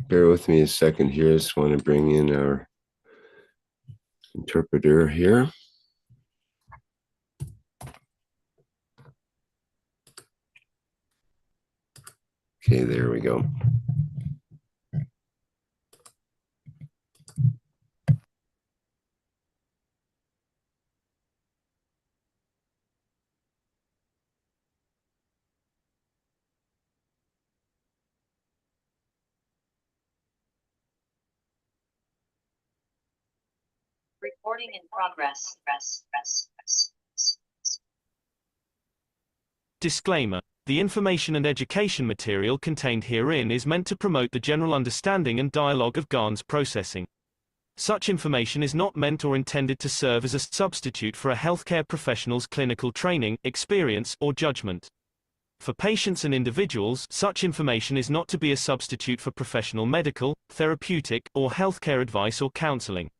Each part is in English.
Bear with me a second here. I just want to bring in our interpreter here. Okay, there we go. Recording in progress. Disclaimer. The information and education material contained herein is meant to promote the general understanding and dialogue of GAN's processing. Such information is not meant or intended to serve as a substitute for a healthcare professional's clinical training, experience, or judgment. For patients and individuals, such information is not to be a substitute for professional medical, therapeutic, or healthcare advice or counseling.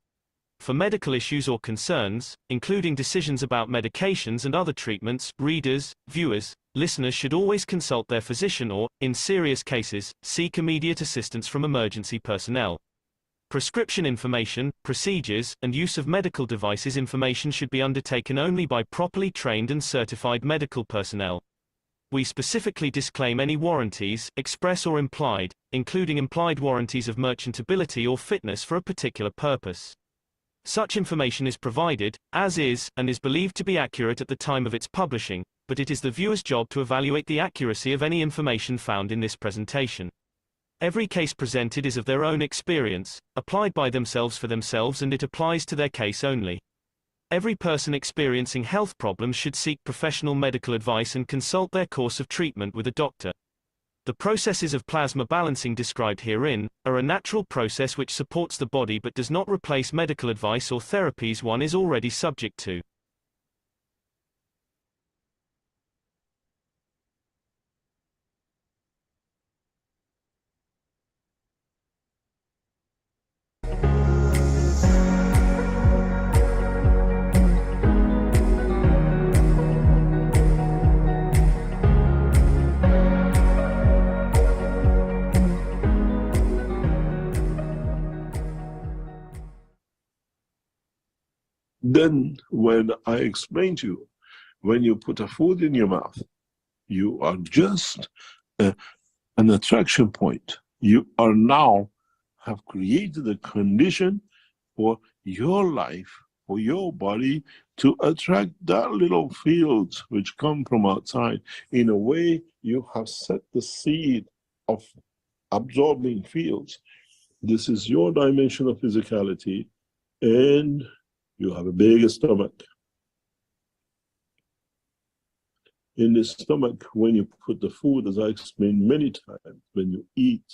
For medical issues or concerns, including decisions about medications and other treatments, readers, viewers, listeners should always consult their physician or, in serious cases, seek immediate assistance from emergency personnel. Prescription information, procedures, and use of medical devices information should be undertaken only by properly trained and certified medical personnel. We specifically disclaim any warranties, express or implied, including implied warranties of merchantability or fitness for a particular purpose. Such information is provided, as is, and is believed to be accurate at the time of its publishing, but it is the viewer's job to evaluate the accuracy of any information found in this presentation. Every case presented is of their own experience, applied by themselves for themselves, and it applies to their case only. Every person experiencing health problems should seek professional medical advice and consult their course of treatment with a doctor. The processes of plasma balancing described herein are a natural process which supports the body but does not replace medical advice or therapies one is already subject to. Then, when I explain to you, when you put a food in your mouth, you are just an attraction point. You are now have created a condition for your life, for your body to attract that little fields which come from outside. In a way, you have set the seed of absorbing fields. This is your dimension of physicality, and you have a big stomach. In the stomach, when you put the food, as I explained many times, when you eat,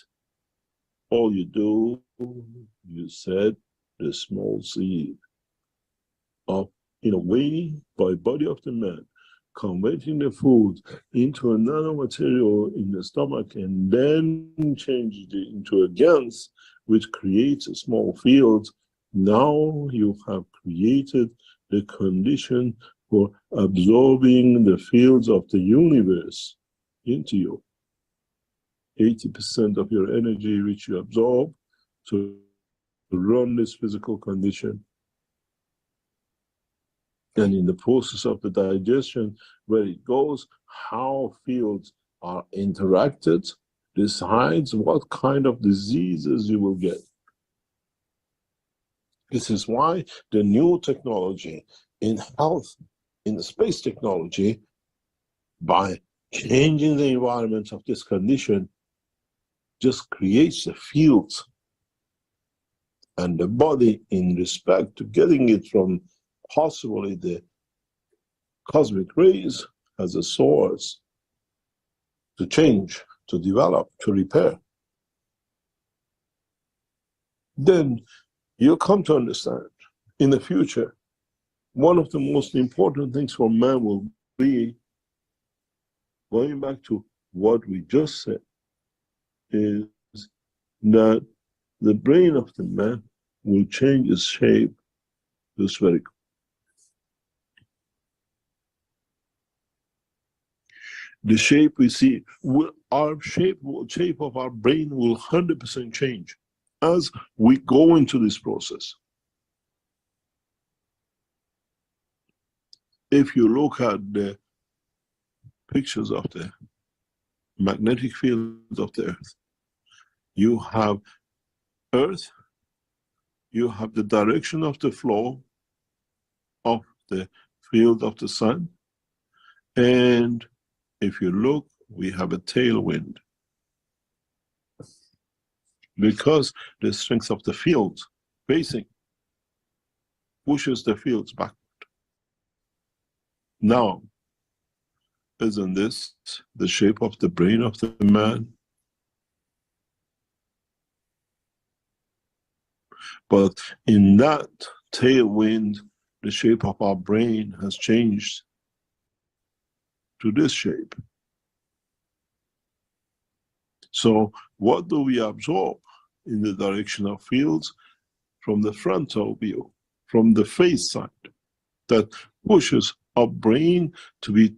all you do, you set the small seed of, in a way, by body of the man, converting the food into a nanomaterial in the stomach and then changes it into a gas, which creates a small field. Now you have created the condition for absorbing the fields of the universe into you. 80% of your energy which you absorb to run this physical condition. And in the process of the digestion, where it goes, how fields are interacted decides what kind of diseases you will get. This is why the new technology in health, in the space technology, by changing the environment of this condition, just creates the fields. And the body, in respect to getting it from possibly the cosmic rays, as a source to change, to develop, to repair. Then you'll come to understand in the future, one of the most important things for man will be, going back to what we just said, is that the brain of the man will change its shape to spherical. the shape we see, our shape of our brain will 100% change as we go into this process. If you look at the pictures of the magnetic field of the Earth, you have Earth, you have the direction of the flow of the field of the sun, and if you look, we have a tailwind. Because the strength of the field facing pushes the fields backward. Now, isn't this the shape of the brain of the man? But in that tailwind, the shape of our brain has changed to this shape. So what do we absorb in the direction of fields? From the frontal view, from the face side, that pushes our brain to be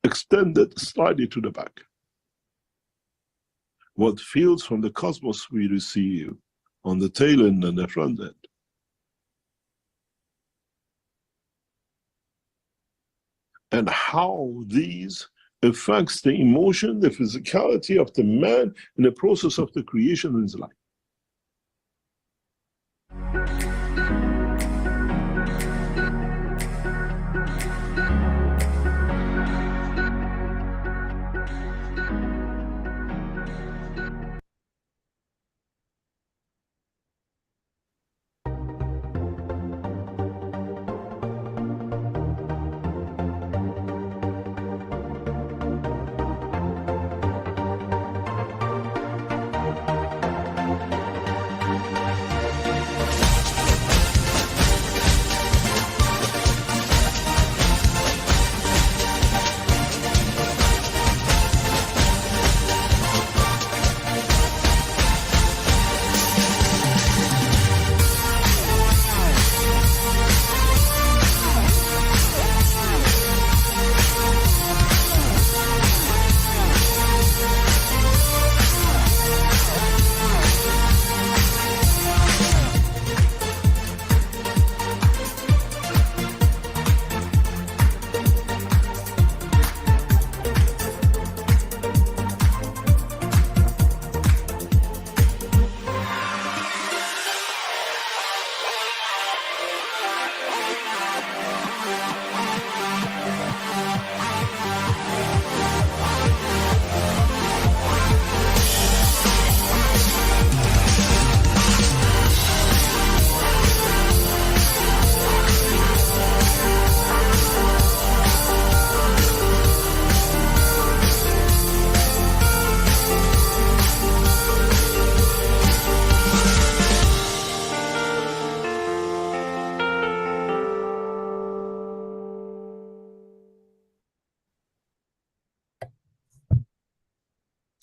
extended slightly to the back. What fields from the cosmos we receive on the tail end and the front end. And how these affects the emotion, the physicality of the man in the process of the creation in his life.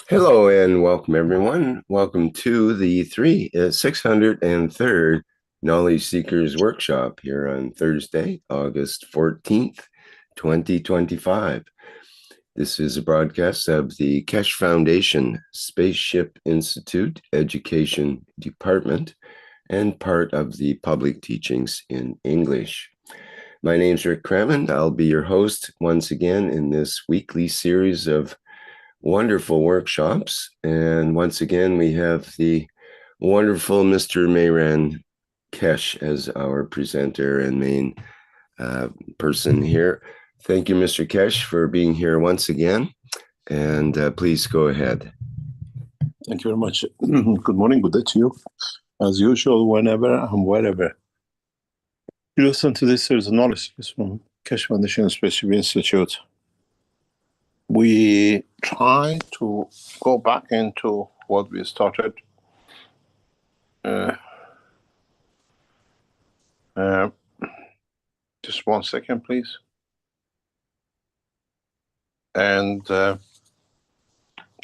Hello and welcome everyone. Welcome to the 603rd Knowledge Seekers Workshop here on Thursday, August 14th, 2025. This is a broadcast of the Keshe Foundation Spaceship Institute Education Department and part of the Public Teachings in English. My name's Rick Crammond. I'll be your host once again in this weekly series of wonderful workshops. And once again, we have the wonderful Mr. Mehran Keshe as our presenter and main person here. Thank you, Mr. Keshe, for being here once again. And please go ahead. Thank you very much. Good morning, good day to you. As usual, whenever and wherever you listen to this series of knowledge from Keshe Foundation Spaceship Institute, we try to go back into what we started just 1 second, please. And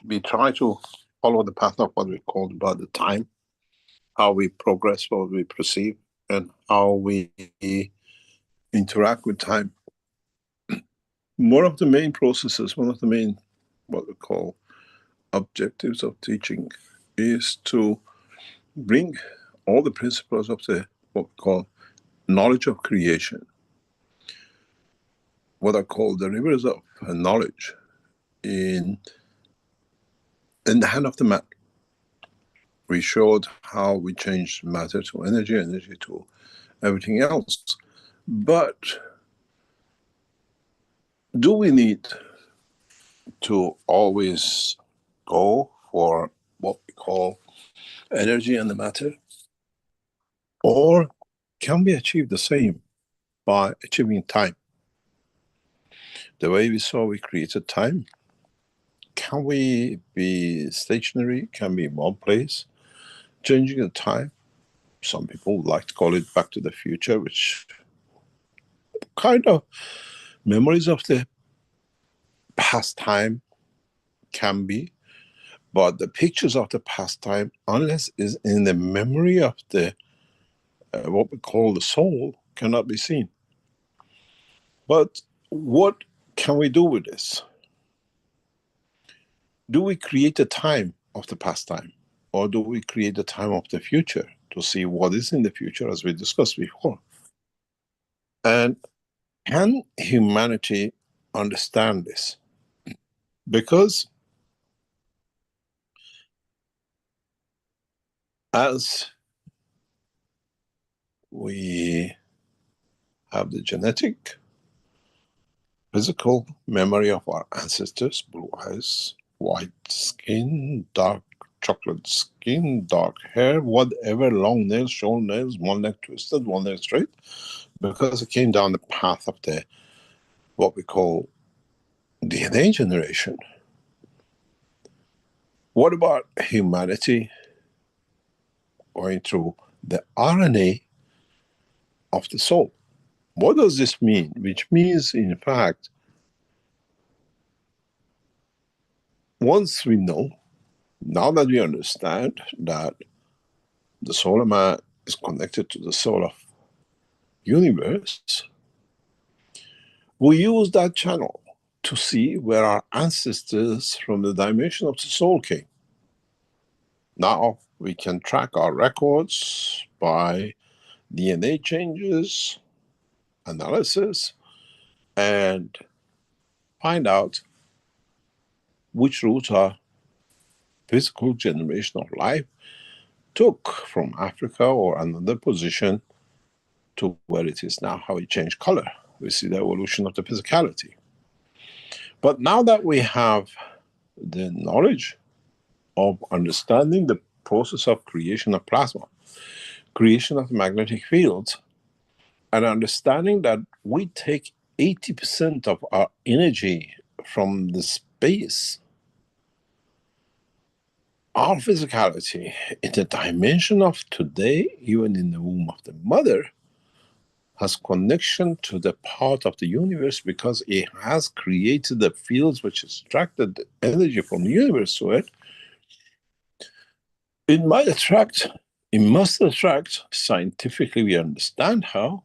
we try to follow the path of what we call about the time, how we progress, what we perceive, and how we interact with time. one of the main processes, one of the main, what we call, objectives of teaching is to bring all the principles of the, what we call, knowledge of creation, what I call the rivers of knowledge, in the hand of the man. We showed how we changed matter to energy, energy to everything else. But do we need to always go for what we call energy and the matter? Or can we achieve the same by achieving time? The way we saw we created time, can we be stationary? Can we be in one place, changing the time? Some people would like to call it back to the future, which kind of memories of the past time can be, but the pictures of the past time, unless is in the memory of the what we call the soul, cannot be seen. But what can we do with this? Do we create a time of the past time, or do we create a time of the future to see what is in the future, as we discussed before? And can humanity understand this? Because as we have the genetic, physical memory of our ancestors, blue eyes, white skin, dark chocolate skin, dark hair, whatever, long nails, short nails, one leg twisted, one leg straight, because it came down the path of the, what we call, DNA generation. What about humanity going through the RNA of the soul? What does this mean? Which means, in fact, once we know, now that we understand that the soul of man is connected to the soul of universe, we use that channel to see where our ancestors from the dimension of the soul came. Now we can track our records by DNA changes, analysis, and find out which route our physical generation of life took from Africa or another position to where it is now, how it changed color. We see the evolution of the physicality. But now that we have the knowledge of understanding the process of creation of plasma, creation of magnetic fields, and understanding that we take 80% of our energy from the space, our physicality in the dimension of today, even in the womb of the mother, has connection to the part of the universe because it has created the fields which extracted the energy from the universe to it. It might attract, it must attract, scientifically we understand how,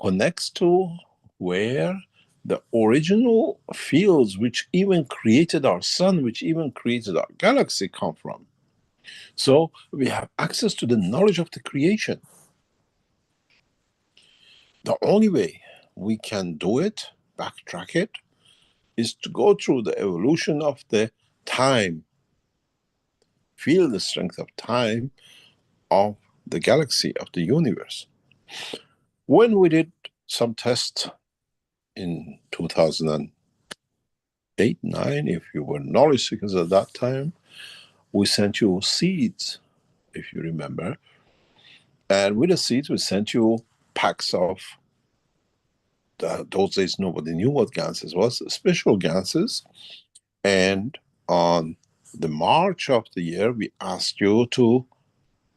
connects to where the original fields which even created our sun, which even created our galaxy come from. So we have access to the knowledge of the creation. The only way we can do it, backtrack it, is to go through the evolution of the time, feel the strength of time of the galaxy, of the universe. When we did some tests in 2008, 9, if you were knowledge seekers at that time, we sent you seeds, if you remember. And with the seeds, we sent you packs of, those days nobody knew what ganses was, special ganses. And on the March of the year, we asked you to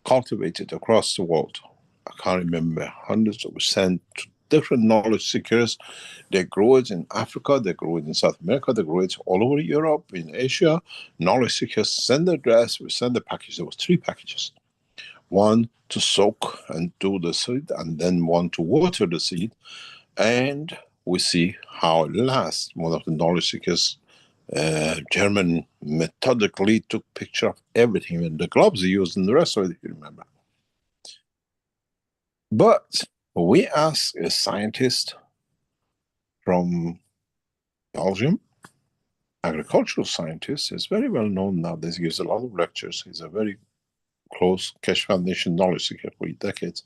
cultivate it across the world. I can't remember, hundreds, we sent to different knowledge seekers. They grow it in Africa, they grow it in South America, they grow it all over Europe, in Asia. Knowledge seekers send the address, we send the package. There was 3 packages. One to soak and do the seed, and then one to water the seed. And we see how it lasts. One of the knowledge seekers, German, methodically took picture of everything, and the gloves he used and the rest of it, if you remember. But we asked a scientist from Belgium, agricultural scientist, is very well known nowadays. He gives a lot of lectures. He's a very close Keshe Foundation knowledge seeker for decades.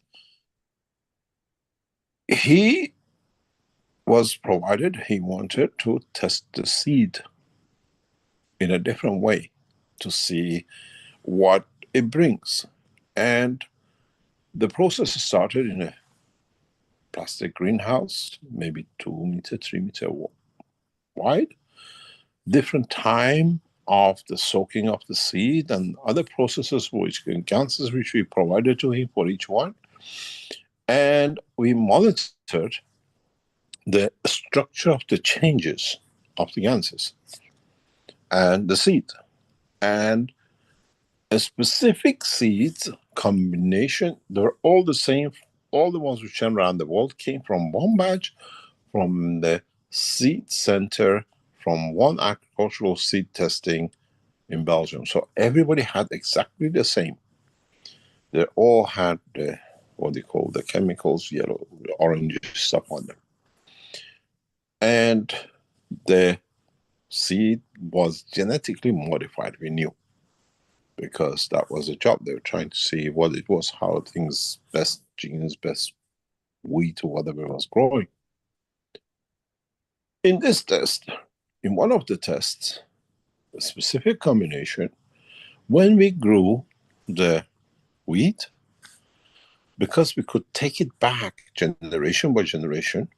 He was provided, he wanted to test the seed in a different way to see what it brings. And the process started in a plastic greenhouse, maybe 2 meter, 3 meter wide. Different time of the soaking of the seed and other processes, which ganses which we provided to him for each one. And we monitored the structure of the changes of the ganses and the seed. And a specific seeds combination, they're all the same. All the ones which came around the world came from one batch, from the seed center, from one agricultural seed testing in Belgium. So everybody had exactly the same. They all had the, what they call the chemicals, yellow, orange stuff on them. And the seed was genetically modified, we knew, because that was a job. They were trying to see what it was, how things, best genes, best wheat or whatever was growing. In this test, in one of the tests, a specific combination, when we grew the wheat, because we could take it back generation by generation,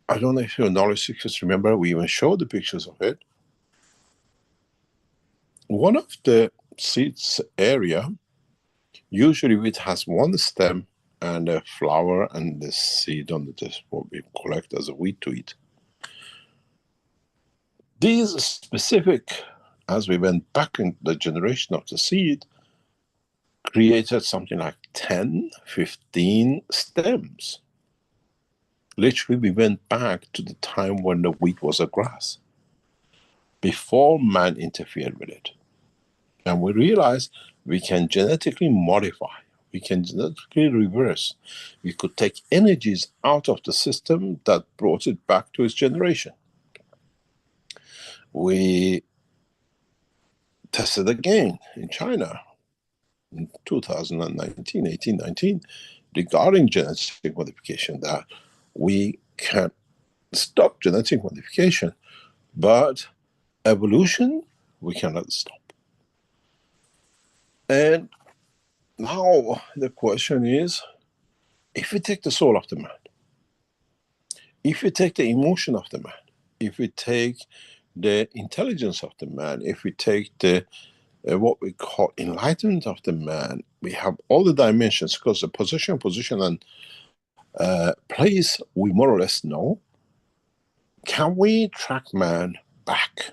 I don't know if your knowledge seekers remember, we even showed the pictures of it. One of the seeds area, usually it has one stem and a flower and the seed on the, what we collect as a wheat to eat. These specific, as we went back in the generation of the seed, created something like 10, 15 stems. Literally, we went back to the time when the wheat was a grass, before man interfered with it. And we realized we can genetically modify, we can genetically reverse. We could take energies out of the system that brought it back to its generation. We tested again in China in 2019, 18, regarding genetic modification, that we can stop genetic modification, but evolution, we cannot stop. And now the question is, if we take the soul of the man, if we take the emotion of the man, if we take the intelligence of the man, if we take the what we call enlightenment of the man, we have all the dimensions, because the position and place we more or less know. Can we track man back?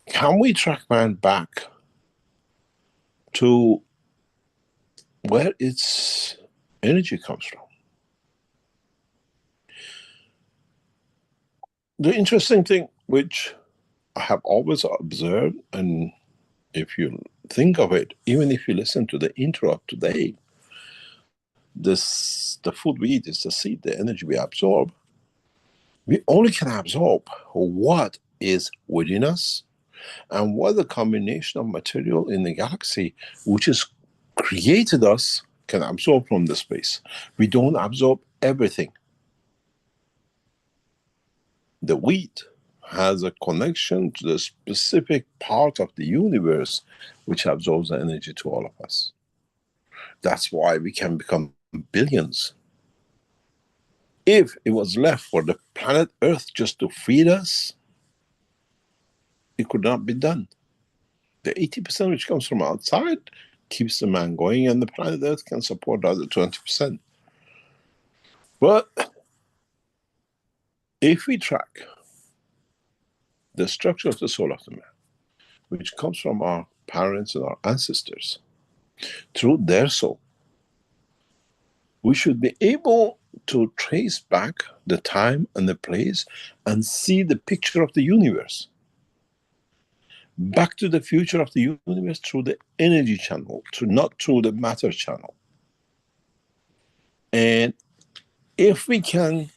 Can we track man back to where its energy comes from? The interesting thing, which I have always observed, and if you think of it, even if you listen to the intro of today, the food we eat is the seed, the energy we absorb. We only can absorb what is within us and what the combination of material in the galaxy, which has created us, can absorb from the space. We don't absorb everything. The wheat has a connection to the specific part of the universe which absorbs the energy to all of us. That's why we can become billions. If it was left for the planet Earth just to feed us, it could not be done. The 80% which comes from outside keeps the man going, and the planet Earth can support the other 20%. But if we track the structure of the soul of the man, which comes from our parents and our ancestors, through their soul, we should be able to trace back the time and the place and see the picture of the universe. Back to the future of the universe through the energy channel, not through the matter channel. And if we can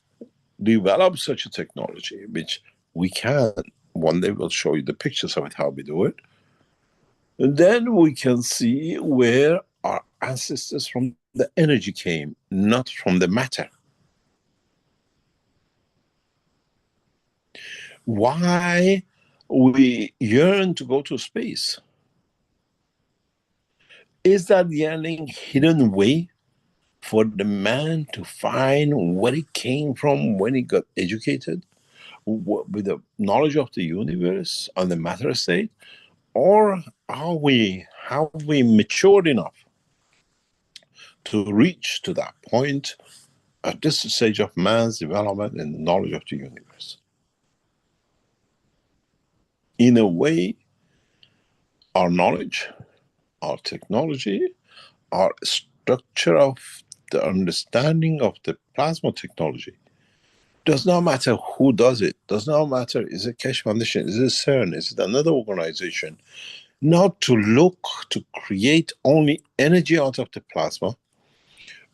develop such a technology, which we can, one day we'll show you the pictures of it, how we do it, and then we can see where our ancestors from the energy came, not from the matter. Why we yearn to go to space? Is that yearning hidden away for the man to find where he came from when he got educated, with the knowledge of the universe on the matter state? Or have we matured enough to reach to that point at this stage of man's development and the knowledge of the universe? In a way, our knowledge, our technology, our structure of the understanding of the plasma technology does not matter who does it, does not matter is it Keshe Foundation, is it CERN, is it another organization, not to look to create only energy out of the plasma,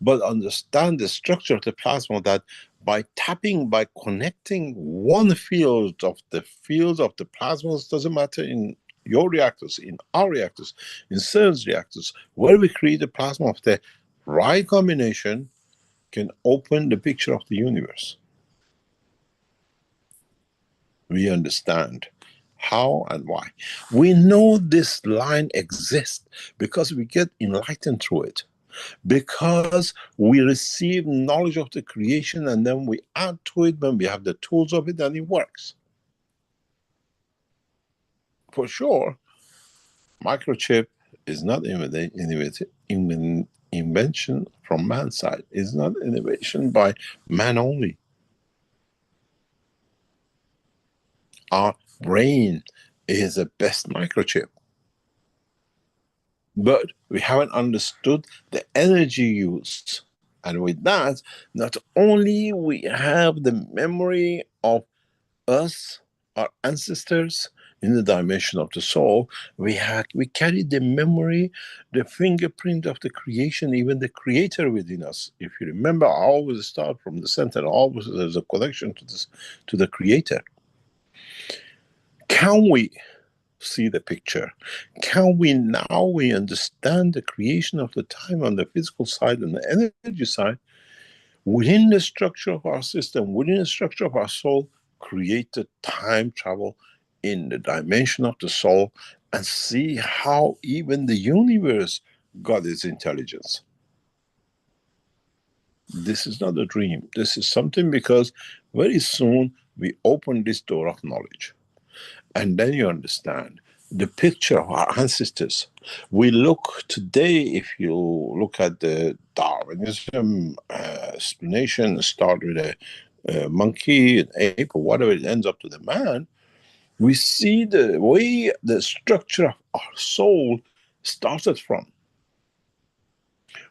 but understand the structure of the plasma, that by tapping, by connecting one field of the plasmas, doesn't matter in your reactors, in our reactors, in CERN's reactors, where we create a plasma of the right combination, can open the picture of the universe. We understand how and why. We know this line exists because we get enlightened through it. Because we receive knowledge of the creation and then we add to it when we have the tools of it, and it works. For sure, microchip is not invention from man's side. It's not innovation by man only. Our brain is the best microchip. But we haven't understood the energy use. And with that, not only we have the memory of us, our ancestors, in the dimension of the soul, we carry the memory, the fingerprint of the creation, even the creator within us. If you remember, I always start from the center, always there's a connection to the creator. Can we see the picture? Can we now understand the creation of the time on the physical side and the energy side within the structure of our system, within the structure of our soul, create the time travel in the dimension of the soul, and see how even the universe got its intelligence? This is not a dream. This is something, because very soon we open this door of knowledge. And then you understand the picture of our ancestors. We look today, if you look at the Darwinism explanation, start with a monkey, an ape, or whatever, it ends up to the man. We see the way the structure of our soul started from,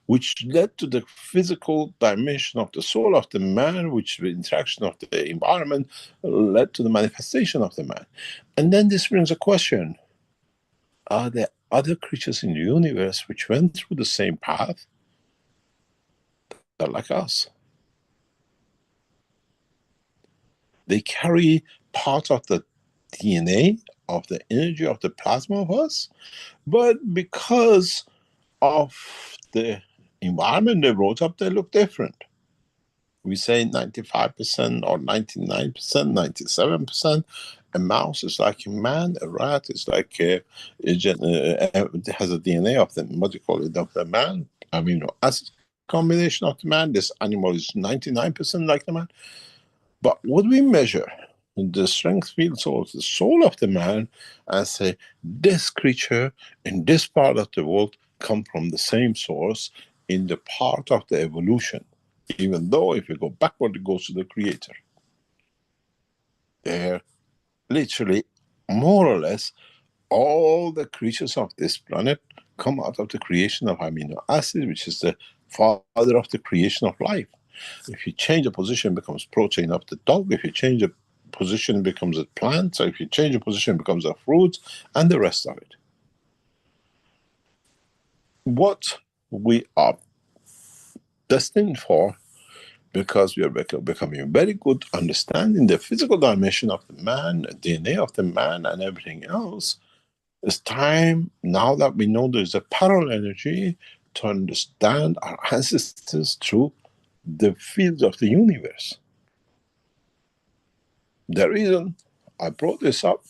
which led to the physical dimension of the soul of the man, which the interaction of the environment led to the manifestation of the man. And then this brings a question: are there other creatures in the universe which went through the same path that are like us? They carry part of the DNA, of the energy of the plasma of us, but because of the environment they brought up, they look different. We say 95% or 99%, 97%. A mouse is like a man, a rat is like it has a DNA of the, what do you call it, of the man, amino acid combination of the man. This animal is 99% like the man. But what we measure, the strength field soul, the soul of the man, and say this creature in this part of the world come from the same source in the part of the evolution. Even though if you go backward, it goes to the creator. They're literally, more or less, all the creatures of this planet come out of the creation of amino acids, which is the father of the creation of life. If you change the position, it becomes protein of the dog. If you change the position, it becomes a plant. So if you change the position, it becomes a fruit, and the rest of it. What we are destined for, because we are becoming very good understanding the physical dimension of the man, the DNA of the man, and everything else, it's time, now that we know there's a parallel energy, to understand our ancestors through the fields of the universe. The reason I brought this up,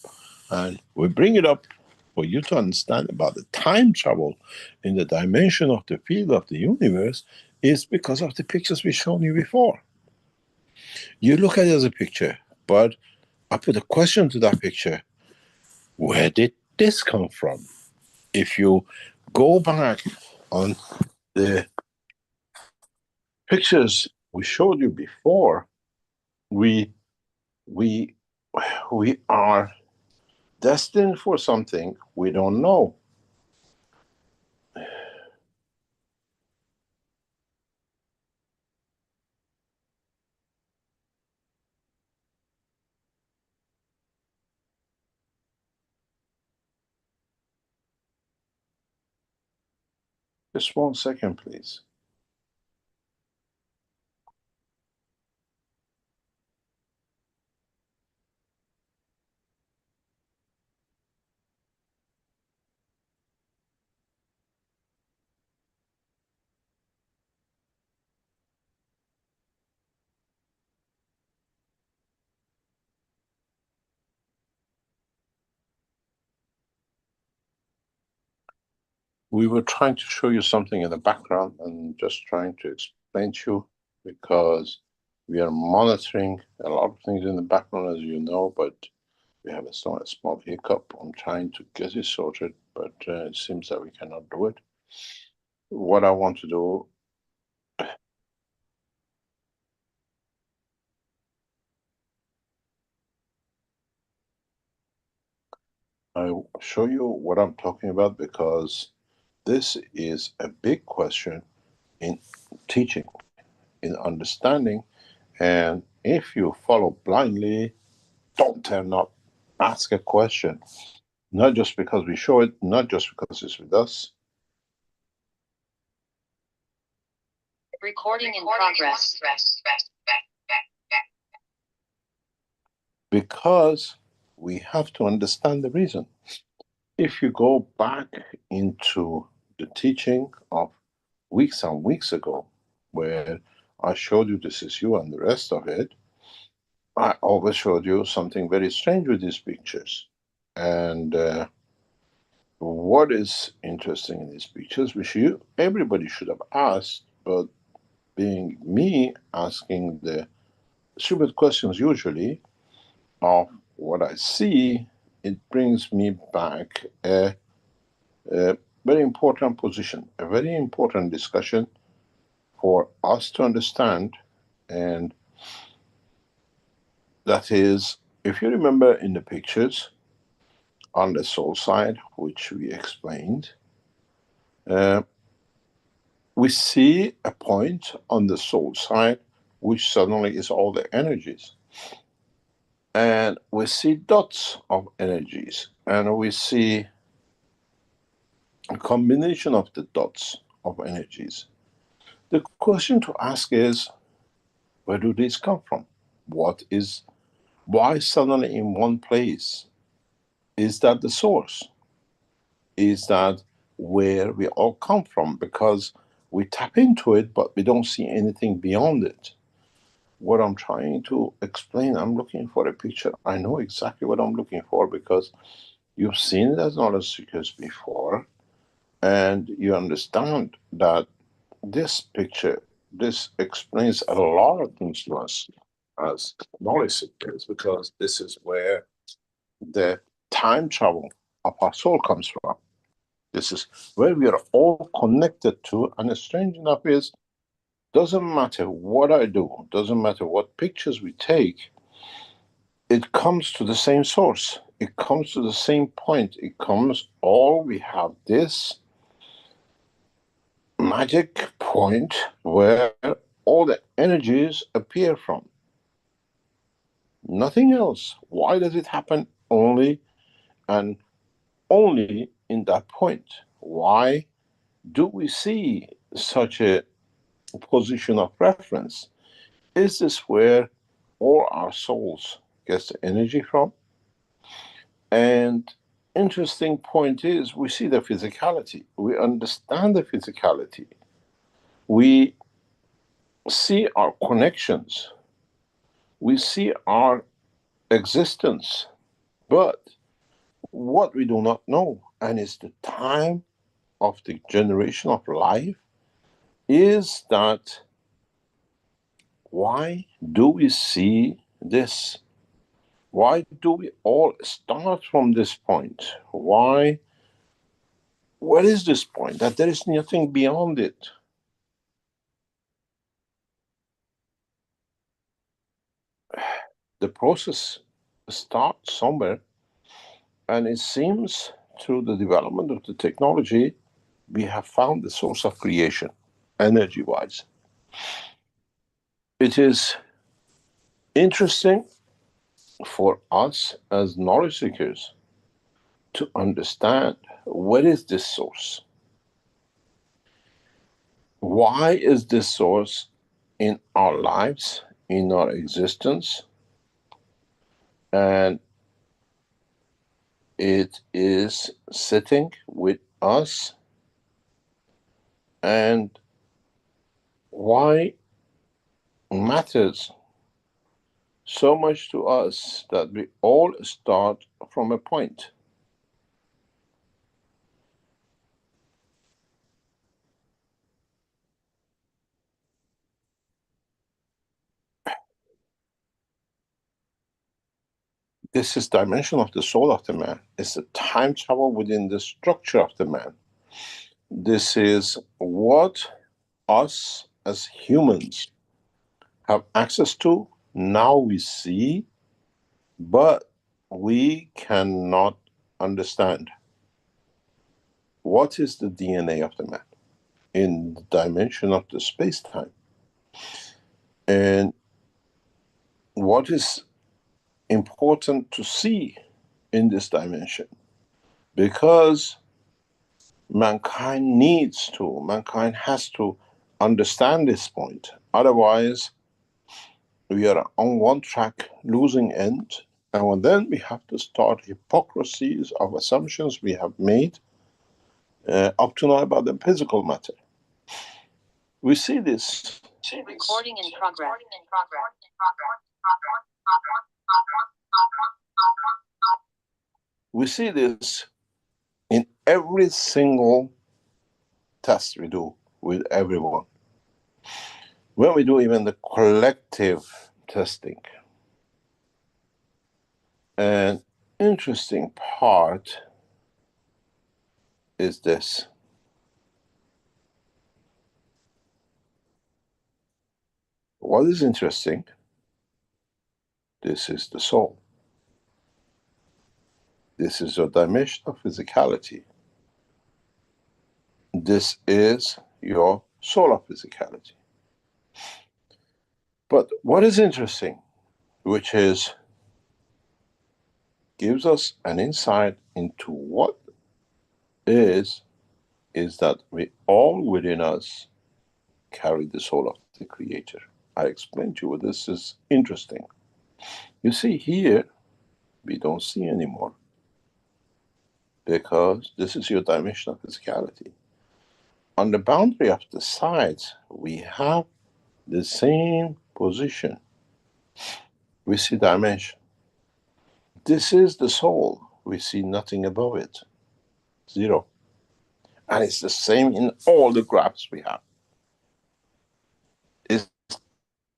and we bring it up for you to understand about the time travel in the dimension of the field of the universe, is because of the pictures we've shown you before. You look at it as a picture, but I put a question to that picture. Where did this come from? If you go back on the pictures we showed you before, we are destined for something we don't know. Just 1 second, please. We were trying to show you something in the background and just trying to explain to you, because we are monitoring a lot of things in the background, as you know, but we have a small hiccup. I'm trying to get it sorted, but it seems that we cannot do it. What I want to do, I'll show you what I'm talking about, because this is a big question in teaching, in understanding, and if you follow blindly, don't turn up, ask a question. Not just because we show it, not just because it's with us. Recording in progress. Because we have to understand the reason. If you go back into the teaching of weeks and weeks ago, where I showed you this is you and the rest of it, I always showed you something very strange with these pictures. And what is interesting in these pictures, which everybody should have asked, but being me asking the stupid questions usually of what I see, it brings me back a very important position, a very important discussion for us to understand. And that is, if you remember in the pictures on the soul side, which we explained, we see a point on the soul side which suddenly is all the energies. And we see dots of energies, and we see a combination of the dots of energies. The question to ask is, where do these come from? Why suddenly in one place? Is that the source? Is that where we all come from? Because we tap into it, but we don't see anything beyond it. What I'm trying to explain, I'm looking for a picture. I know exactly what I'm looking for, because you've seen it as knowledge seekers before, and you understand that this picture, this explains a lot of things to us as knowledge seekers, because this is where the time travel of our soul comes from. This is where we are all connected to, and strange enough is, doesn't matter what I do, doesn't matter what pictures we take, it comes to the same source. It comes to the same point. It comes, all we have this magic point where all the energies appear from. Nothing else. Why does it happen only and only in that point? Why do we see such a position of reference? Is this where all our souls gets the energy from? And interesting point is we see the physicality. We understand the physicality. We see our connections. We see our existence. But what we do not know, and it's the time of the generation of life, is that why do we see this? Why do we all start from this point? Why? What is this point? That there is nothing beyond it. The process starts somewhere, and it seems through the development of the technology, we have found the source of creation, energy-wise. It is interesting for us as knowledge seekers to understand what is this source? Why is this source in our lives, in our existence? And it is sitting with us. And why matters so much to us that we all start from a point. This is dimension of the soul of the man. It's the time travel within the structure of the man. This is what us as humans have access to. Now we see, but we cannot understand. What is the DNA of the man in the dimension of the space-time? And what is important to see in this dimension? Because mankind has to understand this point. Otherwise, we are on one track, losing end, and then we have to start hypocrisies of assumptions we have made up to now about the physical matter. We see this. Recording in progress. We see this in every single test we do with everyone. When we do even the collective testing. An interesting part is this. What is interesting? This is the soul. This is your dimension of physicality. This is your solar physicality. But what is interesting, which is gives us an insight into what is that we all within us carry the soul of the Creator. I explained to you, this is interesting. You see here, we don't see anymore. Because this is your dimension of physicality. On the boundary of the sides, we have the same position. We see dimension. This is the soul. We see nothing above it. Zero. And it's the same in all the graphs we have. It's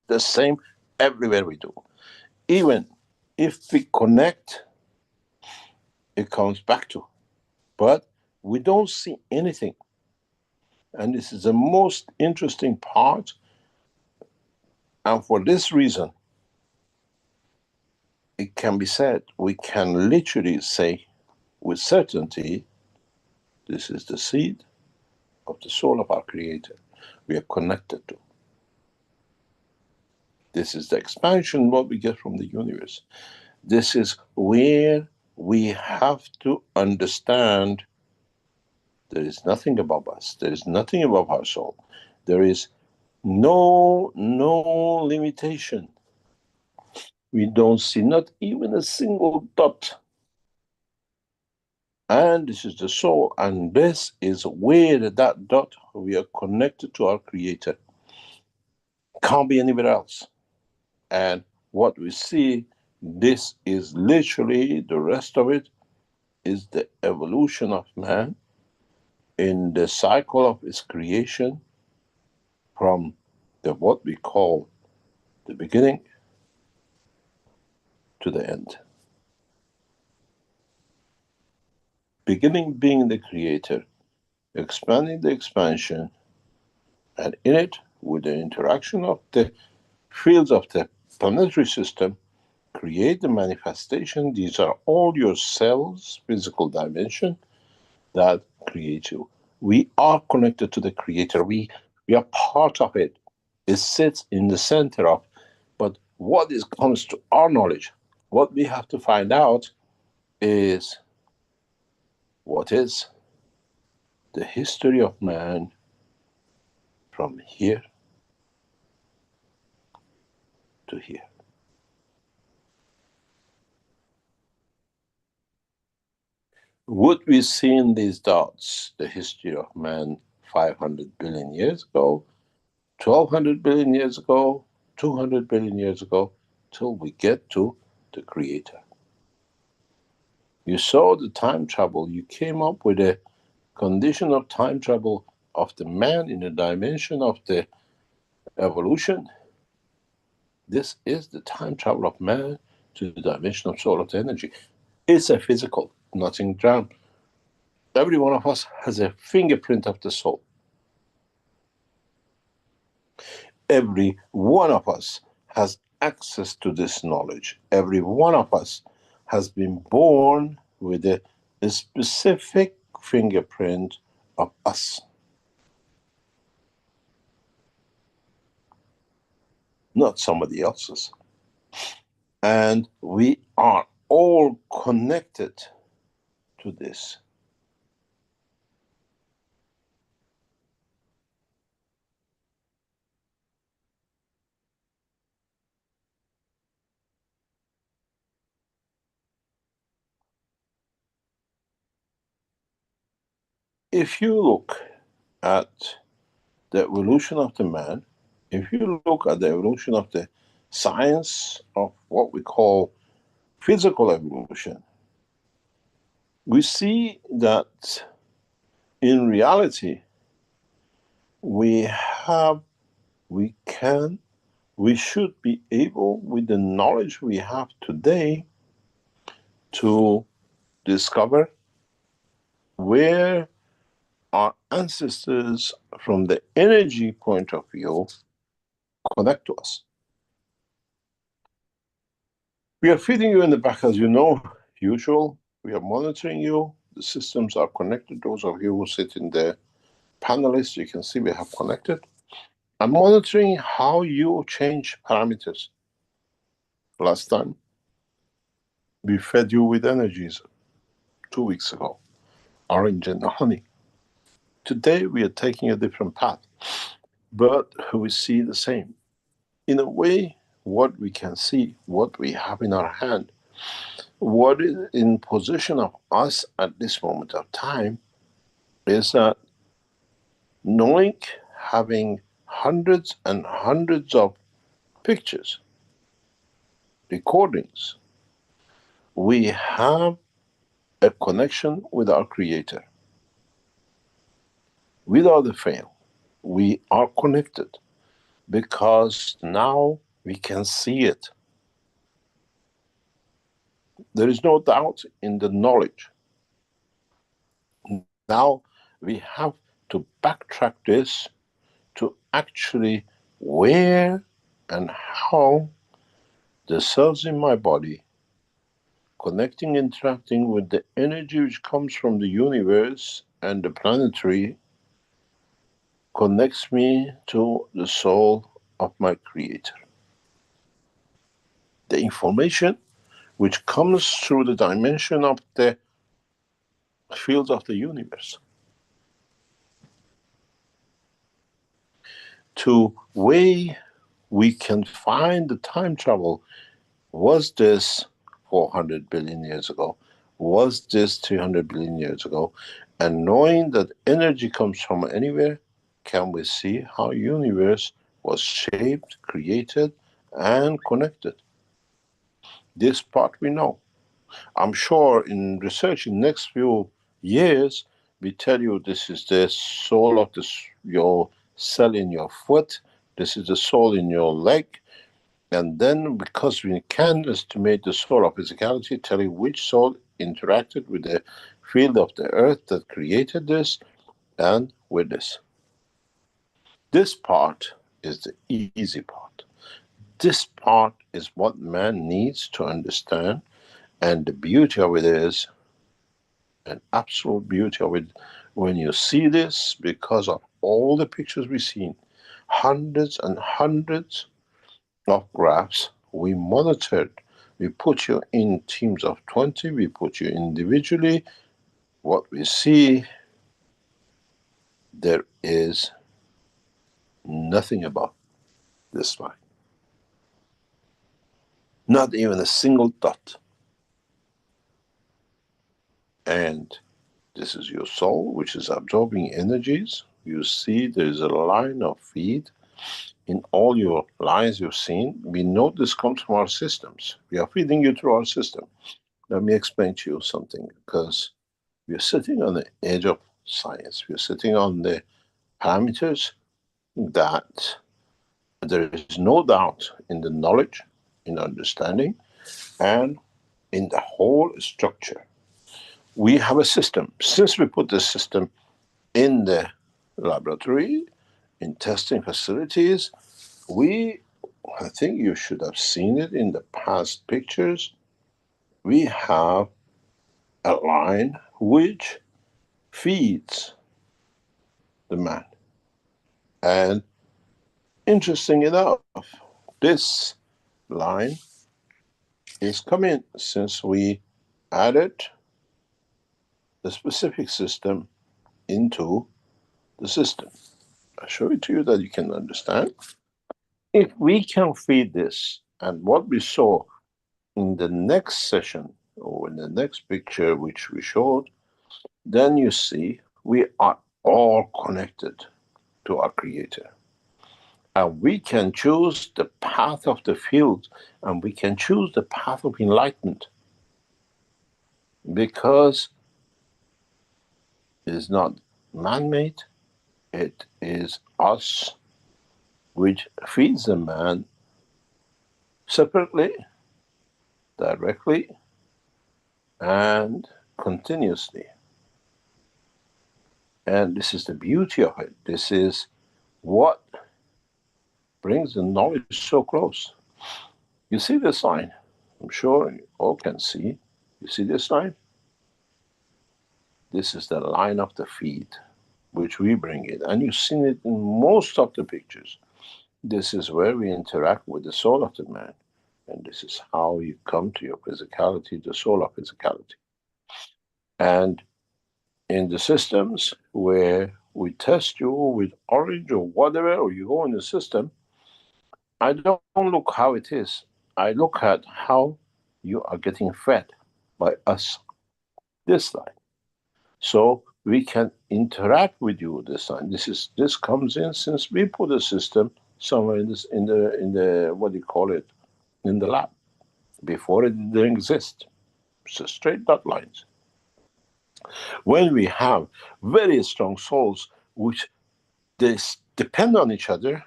the same everywhere we do. Even if we connect, it comes back to. But we don't see anything. And this is the most interesting part. And for this reason, it can be said, we can literally say with certainty, this is the seed of the soul of our Creator we are connected to. This is the expansion, what we get from the universe. This is where we have to understand there is nothing above us. There is nothing above our soul. There is no limitation. We don't see not even a single dot. And this is the soul, and this is where that dot, we are connected to our Creator. Can't be anywhere else. And what we see, this is literally, the rest of it is the evolution of man in the cycle of its creation from the what we call the beginning to the end. Beginning being the Creator, expanding the expansion, and in it, with the interaction of the fields of the planetary system, create the manifestation. These are all your cells, physical dimension, that create you. We are connected to the Creator. We are part of it. It sits in the center of. But what comes to our knowledge, what we have to find out is what is the history of man from here to here. Would we see in these dots the history of man 500 billion years ago, 1200 billion years ago, 200 billion years ago, till we get to the Creator? You saw the time travel. You came up with a condition of time travel of the man in the dimension of the evolution. This is the time travel of man to the dimension of soul of the energy. It's a physical, nothing drowned. Every one of us has a fingerprint of the soul. Every one of us has access to this knowledge. Every one of us has been born with a specific fingerprint of us. Not somebody else's. And we are all connected to this. If you look at the evolution of the man, if you look at the evolution of the science of what we call physical evolution, we see that in reality, we should be able, with the knowledge we have today, to discover where our ancestors, from the energy point of view, connect to us. We are feeding you in the back, as you know, usual. We are monitoring you. The systems are connected. Those of you who sit in the panelists, you can see we have connected. I'm monitoring how you change parameters. Last time, we fed you with energies 2 weeks ago, orange and honey. Today, we are taking a different path, but we see the same. In a way, what we can see, what we have in our hand, what is in position of us at this moment of time is that knowing, having hundreds and hundreds of pictures, recordings, we have a connection with our Creator. Without a fail, we are connected because now we can see it. There is no doubt in the knowledge. Now we have to backtrack this to actually where and how the cells in my body connecting, interacting with the energy which comes from the universe and the planetary connects me to the soul of my Creator. the information which comes through the dimension of the fields of the universe to way we can find the time travel. Was this 400 billion years ago? Was this 300 billion years ago? And knowing that energy comes from anywhere, can we see how universe was shaped, created, and connected? This part we know. I'm sure in research in next few years, we tell you this is the soul of your cell in your foot, this is the soul in your leg, and then because we can estimate the soul of physicality, tell you which soul interacted with the field of the earth that created this and with this. This part is the easy part. This part is what man needs to understand, and the beauty of it is, an absolute beauty of it, when you see this, because of all the pictures we've seen, hundreds and hundreds of graphs we monitored. We put you in teams of 20, we put you individually. What we see, there is nothing about this line. Not even a single dot. And this is your soul, which is absorbing energies. You see there's a line of feed in all your lines you've seen. We know this comes from our systems. We are feeding you through our system. Let me explain to you something, because we are sitting on the edge of science. We are sitting on the parameters that there is no doubt in the knowledge, in understanding, and in the whole structure. We have a system. Since we put the system in the laboratory, in testing facilities, I think you should have seen it in the past pictures, we have a line which feeds the man. And interesting enough, this line is coming since we added the specific system into the system. I'll show it to you that you can understand. If we can feed this, and what we saw in the next session, or in the next picture which we showed, then you see we are all connected to our Creator. And we can choose the path of the field, and we can choose the path of enlightenment, because it is not man-made, it is us which feeds the man separately, directly, and continuously. And this is the beauty of it. This is what brings the knowledge so close. You see this line? I'm sure you all can see. You see this line? This is the line of the feed, which we bring it. And you've seen it in most of the pictures. This is where we interact with the soul of the man. And this is how you come to your physicality, the soul of physicality. And in the systems where we test you with orange or whatever, or you go in the system, I don't look how it is. I look at how you are getting fed by us, this line. So we can interact with you this line. This comes in since we put a system somewhere in the what do you call it, in the lab. Before it didn't exist. So straight dot lines. When we have very strong souls which they depend on each other,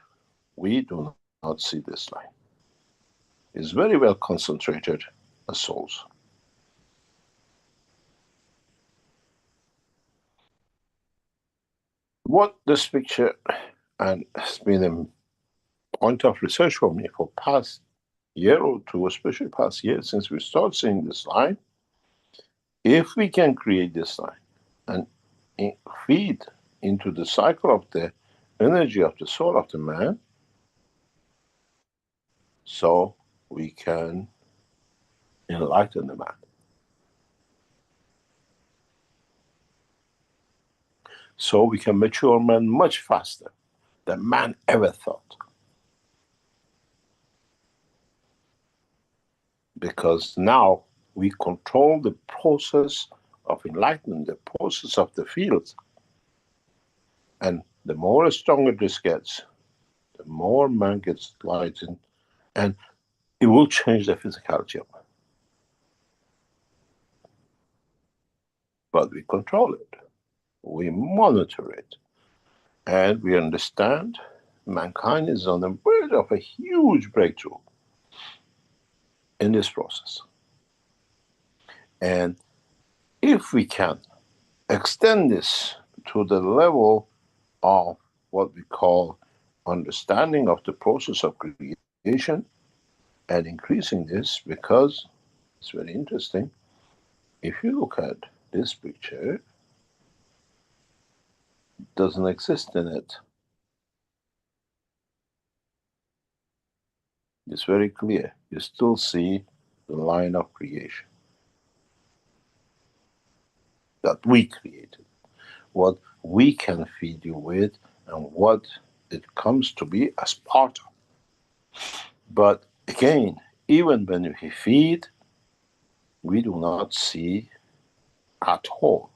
we do not see this line. It's very well concentrated as souls. What this picture, and has been a point of research for me for past year or two, especially past year since we started seeing this line, if we can create this line and feed into the cycle of the energy of the soul of the man, so we can enlighten the man. So we can mature man much faster than man ever thought. Because now we control the process of enlightenment, the process of the field. And the more stronger this gets, the more man gets enlightened, and it will change the physicality of man. But we control it, we monitor it, and we understand mankind is on the verge of a huge breakthrough in this process. And if we can extend this to the level of what we call understanding of the process of creation and increasing this, because it's very interesting. If you look at this picture, it doesn't exist in it. It's very clear. You still see the line of creation that we created, what we can feed you with, and what it comes to be as part of. But again, even when we feed, we do not see at all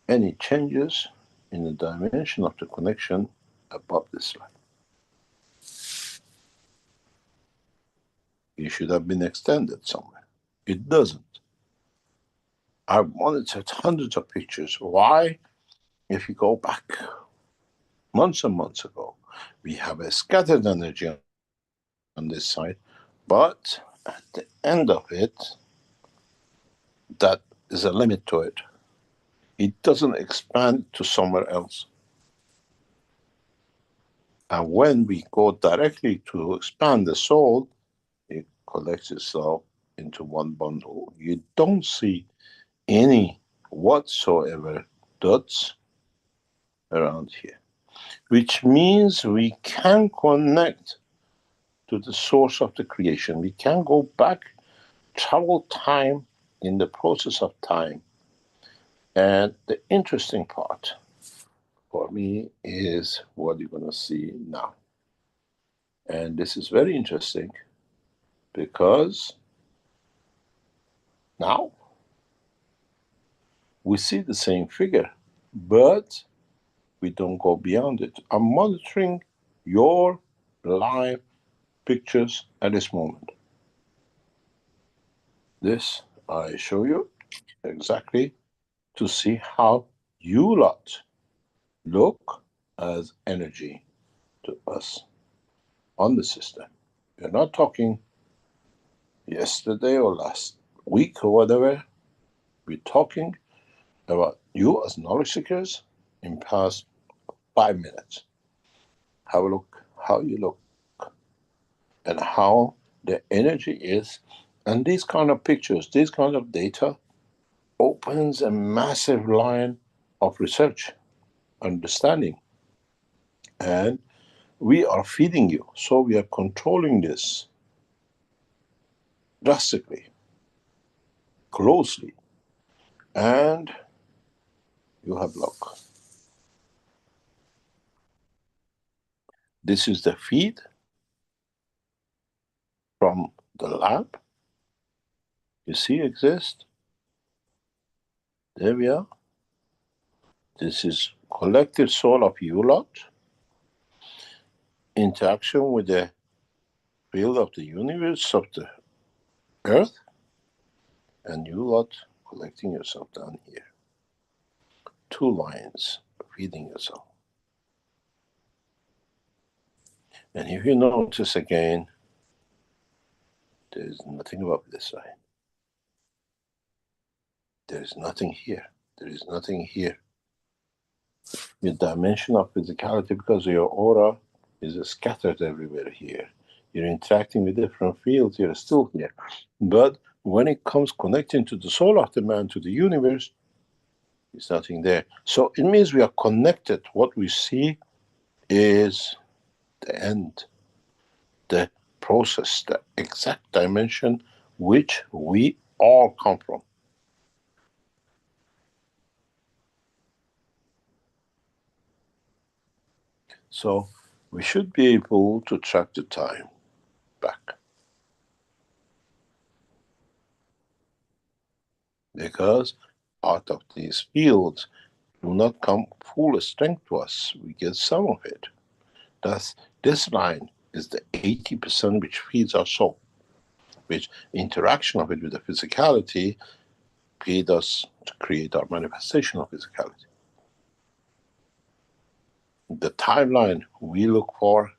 any changes in the dimension of the connection above this line. It should have been extended somewhere. It doesn't. I've monitored hundreds of pictures. Why? If you go back months and months ago, we have a scattered energy on this side, but at the end of it, that is a limit to it. It doesn't expand to somewhere else. And when we go directly to expand the soul, it collects itself into one bundle. You don't see any whatsoever dots around here, which means we can connect to the source of the creation. We can go back, travel time in the process of time. And the interesting part for me is what you're going to see now. And this is very interesting because now we see the same figure, but we don't go beyond it. I'm monitoring your live pictures at this moment. This I show you exactly to see how you lot look as energy to us on the system. We're not talking yesterday or last week or whatever. We're talking about you as knowledge seekers in past 5 minutes. Have a look how you look and how the energy is. And these kind of pictures, these kind of data opens a massive line of research, understanding. And we are feeding you. So we are controlling this drastically, closely. And you have luck. This is the feed from the lab. You see exist. There we are. This is collective soul of you lot. Interaction with the field of the universe, of the earth. And you lot collecting yourself down here. 2 lines feeding yourself. And if you notice again, there's nothing above this side. There's nothing here. There is nothing here. The dimension of physicality, because your aura is scattered everywhere here. You're interacting with different fields, you're still here. But when it comes connecting to the soul of the man, to the universe, there's nothing there. So it means we are connected. What we see is the end, the process the exact dimension which we all come from. So we should be able to track the time back. Because part of these fields do not come full strength to us. We get some of it. Thus, this line is the 80% which feeds our soul, which interaction of it with the physicality feed us to create our manifestation of physicality. The timeline we look for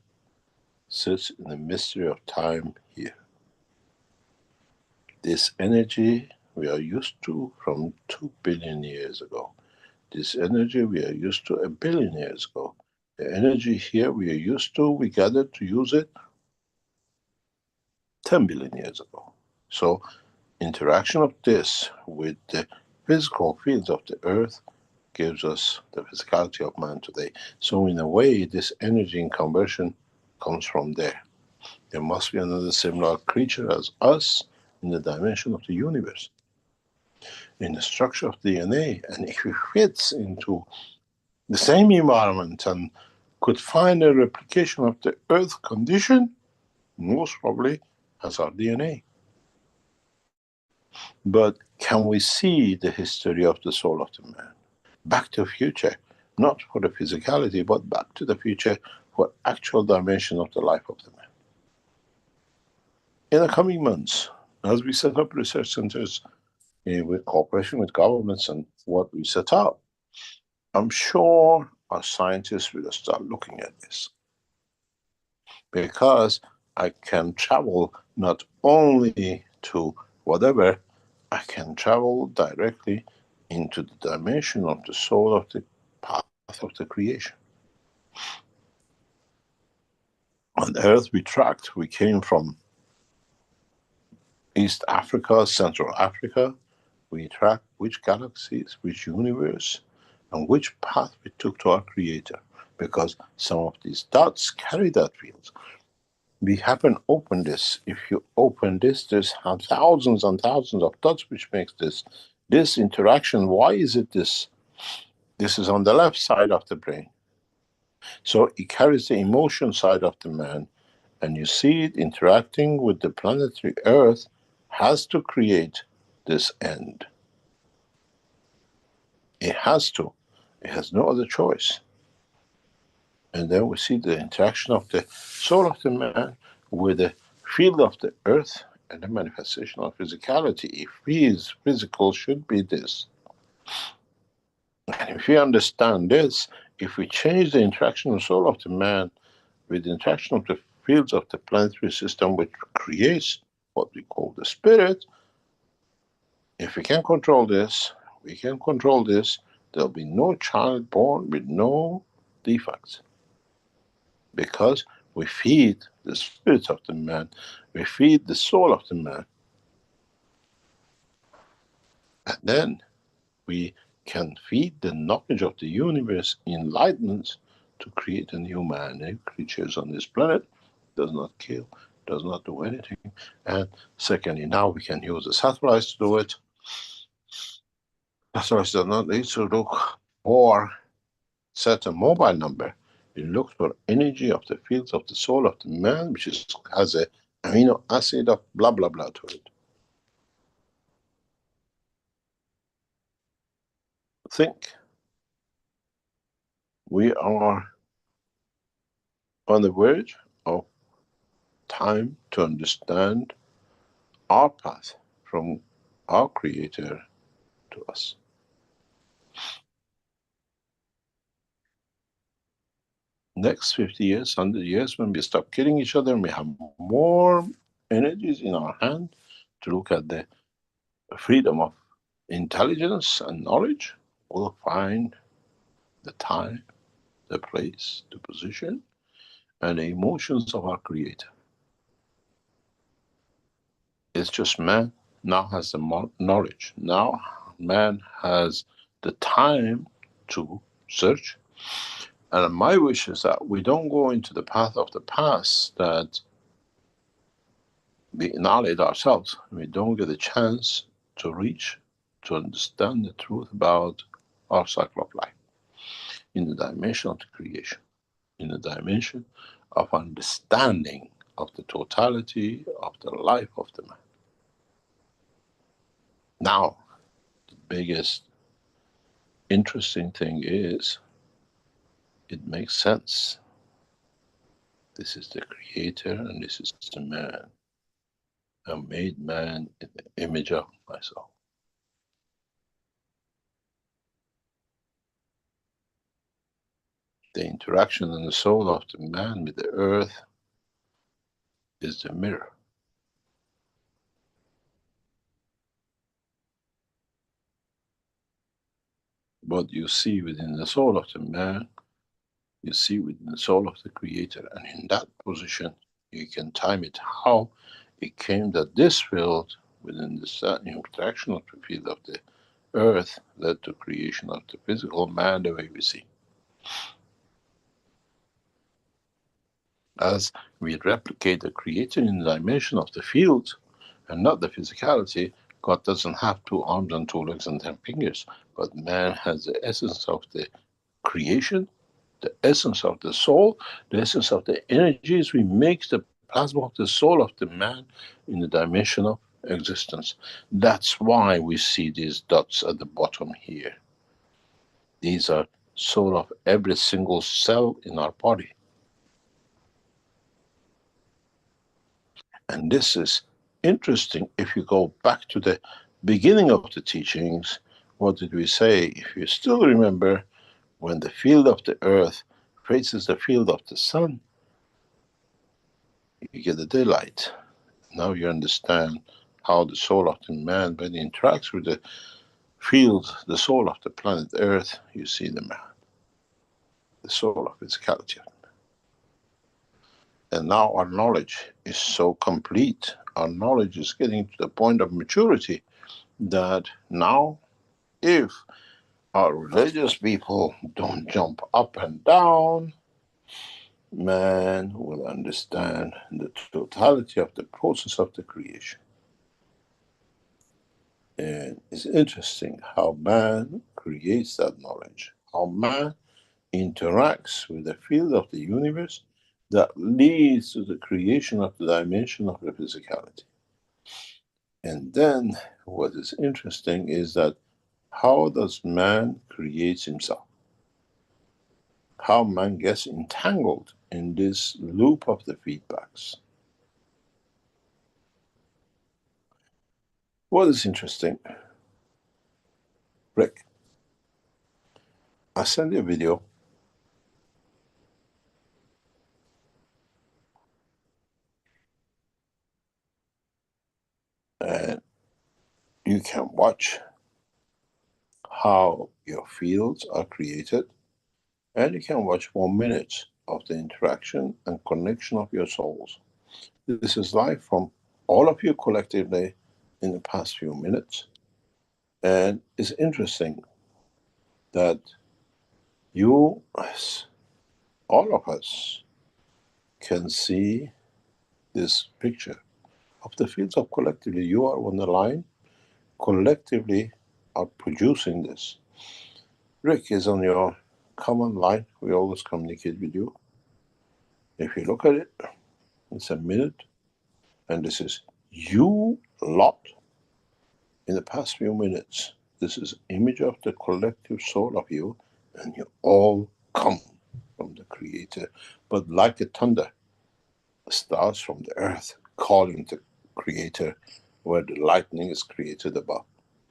sits in the mystery of time here. This energy we are used to from 2 billion years ago. This energy we are used to 1 billion years ago. The energy here we are used to, we gathered to use it 10 billion years ago. So interaction of this with the physical fields of the earth gives us the physicality of man today. So in a way, this energy in conversion comes from there. There must be another similar creature as us in the dimension of the universe, in the structure of DNA. And if it fits into the same environment and could find a replication of the earth condition, most probably has our DNA. But can we see the history of the soul of the man? Back to the future, not for the physicality, but back to the future for actual dimension of the life of the man. In the coming months, as we set up research centers with cooperation with governments and what we set up, I'm sure our scientists will start looking at this. Because I can travel not only to whatever, I can travel directly into the dimension of the soul of the path of the creation. On Earth we tracked, we came from East Africa, Central Africa. We tracked which galaxies, which universe, and which path we took to our Creator. Because some of these dots carry that field. We haven't opened this. If you open this, there's thousands and thousands of dots which makes this interaction. Why is it this? This is on the left side of the brain. So it carries the emotion side of the man, and you see it interacting with the planetary Earth has to create this end. It has to. It has no other choice. And then we see the interaction of the soul of the man with the field of the earth and the manifestation of physicality. If he is physical, should be this. And if we understand this, if we change the interaction of the soul of the man with the interaction of the fields of the planetary system, which creates what we call the spirit, if we can control this, we can control this, there'll be no child born with no defects. Because we feed the spirit of the man, we feed the soul of the man. And then we can feed the knowledge of the universe, enlightenment, to create a new man. New creatures on this planet, does not kill, does not do anything. And secondly, now we can use the satellites to do it. Satellites do not need to look or set a mobile number. We look for energy of the fields of the soul of the man, which has a amino acid of blah blah blah to it. Think. We are on the verge of time to understand our path from our Creator to us. Next 50 years, 100 years, when we stop killing each other and we have more energies in our hand to look at the freedom of intelligence and knowledge, we'll find the time, the place, the position, and the emotions of our Creator. It's just man now has the knowledge. Now man has the time to search. And my wish is that we don't go into the path of the past, that we annihilate ourselves. We don't get a chance to reach, to understand the truth about our cycle of life in the dimension of the creation, in the dimension of understanding of the totality of the life of the man. Now, the biggest interesting thing is it makes sense. This is the creator and this is the man. I made man in the image of myself. The interaction in the soul of the man with the earth is the mirror. What you see within the soul of the man, you see within the soul of the creator. And in that position, you can time it how it came that this field within the interaction of the field of the earth led to creation of the physical man the way we see. As we replicate the creator in the dimension of the field and not the physicality, God doesn't have 2 arms and 2 legs and 10 fingers, but man has the essence of the creation, the essence of the soul, the essence of the energies. We make the plasma of the soul of the man in the dimension of existence. That's why we see these dots at the bottom here. These are soul of every single cell in our body. And this is interesting. If you go back to the beginning of the teachings, what did we say? If you still remember, when the field of the earth faces the field of the sun, you get the daylight. Now you understand how the soul of the man, when it interacts with the field, the soul of the planet Earth, you see the man, the soul of physicality. And now our knowledge is so complete. Our knowledge is getting to the point of maturity that now, if our religious people don't jump up and down, man will understand the totality of the process of the creation. And it's interesting how man creates that knowledge, how man interacts with the field of the universe that leads to the creation of the dimension of the physicality. And then what is interesting is that how does man create himself? How man gets entangled in this loop of the feedbacks. What is interesting, Rick, I sent you a video and you can watch how your fields are created, and you can watch 1 minute of the interaction and connection of your souls. This is live from all of you collectively in the past few minutes. And it's interesting that you, all of us, can see this picture of the fields of collectively. You are on the line, collectively are producing this. Rick is on your common line. We always communicate with you. If you look at it, it's a minute, and this is you lot in the past few minutes. This is image of the collective soul of you, and you all come from the creator. But like a thunder starts from the earth, calling the creator, where the lightning is created above,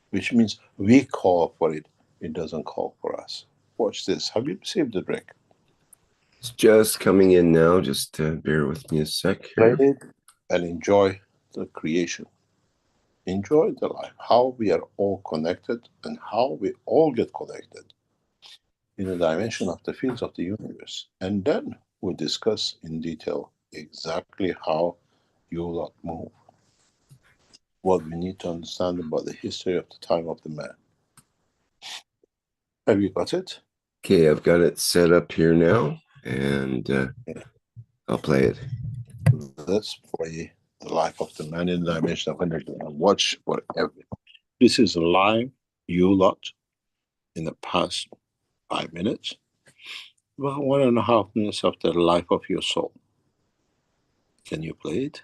which means we call for it, it doesn't call for us. Watch this. Have you received it, Rick? It's just coming in now. Just bear with me a sec here. Play it and enjoy the creation. Enjoy the life, how we are all connected and how we all get connected in the dimension of the fields of the universe. And then we'll discuss in detail exactly how you lot move, what we need to understand about the history of the time of the man. Have you got it? Okay, I've got it set up here now, and I'll play it. Let's play the life of the man in the dimension of energy, and watch for everything. This is live lot in the past 5 minutes, about 1.5 minutes after the life of your soul. Can you play it?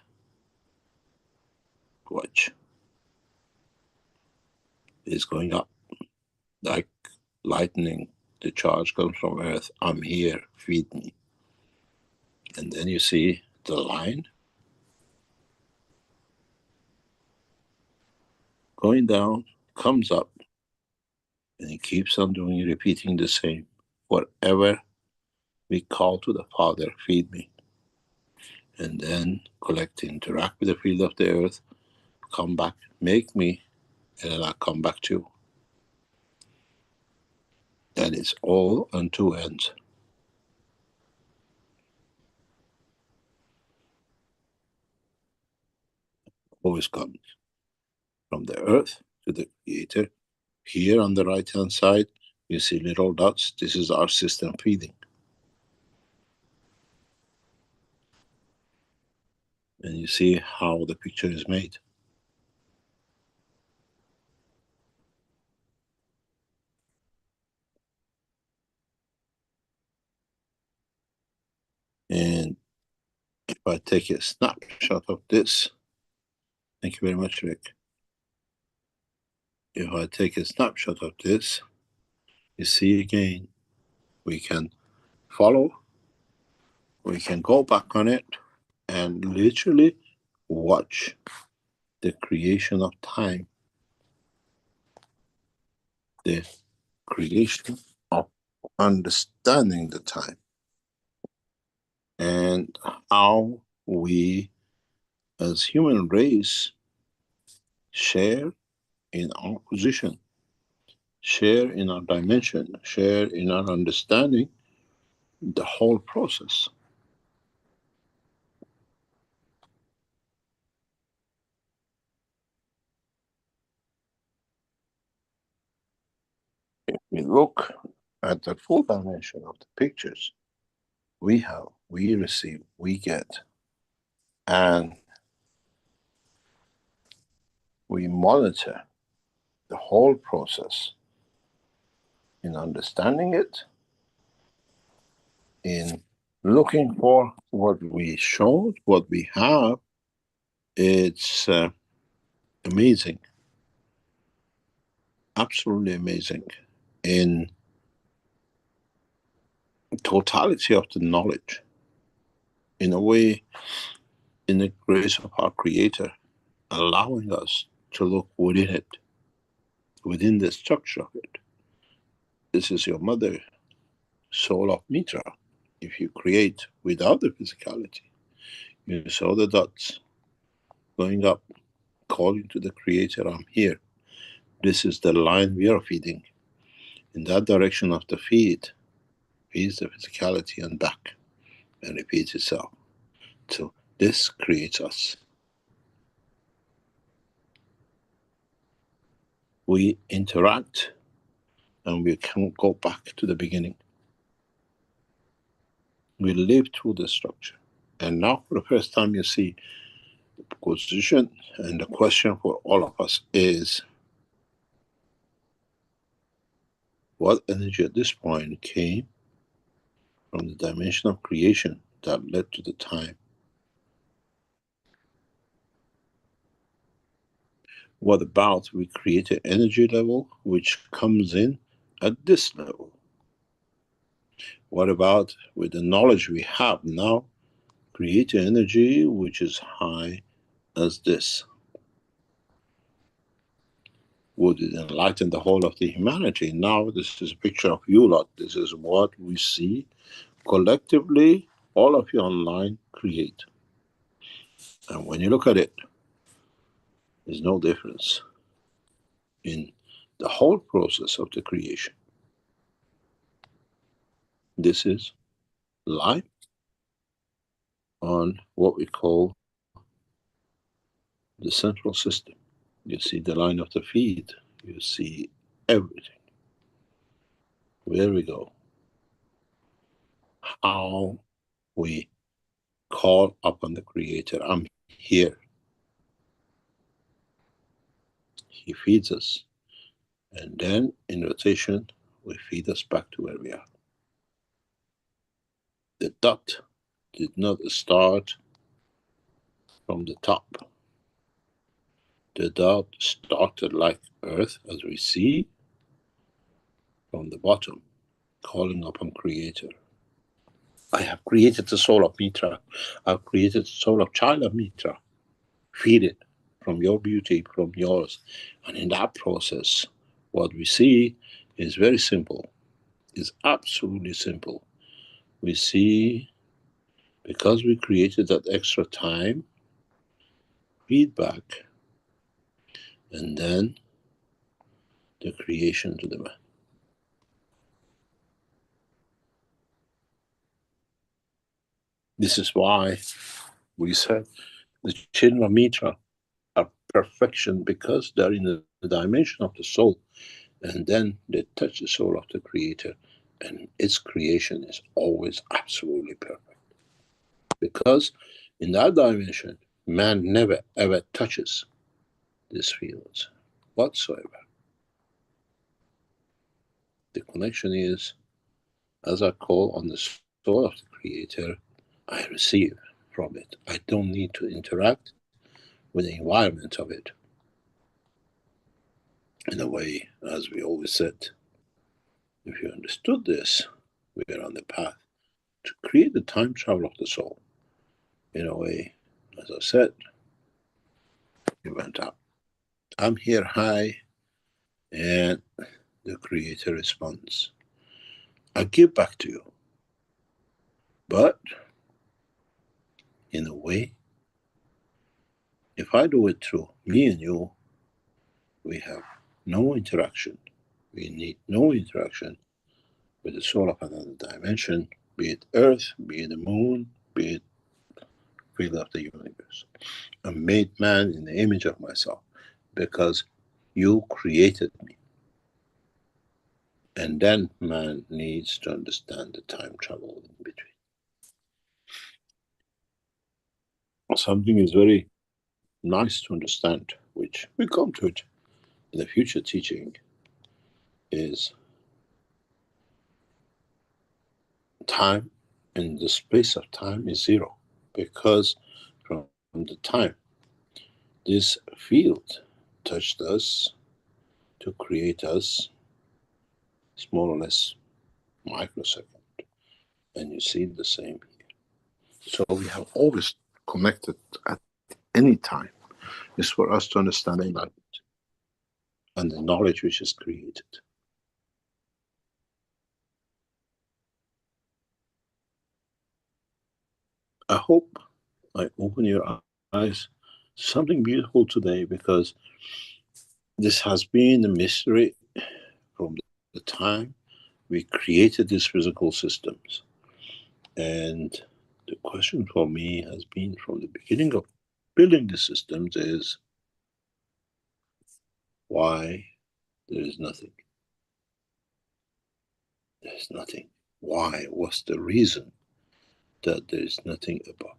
Watch. It's going up like lightning. The charge comes from Earth. I'm here, feed me. And then you see the line going down, comes up, and it keeps on doing, repeating the same. Whatever we call to the Father, feed me. And then collect, interact with the field of the Earth, come back, make me, and then I come back to you. And it's all on two ends. Always comes from the Earth to the Creator. Here on the right-hand side, you see little dots. This is our system feeding. And you see how the picture is made. And if I take a snapshot of this, thank you very much, Rick. If I take a snapshot of this, you see again, we can follow, we can go back on it and literally watch the creation of time, the creation of understanding the time, and how we as human race share in our position, share in our dimension, share in our understanding the whole process. If we look at the full dimension of the pictures, we have, we receive, we get, and we monitor the whole process in understanding it, in looking for what we showed, what we have. It's amazing, absolutely amazing in totality of the knowledge, in a way, in the grace of our Creator, allowing us to look within it, within the structure of it. This is your mother, soul of Mitra. If you create without the physicality, you saw the dots going up, calling to the Creator, I'm here. This is the line we are feeding. In that direction of the feed, feeds the physicality and back, and repeats itself. So this creates us. We interact, and we can go back to the beginning. We live through the structure. And now for the first time you see the position, and the question for all of us is, what energy at this point came from the dimension of creation that led to the time? What about we create an energy level which comes in at this level? What about with the knowledge we have now, create an energy which is high as this? Would it enlighten the whole of the humanity? Now this is a picture of you lot. This is what we see collectively, all of you online create. And when you look at it, there's no difference in the whole process of the creation. This is life on what we call the central system. You see the line of the feed, you see everything. Where we go, how we call upon the Creator. I'm here, he feeds us. And then in rotation, we feed us back to where we are. The dot did not start from the top. The dot started like Earth, as we see, from the bottom, calling upon Creator. I have created the soul of Mitra. I've created the soul of child of Mitra. Feed it from your beauty, from yours. And in that process, what we see is very simple. It's absolutely simple. We see, because we created that extra time, feedback, and then the creation to the man. This is why we said the children of Mitra are perfection, because they're in the dimension of the soul, and then they touch the soul of the Creator, and its creation is always absolutely perfect. Because in that dimension, man never ever touches these fields whatsoever. The connection is, as I call on the soul of the Creator, I receive from it. I don't need to interact with the environment of it. In a way, as we always said, if you understood this, we are on the path to create the time travel of the soul. In a way, as I said, you went up. I'm here high, and the Creator responds. I give back to you. But in a way, if I do it through me and you, we have no interaction. We need no interaction with the soul of another dimension, be it Earth, be it the moon, be it field of the universe. I made man in the image of myself because you created me. And then man needs to understand the time travel in between. Something is very nice to understand, which we come to it in the future teaching, is time and the space of time is zero, because from the time this field touched us to create us, it's more or less microsecond, and you see the same here. So we have always connected at any time. It's for us to understand enlightenment and the knowledge which is created. I hope I open your eyes to something beautiful today, because this has been a mystery from the time we created these physical systems. And the question for me has been, from the beginning of building the systems, is why there is nothing. There's nothing. Why? What's the reason that there is nothing above?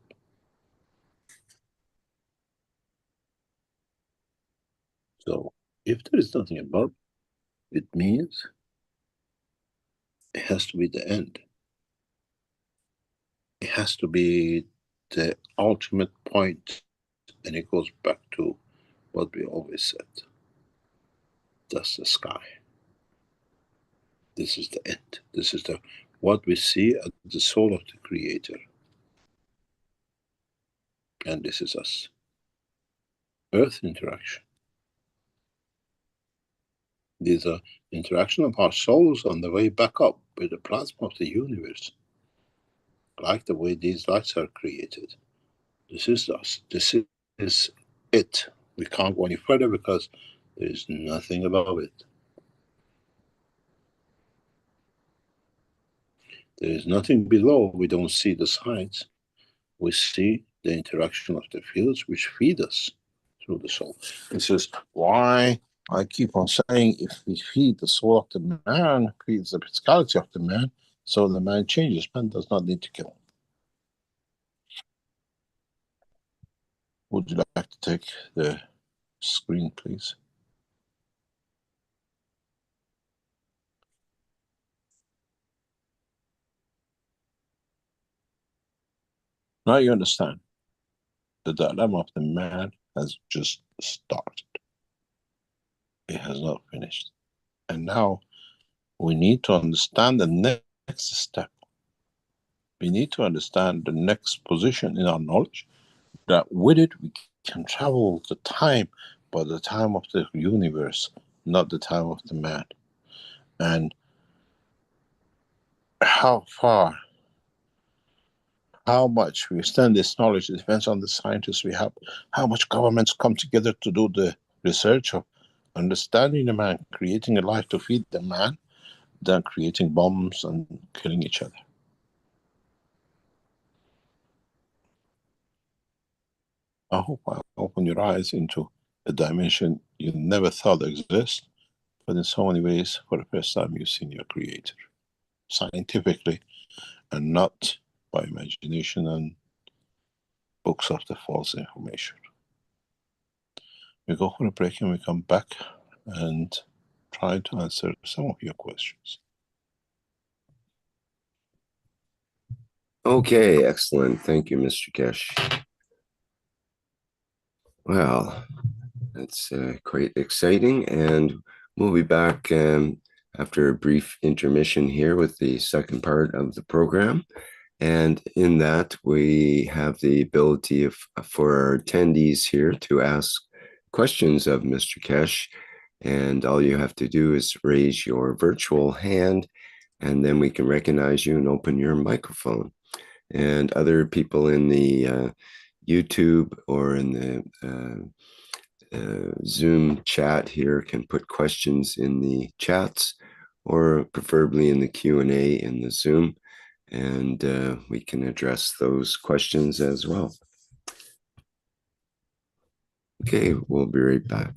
So if there is nothing above, it means it has to be the end. It has to be the ultimate point, and it goes back to what we always said. That's the sky. This is the end. This is what we see as the soul of the Creator. And this is us. Earth interaction. These are interaction of our souls on the way back up with the plasma of the universe. Like the way these lights are created. This is us. This is it. We can't go any further because there is nothing above it. There is nothing below. We don't see the sides. We see the interaction of the fields which feed us through the soul. This is why I keep on saying, if we feed the soul of the man, feeds the physicality of the man, so the man changes. Man does not need to kill. Would you like to take the screen, please? Now you understand the dilemma of the man has just started. It has not finished. And now we need to understand the next step. We need to understand the next position in our knowledge, that with it we can travel the time, but the time of the universe, not the time of the man. And how far, how much we extend this knowledge, it depends on the scientists we have, how much governments come together to do the research of understanding the man, creating a life to feed the man, than creating bombs and killing each other. I hope I open your eyes into a dimension you never thought exists, but in so many ways, for the first time, you've seen your creator, scientifically, and not by imagination and books of the false information. We go for a break and we come back and try to answer some of your questions. Okay, excellent. Thank you, Mr. Keshe. Well, that's quite exciting, and we'll be back after a brief intermission here with the second part of the program. And in that, we have the ability for our attendees here to ask questions of Mr. Keshe. And all you have to do is raise your virtual hand, and then we can recognize you and open your microphone. And other people in the YouTube or in the Zoom chat here can put questions in the chats, or preferably in the Q&A in the Zoom, and we can address those questions as well. Okay, we'll be right back.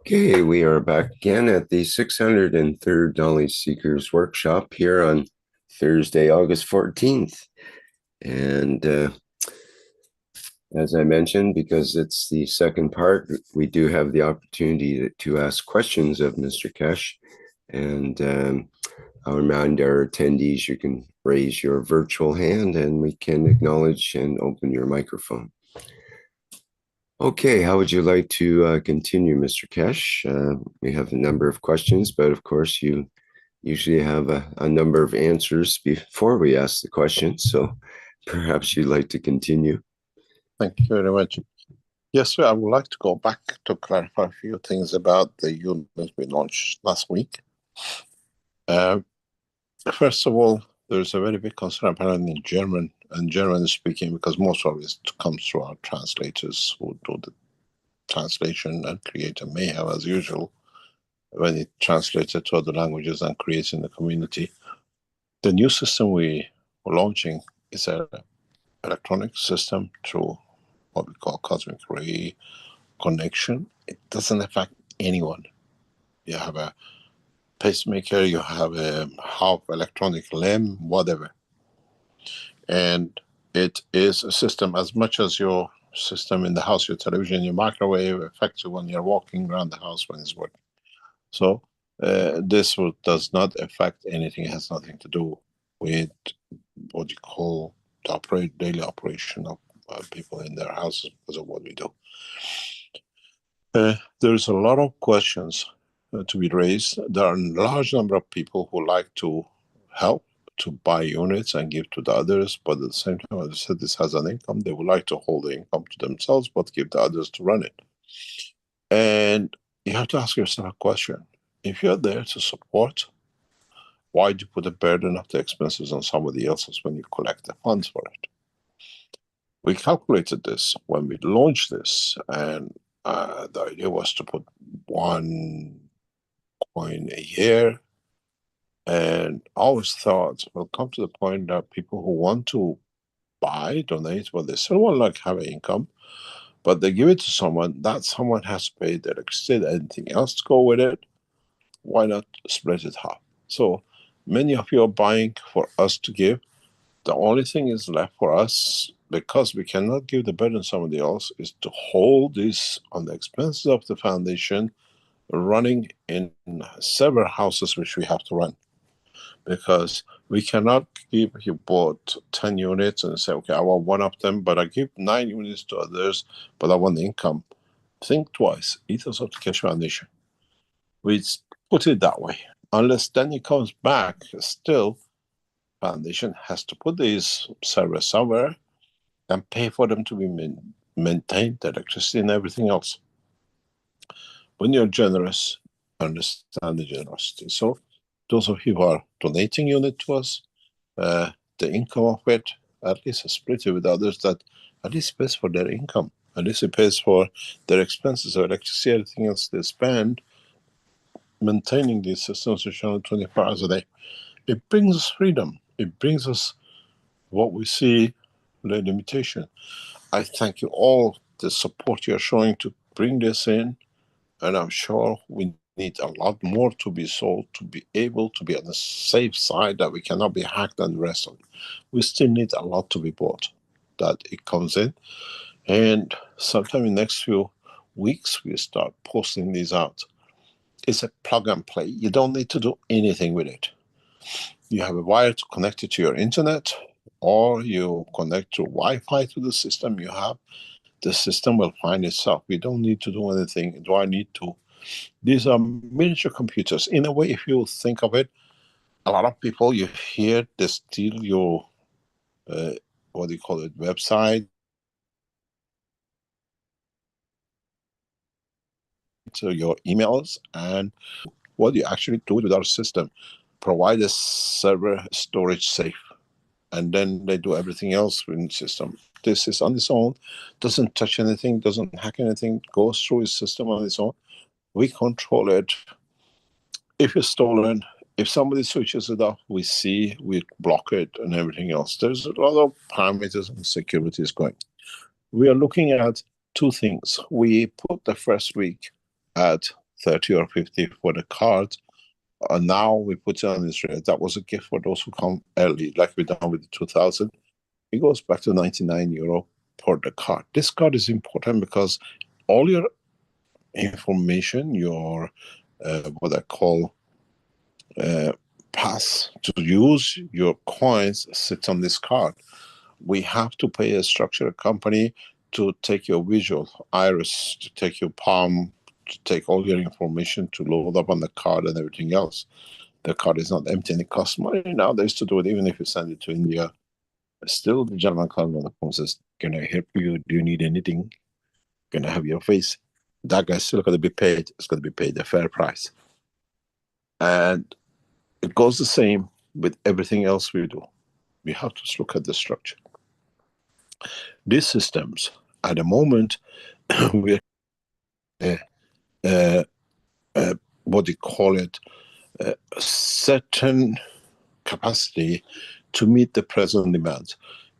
Okay, we are back again at the 603rd Knowledge Seekers Workshop here on Thursday, August 14th. And as I mentioned, because it's the second part, we do have the opportunity to ask questions of Mr. Keshe. And I'll remind our attendees, you can raise your virtual hand and we can acknowledge and open your microphone. Okay, how would you like to continue, Mr. Keshe? We have a number of questions, but of course you usually have a number of answers before we ask the question, so perhaps you'd like to continue. Thank you very much. Yes, sir, I would like to go back to clarify a few things about the unit we launched last week. First of all, there's a very big concern apparently in German, and German speaking, because most of it comes through our translators who do the translation and create a mayhem as usual when it translates it to other languages and creates in the community. The new system we are launching is an electronic system through what we call cosmic ray connection. It doesn't affect anyone. You have a pacemaker, you have a half electronic limb, whatever. And it is a system as much as your system in the house, your television, your microwave affects you when you're walking around the house when it's working. So this does not affect anything. It has nothing to do with what you call the daily operation of people in their houses because of what we do. There's a lot of questions to be raised. There are a large number of people who like to help to buy units and give to the others, but at the same time, as I said, this has an income. They would like to hold the income to themselves, but give the others to run it. And you have to ask yourself a question. If you're there to support, why do you put the burden of the expenses on somebody else's when you collect the funds for it? We calculated this when we launched this, and the idea was to put 1 coin a year. And I always thought we'll come to the point that people who want to buy, donate, but they still want to have an income, but they give it to someone, that someone has to pay their electricity, anything else to go with it. Why not split it half? So many of you are buying for us to give. The only thing is left for us, because we cannot give the burden to somebody else, is to hold this on the expenses of the foundation, running in several houses which we have to run. Because we cannot give, you bought 10 units and say, okay, I want one of them, but I give 9 units to others, but I want the income. Think twice. Ethos of the Keshe Foundation. We put it that way. Unless then it comes back, still, foundation has to put these servers somewhere and pay for them to be maintained, the electricity and everything else. When you're generous, understand the generosity. So those of you who are donating unit to us, the income of it, at least split it with others, that at least pays for their income. At least it pays for their expenses of electricity, everything else they spend maintaining these systems which are 24 hours a day. It brings us freedom. It brings us what we see, the limitation. I thank you all, the support you're showing to bring this in, and I'm sure we need a lot more to be sold to be able to be on the safe side that we cannot be hacked and the rest of it. We still need a lot to be bought, that it comes in. And sometime in the next few weeks, we start posting these out. It's a plug and play. You don't need to do anything with it. You have a wire to connect it to your internet, or you connect to Wi-Fi to the system you have. The system will find itself. We don't need to do anything. Do I need to? These are miniature computers. In a way, if you think of it, a lot of people, you hear they steal your, what do you call it, website, to your emails, and what you actually do with our system, provide a server storage safe, and then they do everything else in the system. This is on its own, doesn't touch anything, doesn't hack anything, goes through its system on its own. We control it. If it's stolen, if somebody switches it off, we see, we block it and everything else. There's a lot of parameters and security is going. We are looking at 2 things. We put the first week at 30 or 50 for the card. And now we put it on Israel. That was a gift for those who come early, like we done with the 2000. It goes back to 99 euro for the card. This card is important because all your information, your what I call pass to use your coins sits on this card. We have to pay a structured company to take your visual iris, to take your palm, to take all your information to load up on the card and everything else. The card is not empty and it costs money nowadays to do it, even if you send it to India. Still, the gentleman comes on the phone, says, "Can I help you? Do you need anything? Can I have your face?" That guy's still going to be paid. It's going to be paid a fair price. And it goes the same with everything else we do. We have to look at the structure. These systems, at the moment, we what do you call it, a certain capacity to meet the present demand.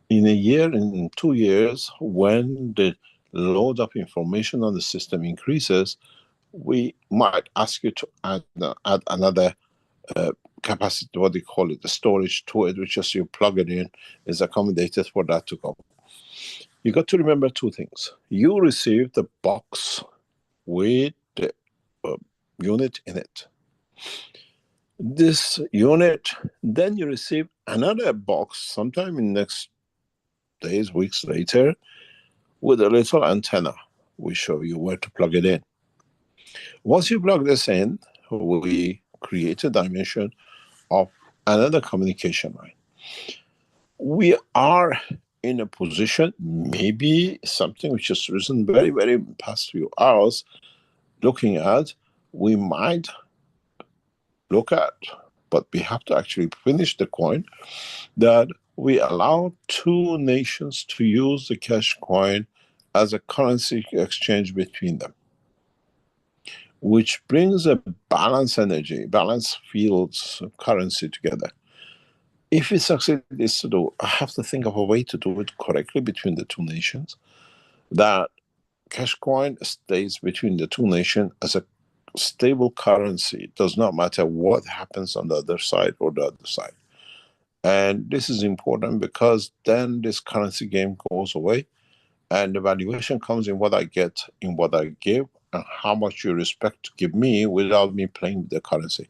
In a year, in 2 years, when the load of information on the system increases, we might ask you to add another capacity, what do you call it, the storage to it, which is you plug it in, is accommodated for that to go. You got to remember two things. You receive the box with the unit in it. This unit, then you receive another box sometime in next days, weeks later, with a little antenna. We show you where to plug it in. Once you plug this in, we create a dimension of another communication line. We are in a position, maybe something which has risen very, very past few hours, looking at, we might look at, but we have to actually finish the coin, that we allow two nations to use the cash coin as a currency exchange between them, which brings a balanced energy, balanced fields of currency together. If we succeed this to do, I have to think of a way to do it correctly between the two nations, that cash coin stays between the two nations as a stable currency. It does not matter what happens on the other side or the other side. And this is important because then this currency game goes away and the valuation comes in what I get, in what I give, and how much you respect to give me without me playing with the currency.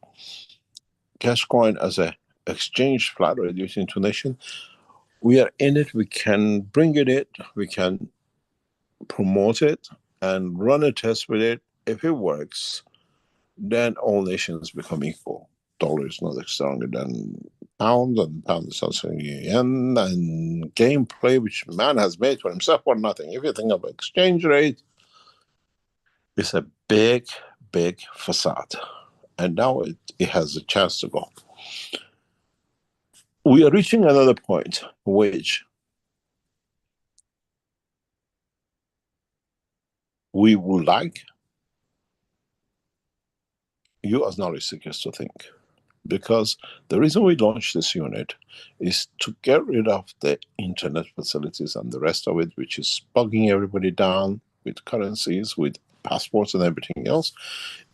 Cash coin as a exchange flat rate between two nations, we are in it, we can bring it in, we can promote it and run a test with it. If it works, then all nations become equal. Dollar is not stronger than pound, and pound is not stronger than yen, and gameplay which man has made for himself for nothing. If you think of exchange rate, it's a big, big facade. And now it has a chance to go. We are reaching another point which we would like you as knowledge seekers to think. Because the reason we launched this unit is to get rid of the internet facilities and the rest of it, which is bugging everybody down with currencies, with passports and everything else.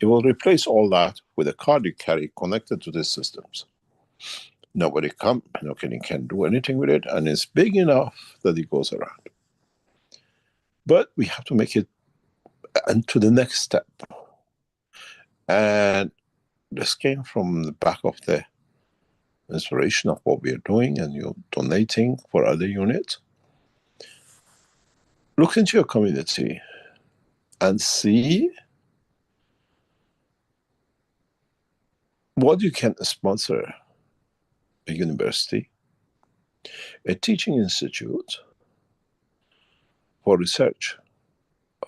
It will replace all that with a card you carry connected to these systems. Nobody can do anything with it, and it's big enough that it goes around. But we have to make it to the next step. And this came from the back of the inspiration of what we are doing, and you're donating for other units. Look into your community and see what you can sponsor. A university, a teaching institute for research,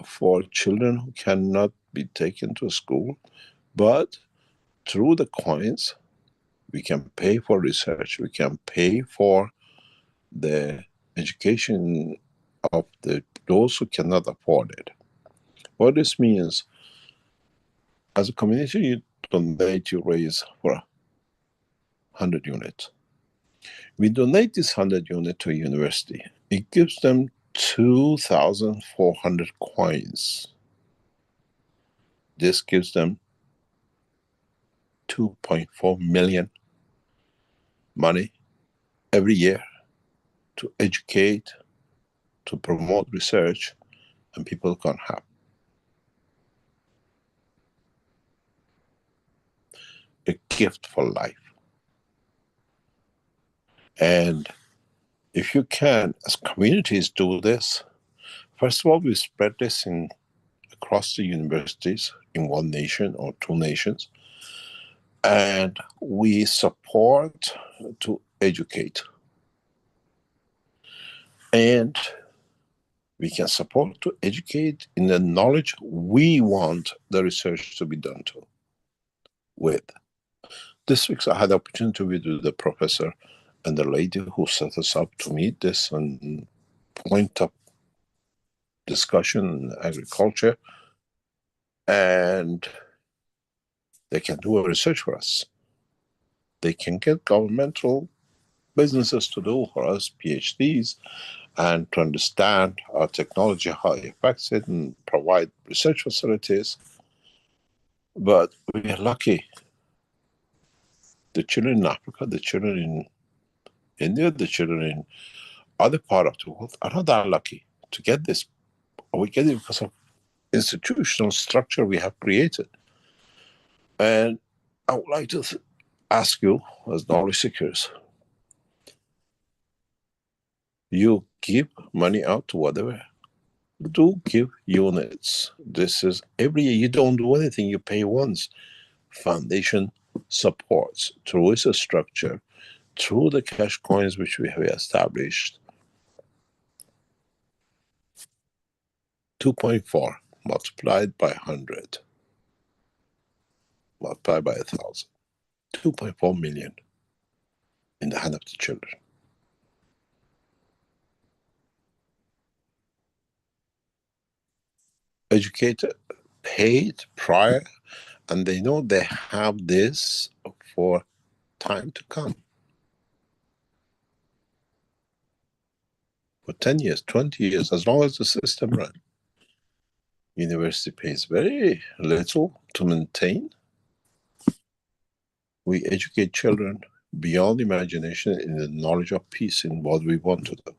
for children who cannot be taken to school, but through the coins, we can pay for research, we can pay for the education of those who cannot afford it. What this means, as a community, you donate, you raise for 100 units. We donate this 100 units to a university. It gives them 2,400 coins. This gives them 2.4 million money every year to educate, to promote research, and people can have. A gift for life. And if you can, as communities, do this, first of all, we spread this across the universities in one nation or two nations, and we support to educate. And we can support to educate in the knowledge we want the research to be done with. This week I had the opportunity with the professor and the lady who set us up to meet this and point up discussion in agriculture, and they can do a research for us. They can get governmental businesses to do for us, PhDs, and to understand our technology, how it affects it, and provide research facilities. But we are lucky. The children in Africa, the children in India, the children in other part of the world are not that lucky to get this. We get it because of institutional structure we have created. And I would like to ask you, as knowledge seekers, you give money out to whatever. Do give units. This is every year. You don't do anything, you pay once. Foundation supports through its structure, through the cash coins which we have established. 2.4 multiplied by 100, multiplied by 1,000. 2.4 million in the hand of the children. Educated, paid prior, and they know they have this for time to come. For 10 years, 20 years, as long as the system runs. University pays very little to maintain. We educate children beyond imagination in the knowledge of peace in what we want to do.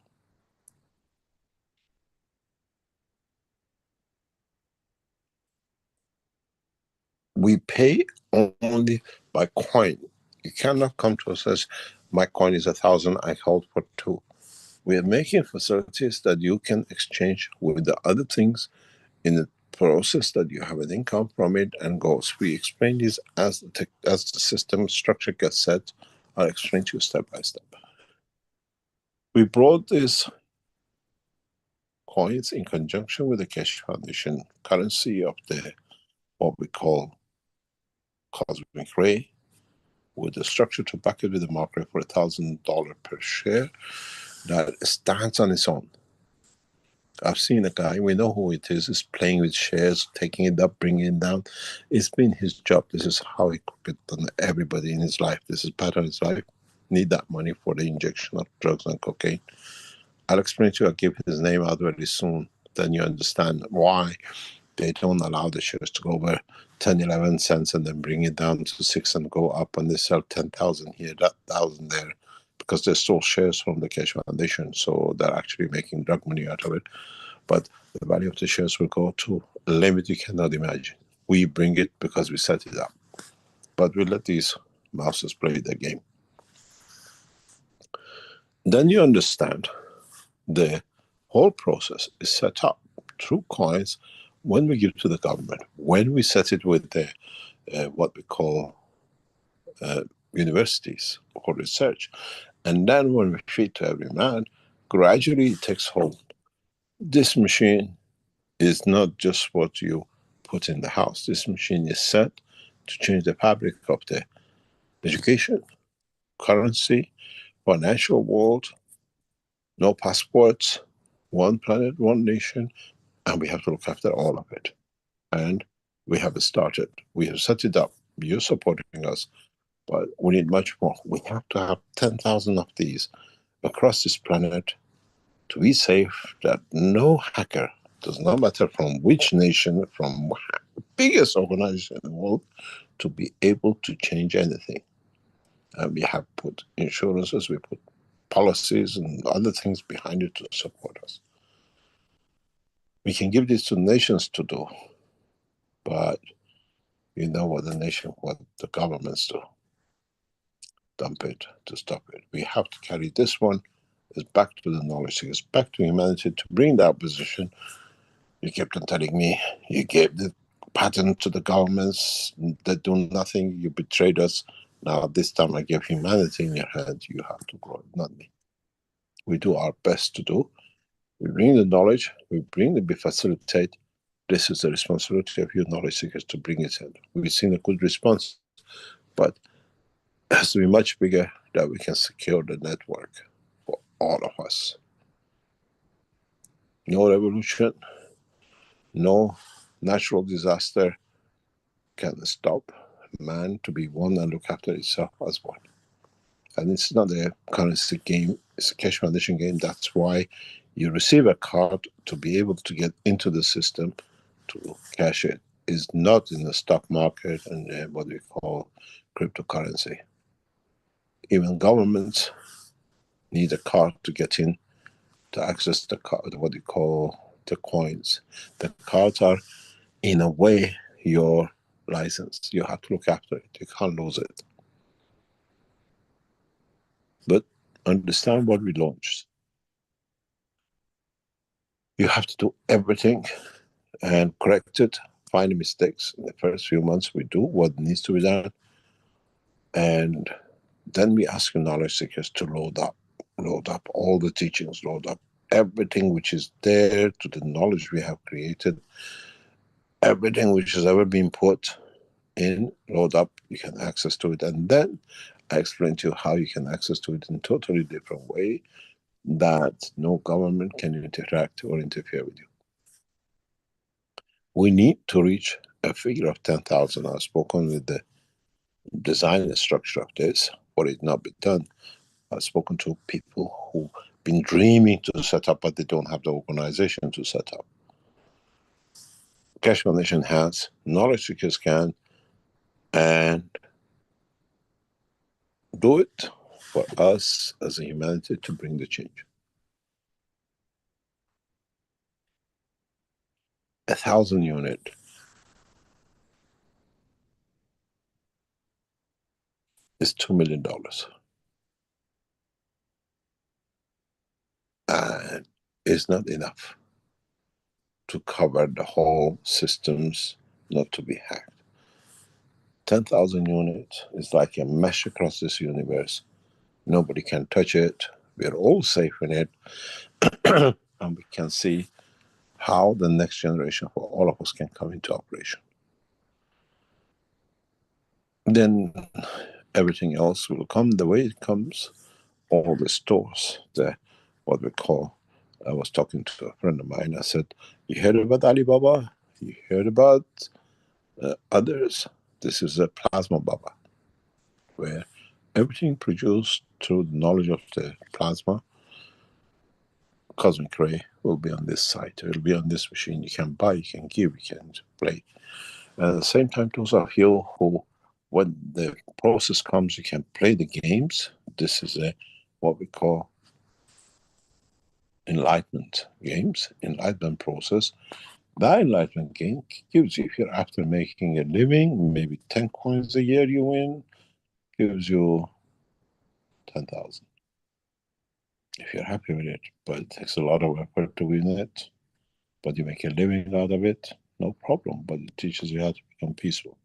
We pay only by coin. You cannot come to us as my coin is 1,000, I hold for 2. We are making facilities that you can exchange with the other things in the process that you have an income from it and goes. We explain this as the system structure gets set. I'll explain to you step by step. We brought these coins in conjunction with the Keshe Foundation currency of the what we call cosmic ray, with the structure to back it with the market for $1,000 per share that stands on its own. I've seen a guy, we know who it is playing with shares, taking it up, bringing it down. It's been his job. This is how he could get done everybody in his life. This is part of his life. Need that money for the injection of drugs and cocaine. I'll explain to you, I'll give his name out very soon. Then you understand why they don't allow the shares to go over 10, 11 cents and then bring it down to 6 and go up, and they sell 10,000 here, that 1,000 there, because they stole shares from the Keshe Foundation. So they're actually making drug money out of it. But the value of the shares will go to a limit you cannot imagine. We bring it because we set it up. But we let these mouses play the game. Then you understand the whole process is set up through coins when we give to the government, when we set it with the what we call universities for research, and then when we feed to every man, gradually it takes hold. This machine is not just what you put in the house. This machine is set to change the fabric of the education, currency, financial world, no passports, one planet, one nation, and we have to look after all of it. And we have started. We have set it up. You're supporting us, but we need much more. We have to have 10,000 of these across this planet to be safe, that no hacker, does not matter from which nation, from the biggest organization in the world, to be able to change anything. And we have put insurances, we put policies and other things behind it to support us. We can give this to nations to do, but you know what the governments do. Dump it, to stop it. We have to carry this one is back to the knowledge seekers, back to humanity, to bring that position. You kept on telling me you gave the patent to the governments that do nothing, you betrayed us. Now this time I give humanity in your hands, you have to grow it, not me. We do our best to do. We bring the knowledge, we facilitate. This is the responsibility of you knowledge seekers to bring it in. We've seen a good response, but it has to be much bigger, that we can secure the network for all of us. No revolution, no natural disaster can stop man to be one and look after itself as one. And it's not a currency game, it's a Keshe Foundation game. That's why you receive a card to be able to get into the system to cash it. It's not in the stock market and what we call cryptocurrency. Even governments need a card to get in, to access the card, what we call the coins. The cards are, in a way, your license. You have to look after it. You can't lose it. But understand what we launched. You have to do everything and correct it, find the mistakes. In the first few months, we do what needs to be done. And then we ask the knowledge seekers to load up all the teachings, load up everything which is there to the knowledge we have created, everything which has ever been put in, load up, you can access to it. And then I explain to you how you can access to it in a totally different way that no government can interact or interfere with you. We need to reach a figure of 10,000. I've spoken with the design and structure of this, what it not be done. I've spoken to people who've been dreaming to set up, but they don't have the organization to set up. Keshe Foundation has, knowledge seekers can, and do it for us as a humanity to bring the change. 1,000 unit. Is $2 million. And it's not enough to cover the whole systems not to be hacked. 10,000 units is like a mesh across this universe. Nobody can touch it. We're all safe in it. And we can see how the next generation for all of us can come into operation. Then everything else will come the way it comes. All the stores, what we call, I was talking to a friend of mine, I said, you heard about Alibaba? You heard about others? This is a plasma Baba, where everything produced through the knowledge of the plasma, cosmic ray, will be on this site. It will be on this machine. You can buy, you can give, you can play. And at the same time, those of you who, when the process comes, you can play the games. This is what we call enlightenment games, enlightenment process. That enlightenment game gives you, if you're after making a living, maybe 10 coins a year you win, gives you 10,000. If you're happy with it, but it takes a lot of effort to win it, but you make a living out of it, no problem, but it teaches you how to become peaceful.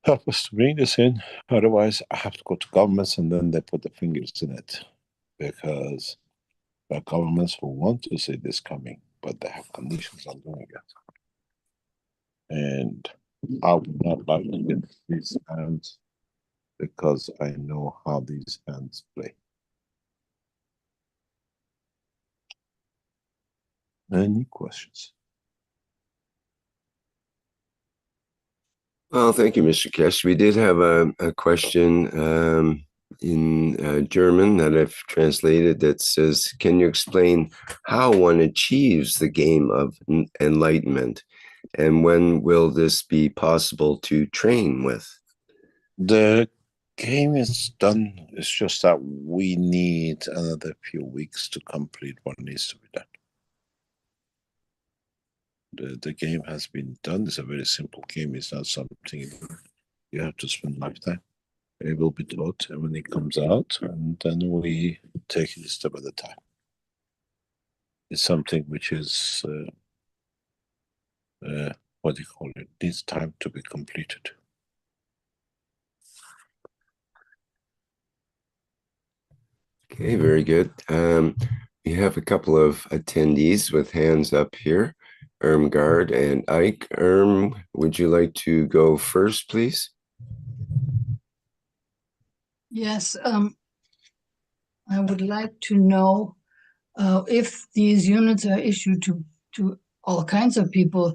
Help us to bring this in, otherwise I have to go to governments and then they put the fingers in it, because there are governments who want to see this coming, but they have conditions on doing it. And I would not like to get these hands, because I know how these hands play. Any questions? Well, thank you, Mr. Keshe. We did have a question in German that I've translated that says, can you explain how one achieves the game of enlightenment? And when will this be possible to train with? The game is done. It's just that we need another few weeks to complete what needs to be done. The game has been done. It's a very simple game. It's not something you have to spend lifetime. It will be taught when it comes out, and then we take it a step at a time. It's something which is, what do you call it, needs time to be completed. Okay, very good. We have a couple of attendees with hands up here, Irmgard and Ike. Would you like to go first, please? Yes, I would like to know if these units are issued to all kinds of people.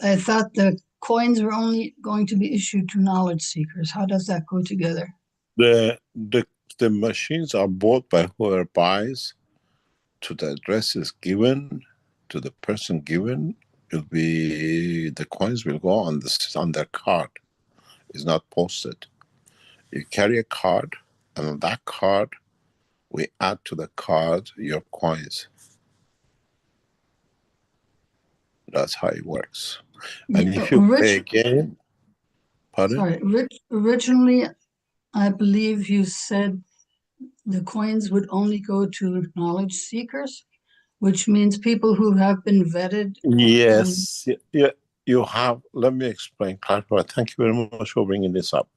I thought the coins were only going to be issued to knowledge seekers. How does that go together? The machines are bought by whoever buys to the addresses given, to the person given. It'll be, the coins will go on their card. It's not posted. You carry a card, and on that card, we add to the card your coins. That's how it works. And if you pay again, pardon? Sorry, originally, I believe you said the coins would only go to knowledge seekers, which means people who have been vetted. Yes, yeah, you have. Let me explain, clarify. Thank you very much for bringing this up.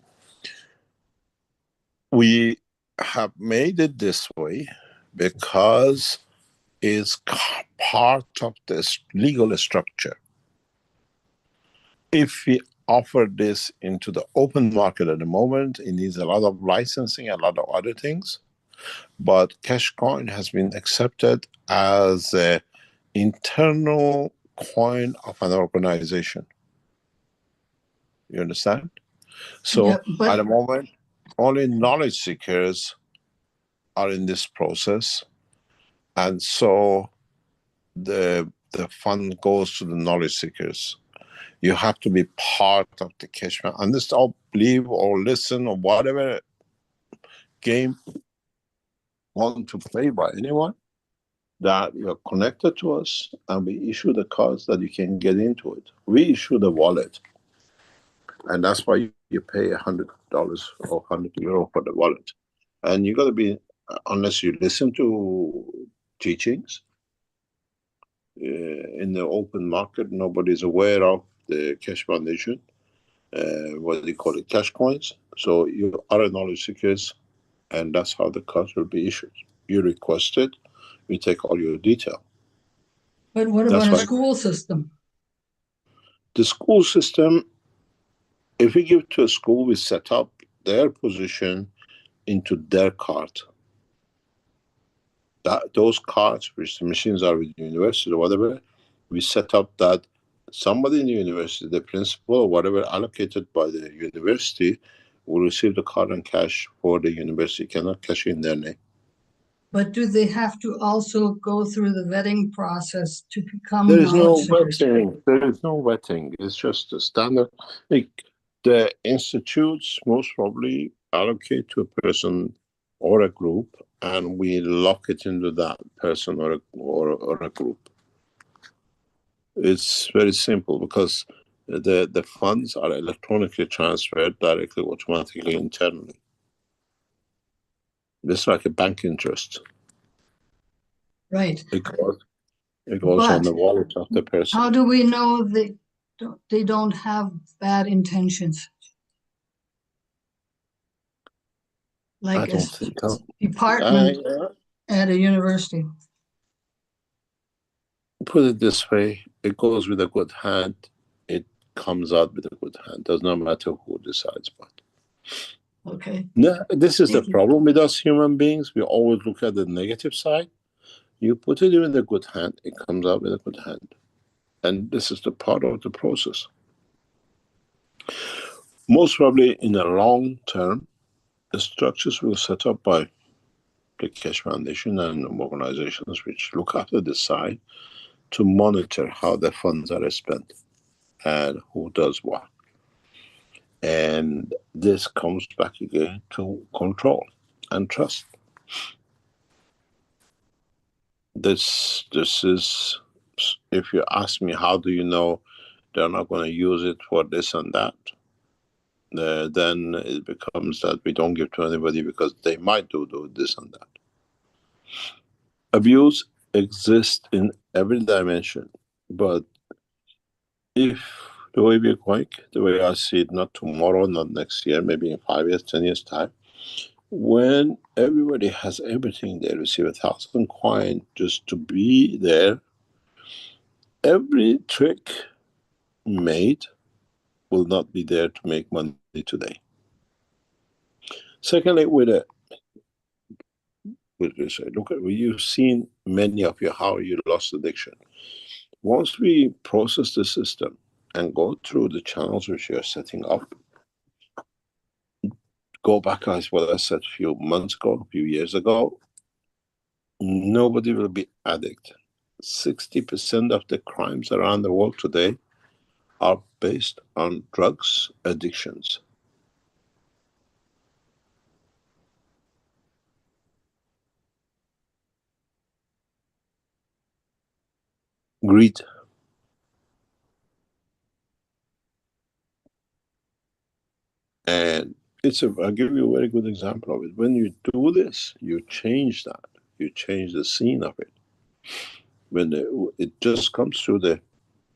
We have made it this way because it's part of this legal structure. If we offer this into the open market at the moment, it needs a lot of licensing, a lot of other things. But Cashcoin has been accepted as an internal coin of an organization. You understand? So Yeah, at the moment, only knowledge seekers are in this process. And so the fund goes to the knowledge seekers. You have to be part of the Cashman. Understand, or believe, or listen, or whatever game want to play by anyone, that you're connected to us, and we issue the cards that you can get into it. We issue the wallet, and that's why you pay $100 or €100 for the wallet. And you got to be, unless you listen to teachings in the open market, nobody's aware of the Cash Foundation, what do you call it, cash coins. So you are a knowledge seekers, and that's how the cards will be issued. You request it, we take all your detail. But what about a school system? The school system, if we give to a school, we set up their position into their card. Those cards, which the machines are with the university or whatever, we set up that somebody in the university, the principal or whatever allocated by the university, will receive the card and cash for the university, cannot cash in their name. But do they have to also go through the vetting process to become There is no knowledge seekers? vetting. There is no vetting. It's just a standard. Like the institutes most probably allocate to a person or a group, and we lock it into that person or a group. It's very simple because the funds are electronically transferred directly, automatically, internally. It's like a bank interest. Right. It goes on the wallet of the person. How do we know they don't have bad intentions? Like a department at a university. Put it this way, it goes with a good hand, it comes out with a good hand. Does not matter who decides what. Okay. No, this is the problem with us human beings. We always look at the negative side. You put it in a good hand, it comes out with a good hand. And this is the part of the process. Most probably in the long term, the structures will set up by the Cash Foundation and organizations which look after this side to monitor how the funds are spent. and who does what. And this comes back again to control and trust. This is, if you ask me, how do you know they're not going to use it for this and that? Then it becomes that we don't give to anybody because they might do this and that. Abuse exists in every dimension, but if the way we're going, the way I see it, not tomorrow, not next year, maybe in 5 years, 10 years time, when everybody has everything, they receive 1,000 coins just to be there, every trick made will not be there to make money today. Secondly, with this, look at, you've seen many of you how you lost addiction. Once we process the system and go through the channels which you're setting up, go back as what I said a few months ago, a few years ago, nobody will be addict. 60% of the crimes around the world today are based on drugs addictions. Greed. And I'll give you a very good example of it. When you do this, you change that. You change the scene of it. When it just comes through the,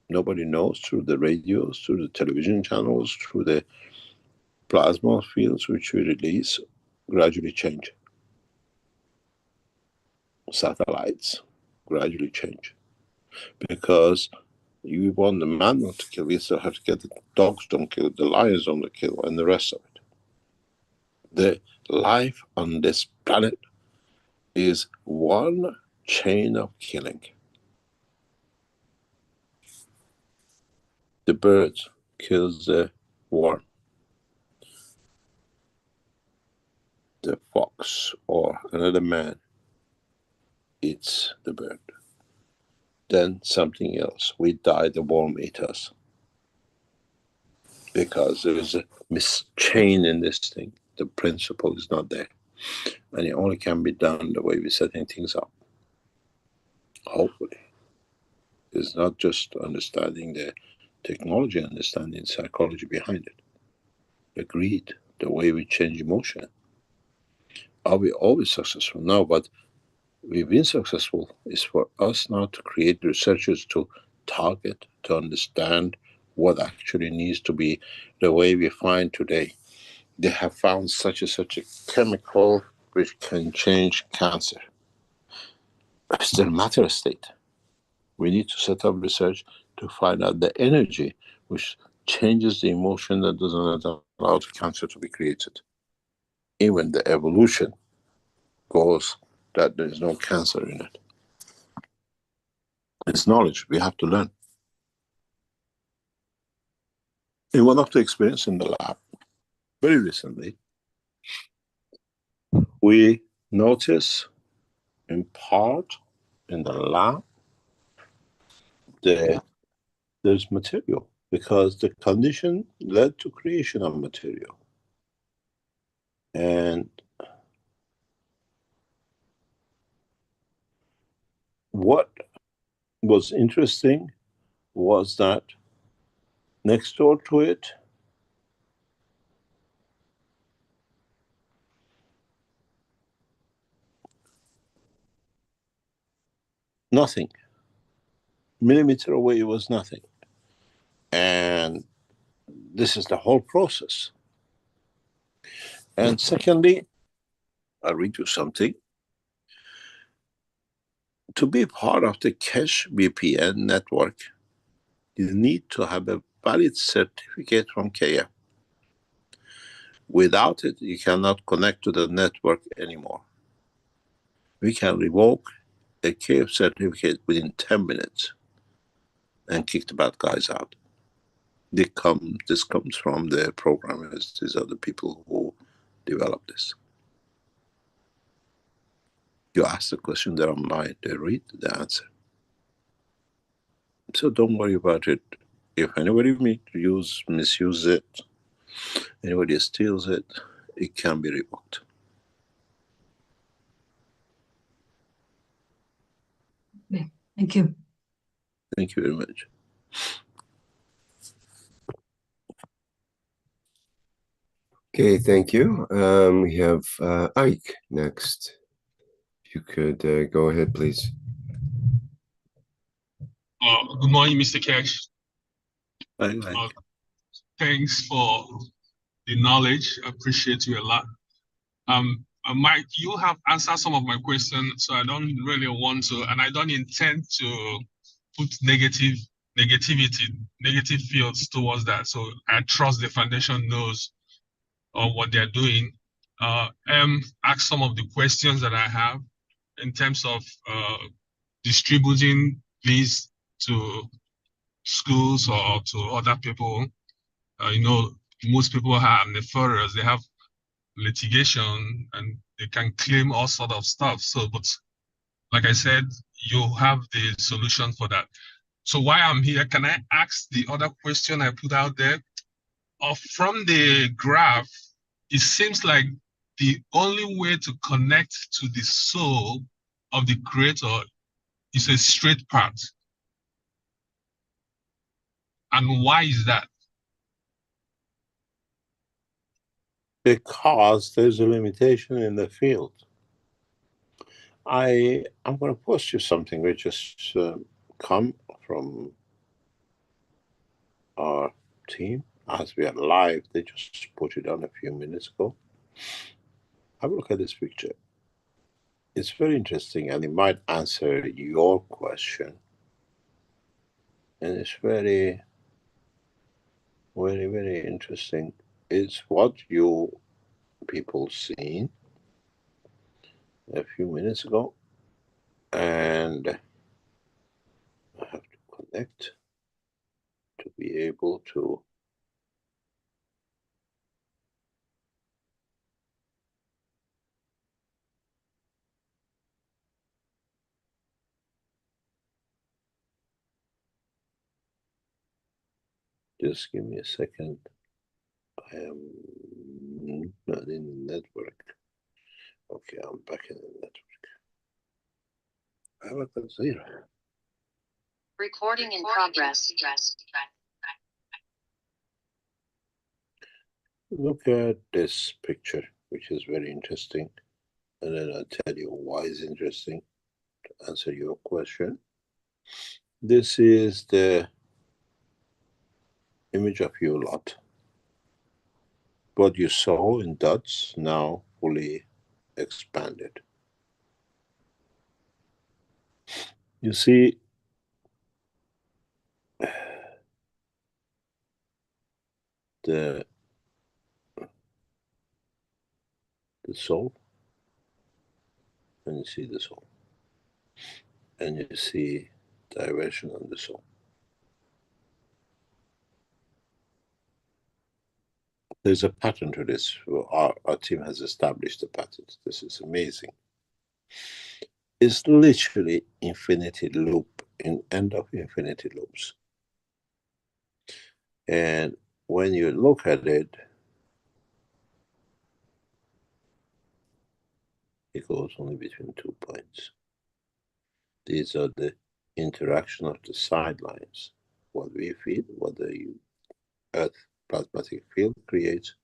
nobody knows, through the radios, through the television channels, through the plasma fields which we release, gradually change. Satellites gradually change. Because you want the man not to kill, we still have to get the dogs don't kill, the lions don't kill, and the rest of it. The life on this planet is one chain of killing. The bird kills the worm. The fox or another man eats the bird. Then something else. We die, the worm eats us. Because there is a chain in this thing. The principle is not there. And it only can be done the way we're setting things up. Hopefully. It's not just understanding the technology, understanding psychology behind it. The greed, the way we change emotion. Are we always successful? No, but we've been successful. It's for us now to create researchers to target, to understand what actually needs to be the way we find today. They have found such a chemical which can change cancer. It's still a matter of state. We need to set up research to find out the energy which changes the emotion that doesn't allow the cancer to be created. Even the evolution goes that there is no cancer in it. It's knowledge we have to learn. In one of the experiences in the lab, very recently, we notice in part in the lab there's material because the condition led to creation of material. And what was interesting was that next door to it, nothing. Millimeter away, it was nothing. And this is the whole process. And secondly, I'll read you something. To be part of the Keshe VPN network, you need to have a valid certificate from KF. Without it, you cannot connect to the network anymore. We can revoke a KF certificate within 10 minutes and kick the bad guys out. This comes from the programmers. These are the people who developed this. You ask the question, they're online, they read the answer. So don't worry about it. If anybody misuse it, anybody steals it, it can be revoked. Okay, thank you. Thank you very much. Okay, thank you. We have Ike next. If you could go ahead, please. Good morning, Mr. Keshe. Bye. Thanks for the knowledge. I appreciate you a lot. Mike, you have answered some of my questions, so I don't really want to, and I don't intend to put negative fields towards that. So I trust the foundation knows what they're doing. Ask some of the questions that I have in terms of distributing these to schools or to other people. Most people are nefarious. They have litigation and they can claim all sort of stuff. So, but like I said, you have the solution for that. So while I'm here, can I ask the other question I put out there? From the graph, it seems like the only way to connect to the soul of the creator is a straight path. And why is that? Because there's a limitation in the field. I'm going to post you something which just come from our team as we are live. They just put it on a few minutes ago. Have a look at this picture. It's very interesting and it might answer your question. And it's very, very, very interesting. It's what you people seen a few minutes ago. And I have to connect to be able to just give me a second. I am not in the network. Okay, I'm back in the network. I have a zero. Recording in progress. Look at this picture, which is very interesting. And then I'll tell you why it's interesting to answer your question. This is the image of your lot. What you saw in dots now fully expanded. You see, the soul, and you see the soul, and you see diversion on the soul. There's a pattern to this. Our team has established the pattern. This is amazing. It's literally infinity loop, in end of infinity loops. And when you look at it, it goes only between 2 points. These are the interaction of the sidelines. What we feel, what the Earth plasmatic field creates.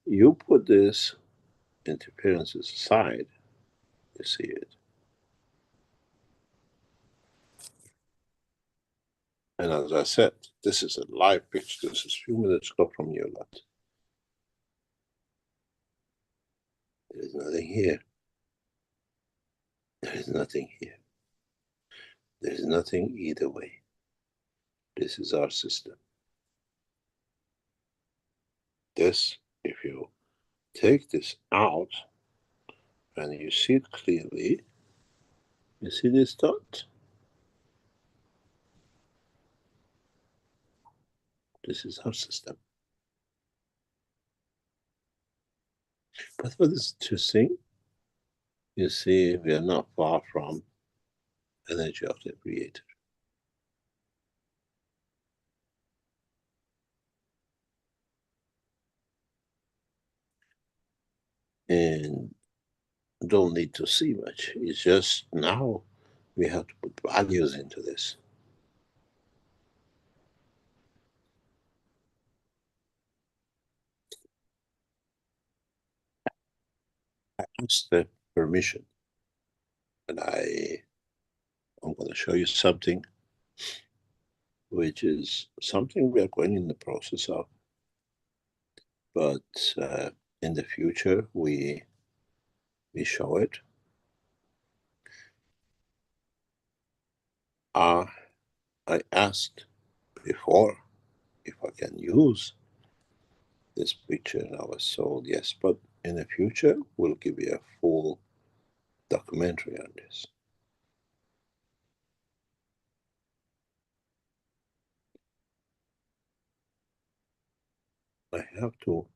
You put this interferences aside, you see it. And as I said, this is a live picture. This is a few minutes ago from your lot. There is nothing here. There is nothing here. There is nothing either way. This is our system. This, if you take this out and you see it clearly, you see this dot? This is our system. But what is interesting, you see we are not far from energy of the creator. and don't need to see much. It's just now we have to put values into this. I asked the permission, and I'm going to show you something which is something we are going in the process of. But in the future, we show it. I asked before if I can use this picture, and I was told yes, but in the future, we'll give you a full documentary on this. I have to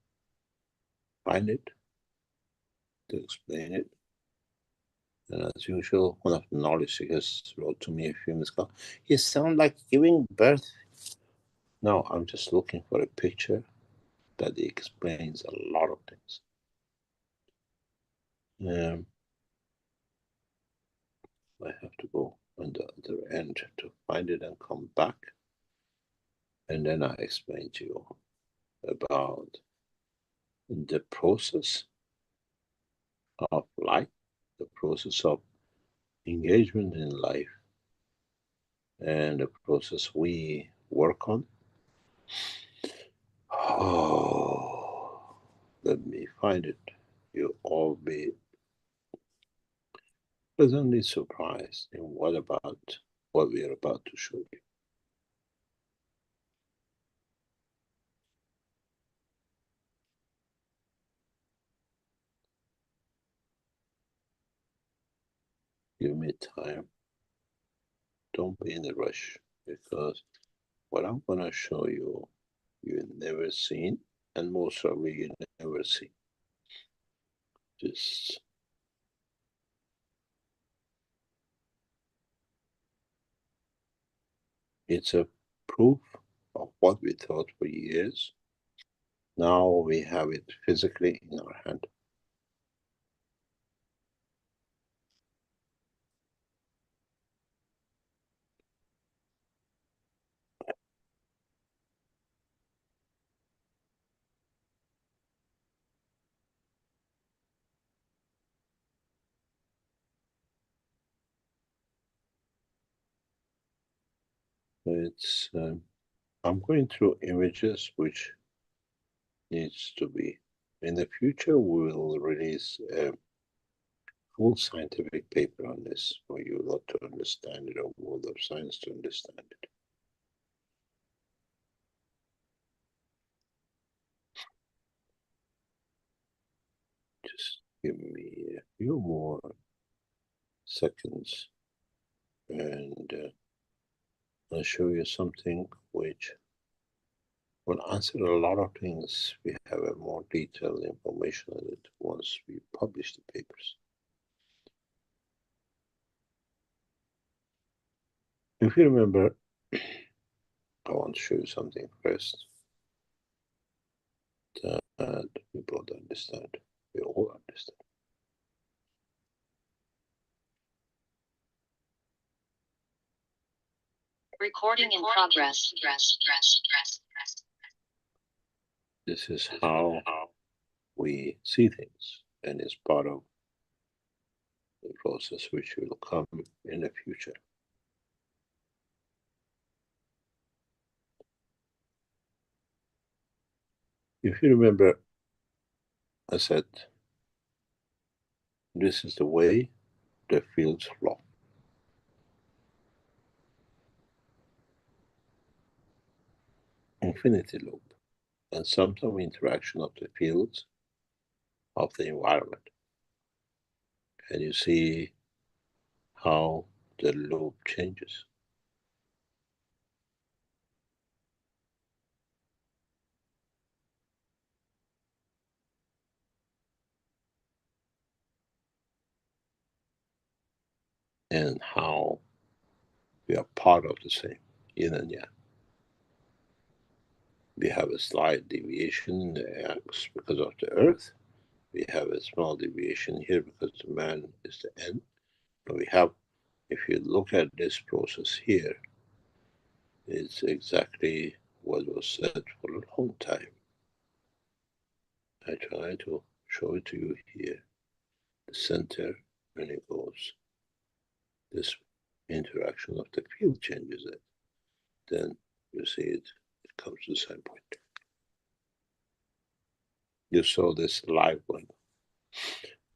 find it to explain it. And as usual, one of the knowledge seekers wrote to me a few minutes ago, "You sound like giving birth." No, I'm just looking for a picture that explains a lot of things. I have to go on the other end to find it and come back. And then I explain to you about the process of life, the process of engagement in life, and the process we work on. Oh, let me find it. You'll all be pleasantly surprised in what we are about to show you. Give me time. Don't be in a rush, because what I'm going to show you, you've never seen, and most probably you never see. Just it's a proof of what we thought for years. Now we have it physically in our hand. It's I'm going through images which needs to be. In the future, we will release a full scientific paper on this for you lot to understand it, or world of science to understand it. Just give me a few more seconds, and I'll show you something which will answer a lot of things. We have a more detailed information on it once we publish the papers. If you remember, I want to show you something first that we both understand, we all understand. Recording in progress. This is how we see things, and it's part of the process which will come in the future. If you remember, I said, this is the way the fields flow. Infinity loop, and sometimes interaction of the fields of the environment. And you see how the loop changes. And how we are part of the same, yin and yang. We have a slight deviation in the axis because of the Earth. we have a small deviation here because the man is the end. But we have, if you look at this process here, it's exactly what was said for a long time. I try to show it to you here. The center, when it goes, this interaction of the field changes it. Then you see it comes to the same point. You saw this live one.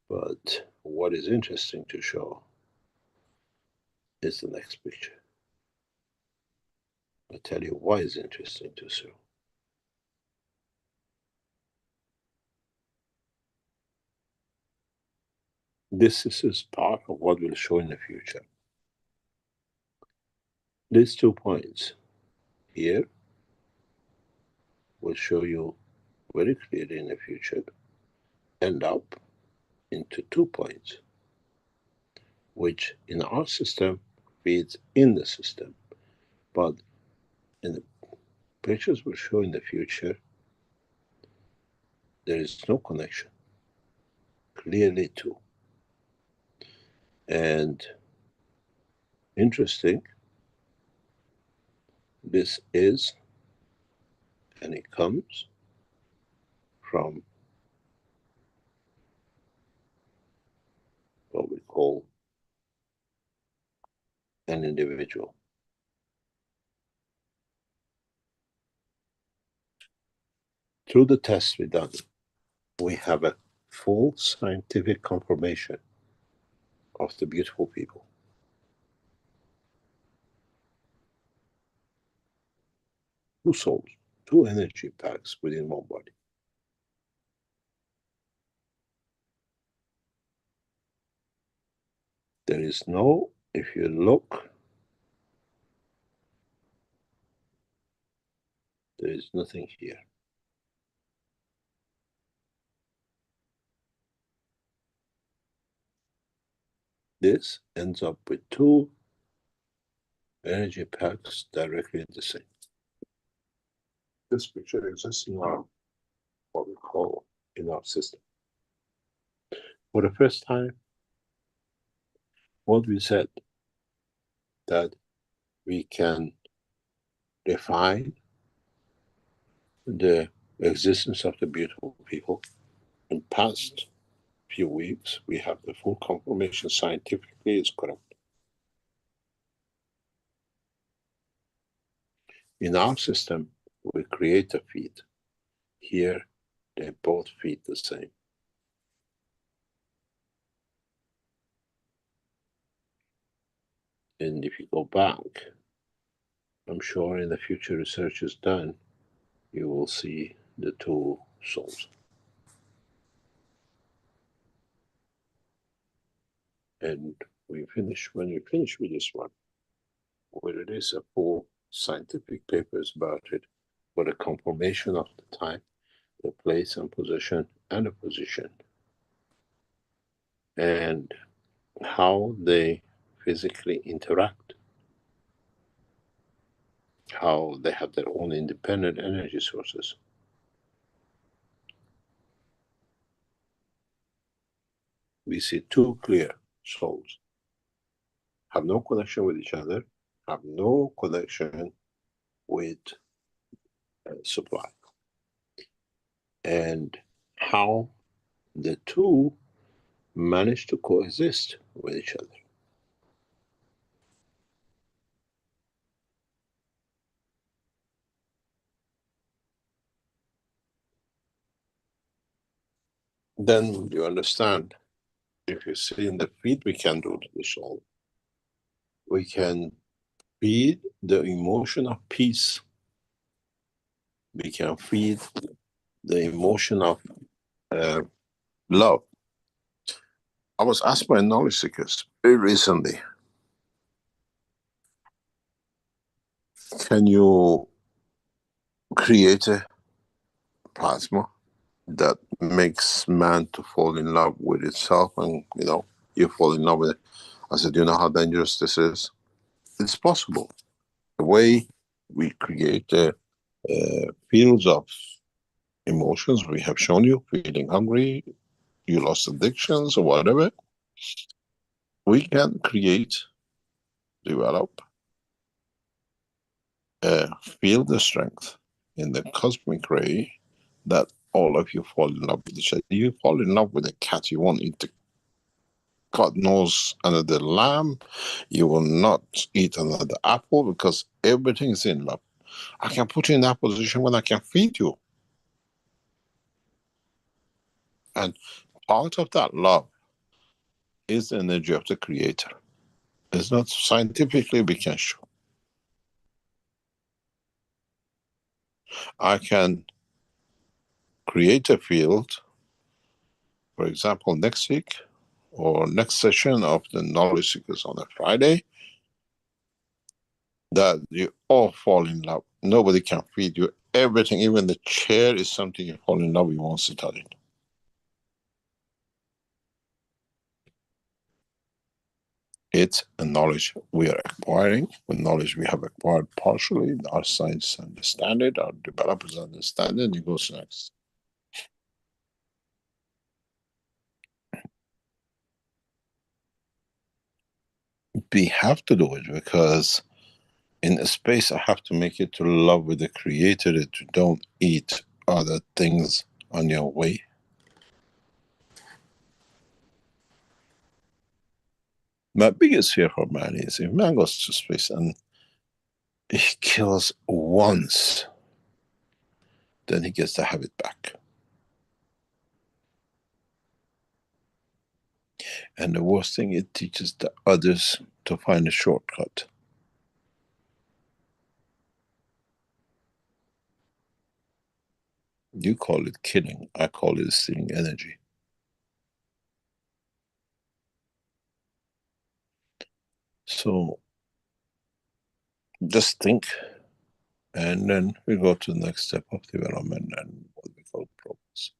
But what is interesting to show is the next picture. I'll tell you why it's interesting to show. This is part of what we'll show in the future. These 2 points here will show you very clearly in the future end up into 2 points, which in our system feeds in the system. But in the pictures we'll show in the future, there is no connection. Clearly 2. And interesting, this is, and it comes from what we call an individual. Through the tests we've done, we have a full scientific confirmation of the beautiful people. Two souls, 2 energy packs within one body. There is no, if you look, there is nothing here. This ends up with 2 energy packs directly the same. This picture exists in our, what we call in our system. For the first time, what we said, that we can define the existence of the beautiful people. In past few weeks, we have the full confirmation scientifically is correct. In our system, we create a feed. Here, they both feed the same. And if you go back, I'm sure in the future research is done, you will see the 2 souls. And when we finish with this one, where it is a full scientific papers about it, for the confirmation of the time, the place and position, and the position, and how they physically interact, how they have their own independent energy sources. We see 2 clear souls, have no connection with each other, have no connection with supply. And how the 2 manage to coexist with each other. Then you understand, if you see in the feed we can do to the soul, we can feed the emotion of peace. We can feed the emotion of love. I was asked by knowledge seekers very recently, can you create a plasma that makes man to fall in love with itself, and you fall in love with it? I said, you know how dangerous this is? It's possible. The way we create the fields of emotions, we have shown you, feeling hungry, you lost addictions or whatever, we can create, develop a field of strength in the cosmic ray that all of you fall in love with each other. You fall in love with a cat, you won't eat the God knows another lamb. You will not eat another apple because everything is in love. I can put you in that position when I can feed you. And part of that love is the energy of the Creator. It's not scientifically we can show. I can create a field, for example, next week or next session of the Knowledge Seekers on a Friday, that you all fall in love. Nobody can feed you. Everything, even the chair is something you fall in love with, you won't sit on it. It's a knowledge we are acquiring, with knowledge we have acquired partially, our science understand it, our developers understand it, it goes next. We have to do it because in a space I have to make it to love with the Creator, that you don't eat other things on your way. My biggest fear for man is if man goes to space and he kills once, then he gets to have it back. And the worst thing, it teaches the others to find a shortcut. You call it killing, I call it stealing energy. So just think, and then we go to the next step of development and what we call progress.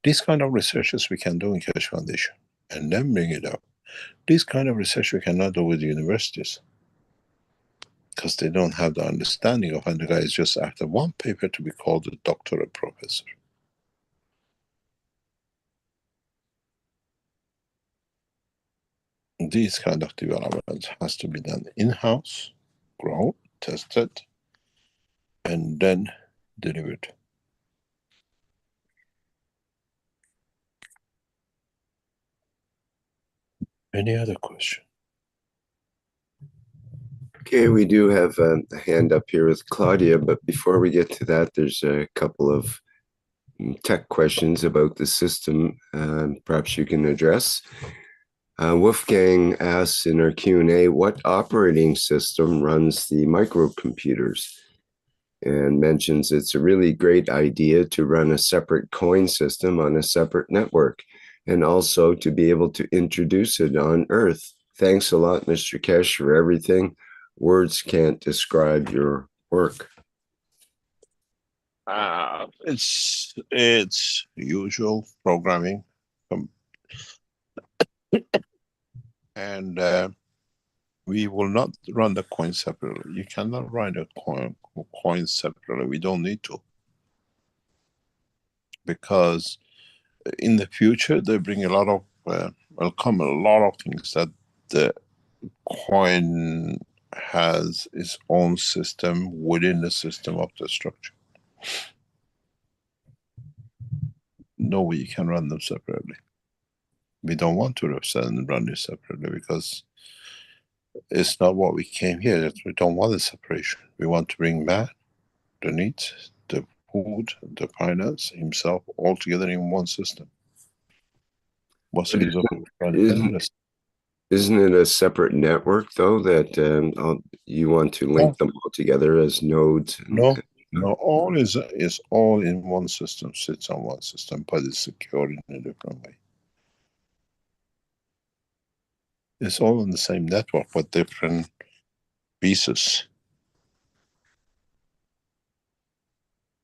These kind of researches we can do in Keshe Foundation and then bring it up. This kind of research we cannot do with the universities because they don't have the understanding of, and the guy is just after one paper to be called a doctor or professor. These kind of development has to be done in-house, grown, tested, and then delivered. Any other question? Okay, we do have a hand up here with Claudia, but before we get to that, there's a couple of tech questions about the system perhaps you can address. Wolfgang asks in our Q&A, what operating system runs the microcomputers? And mentions it's a really great idea to run a separate coin system on a separate network, and also to be able to introduce it on Earth. Thanks a lot, Mr. Keshe, for everything. Words can't describe your work. It's usual programming, and we will not run the coin separately. You cannot run a coin separately. We don't need to, because in the future they bring a lot of will come a lot of things that the coin has its own system within the system of the structure. No way you can run them separately. We don't want to run it separately because it's not what we came here. We don't want a separation. We want to bring man, the needs, the food, the finance, himself, all together in one system. What's the use of running? Isn't it a separate network, though, that you want to link them all together as nodes? No, all is all in one system, sits on one system, but it's secured in a different way. It's all on the same network, but different pieces.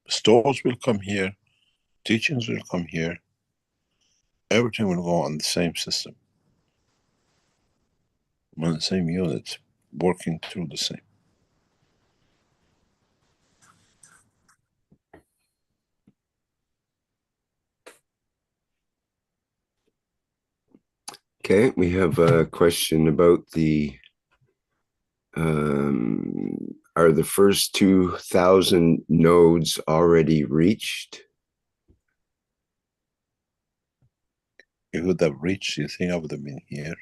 Stores will come here, teachings will come here, everything will go on the same system, on the same unit, working through the same. Okay, we have a question about the are the first 2,000 nodes already reached? If it would have reached, you think I would have been here?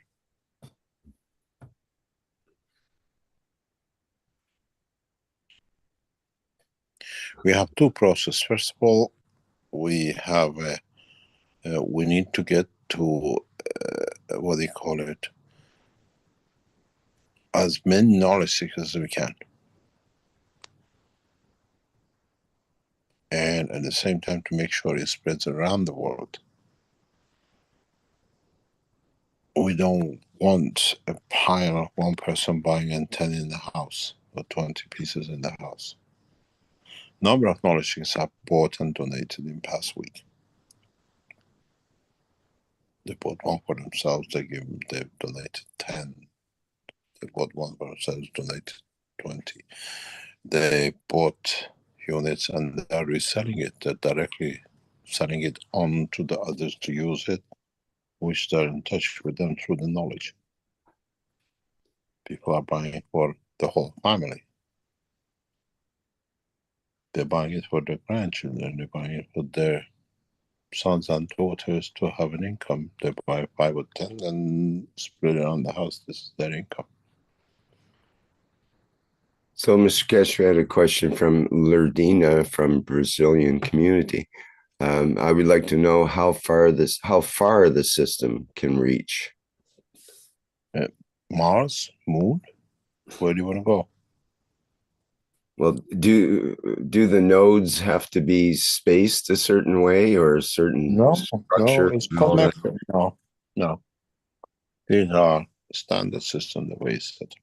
We have two processes. First of all, we have we need to get to what do you call it? As many knowledge seekers as we can, and at the same time to make sure it spreads around the world. We don't want a pile of one person buying and 10 in the house or 20 pieces in the house. Number of knowledge seekers have bought and donated in past week. They bought one for themselves, they've donated 10. They bought one for themselves, donated 20. They bought units and they're reselling it. They're directly selling it on to the others to use it, which they're in touch with them through the knowledge. People are buying it for the whole family. They're buying it for their grandchildren. They're buying it for their sons and daughters to have an income. They buy 5 or 10 and spread it around the house. This is their income. So, Mr. Keshe, had a question from Lerdina from Brazilian community. I would like to know how far the system can reach. Mars, Moon, where do you want to go? Well, do the nodes have to be spaced a certain way or a certain structure? No, it's connected. No. These are standard system the way it's set.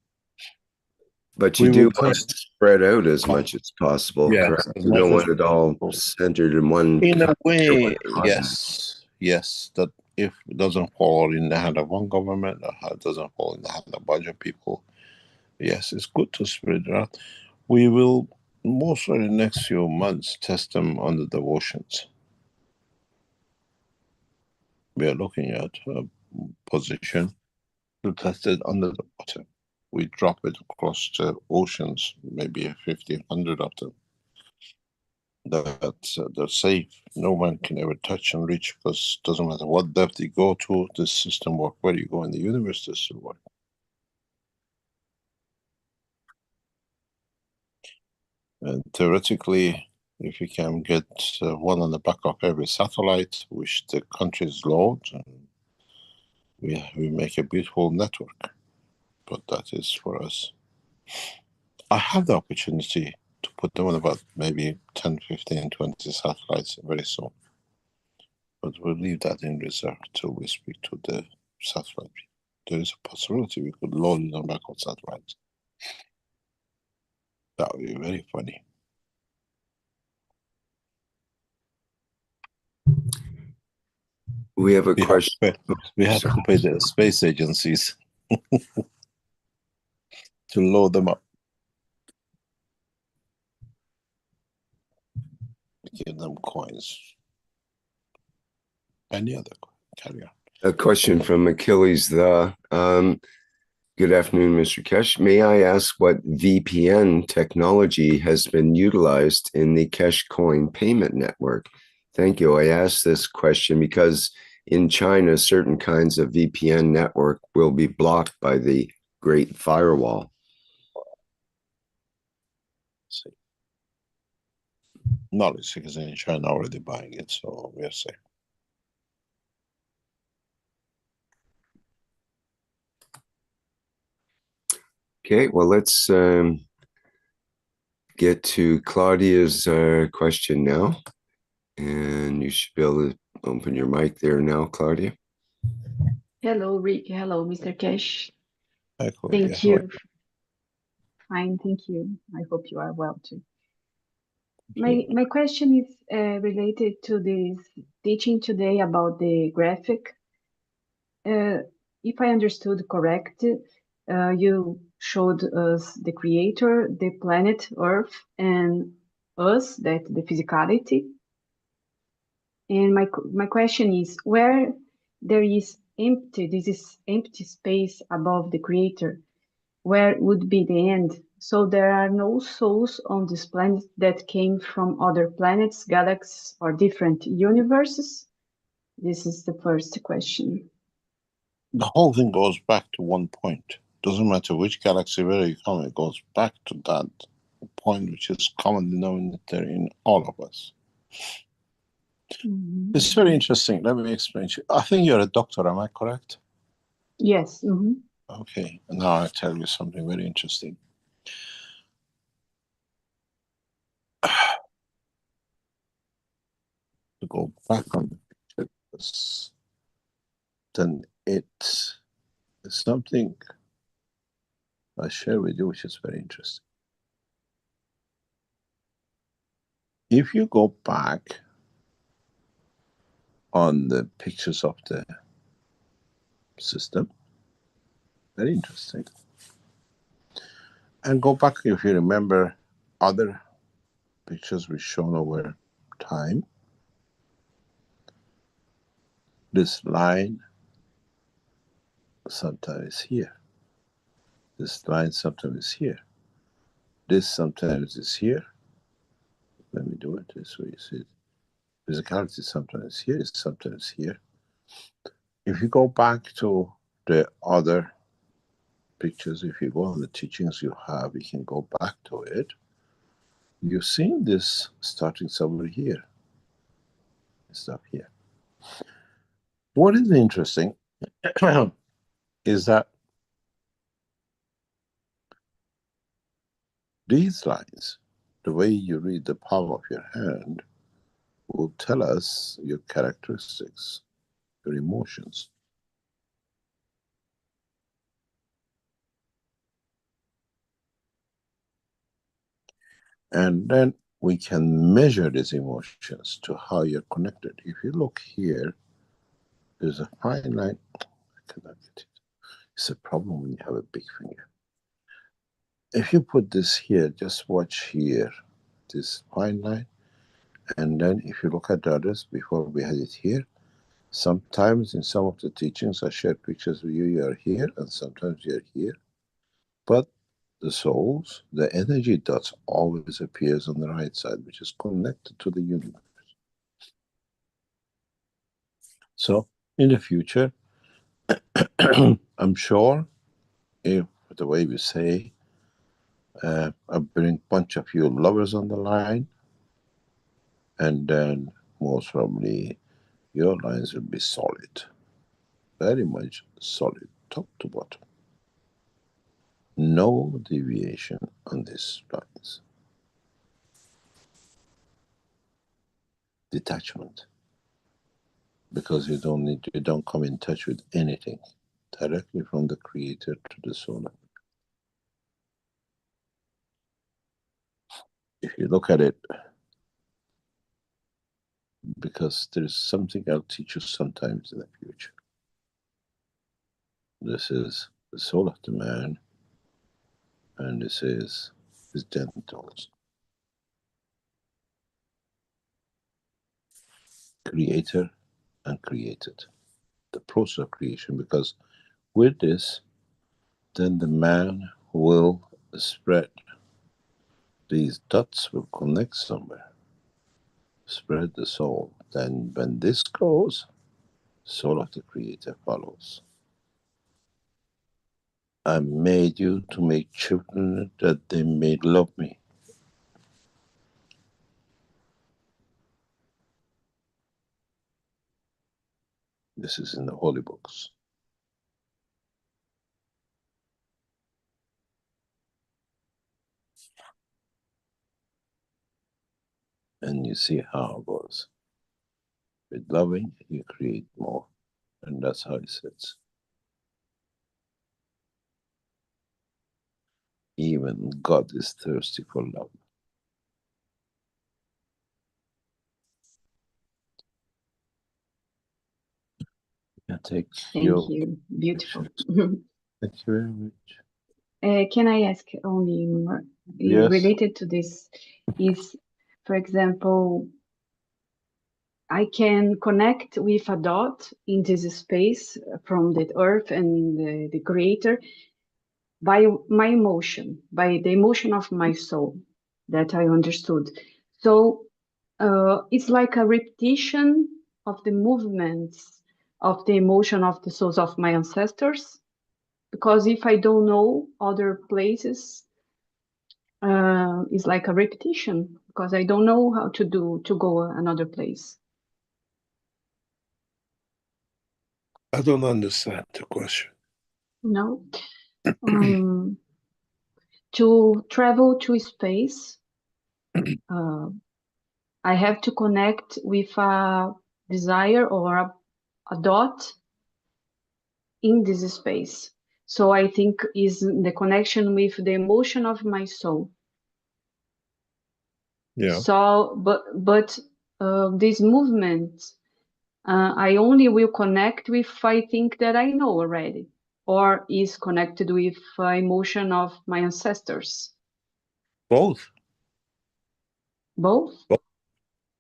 But you do want it spread out as much as possible, yes, correct? You don't want it all centered in one. In a way, yes. That if it doesn't fall in the hand of one government, or it doesn't fall in the hand of a bunch of people, yes, it's good to spread it out. We will, most in the next few months, test them under the oceans. We are looking at a position to test it under the water. We drop it across the oceans, maybe 50, 100 of them. That they're safe. No one can ever touch and reach, because it doesn't matter what depth you go to, this system works. Where you go in the universe, this will work. And theoretically, if you can get one on the back of every satellite, which the countries load, we make a beautiful network. But that is for us. I have the opportunity to put them on about maybe 10, 15, 20 satellites very soon. But we'll leave that in reserve till we speak to the satellite. There is a possibility we could load it on back of satellites. That would be very funny. We have a question. We have to pay the space agencies to load them up. Give them coins. Any other? Carry on. A question from Achilles. Good afternoon, Mr. Keshe. May I ask what VPN technology has been utilized in the Keshe Coin payment network? Thank you. I asked this question because in China, certain kinds of VPN network will be blocked by the Great Firewall. Knowledge seekers in China already buying it, so we are safe. Okay, well, let's get to Claudia's question now. And you should be able to open your mic there now, Claudia. Hello, Rick. Hello, Mr. Keshe. Hi, Claudia. Thank you. Fine, thank you. I hope you are well too. My question is related to this teaching today about the graphic. If I understood correct, you showed us the creator, the planet Earth, and us, that the physicality. And my question is, where there is empty, this is empty space above the creator, where would be the end? So there are no souls on this planet that came from other planets, galaxies, or different universes? This is the first question. The whole thing goes back to one point. Doesn't matter which galaxy, where you come, it goes back to that point, which is common denominator in all of us. Mm-hmm. It's very interesting. Let me explain to you. I think you're a doctor, am I correct? Yes. Mm-hmm. Okay, now I'll tell you something very interesting. To go back on the picture, then it's something I share with you, which is very interesting. If you go back on the pictures of the system, very interesting. And go back, if you remember, other pictures we've shown over time. This line sometimes is here. This line sometimes is here. This sometimes is here. Let me do it this way, you see it. Physicality sometimes here, sometimes here. If you go back to the other pictures, if you go on the teachings you have, you can go back to it. You've seen this starting somewhere here. Stop here. What is interesting is that these lines, the way you read the palm of your hand, will tell us your characteristics, your emotions. And then we can measure these emotions to how you're connected. If you look here, there's a fine line. I cannot get it. It's a problem when you have a big finger. If you put this here, just watch here, this fine line. And then if you look at the others, before we had it here, sometimes in some of the teachings I shared pictures with you, you are here, and sometimes you're here. But the souls, the energy dots always appears on the right side, which is connected to the universe. So in the future, I'm sure, if the way we say, I bring a bunch of you lovers on the line, and then most probably your lines will be solid, very much solid, top to bottom. No deviation on these lines. Detachment, because you don't come in touch with anything, directly from the creator to the soul. If you look at it, because there's something I'll teach you sometimes in the future. This is the soul of the man, and this is his genitals. Creator and created. The process of creation, because with this, then the man will spread. These dots will connect somewhere. Spread the soul. Then when this goes, soul of the creator follows. I made you to make children that they may love me. This is in the holy books. And you see how it goes. With loving, you create more. And that's how it sits. Even God is thirsty for love. You take Thank you. Beautiful. Thank you very much. Can I ask only more? Yes. Related to this is, for example, I can connect with a dot in this space from the earth and the creator by my emotion, by the emotion of my soul that I understood. So it's like a repetition of the movements of the emotion of the souls of my ancestors. Because if I don't know other places, it's like a repetition because I don't know how to go another place. I don't understand the question. No. To travel to space, I have to connect with a desire or a dot in this space. So I think is the connection with the emotion of my soul. Yeah. So, but this movement, I only will connect with I think that I know already, or is connected with emotion of my ancestors. Both. Both?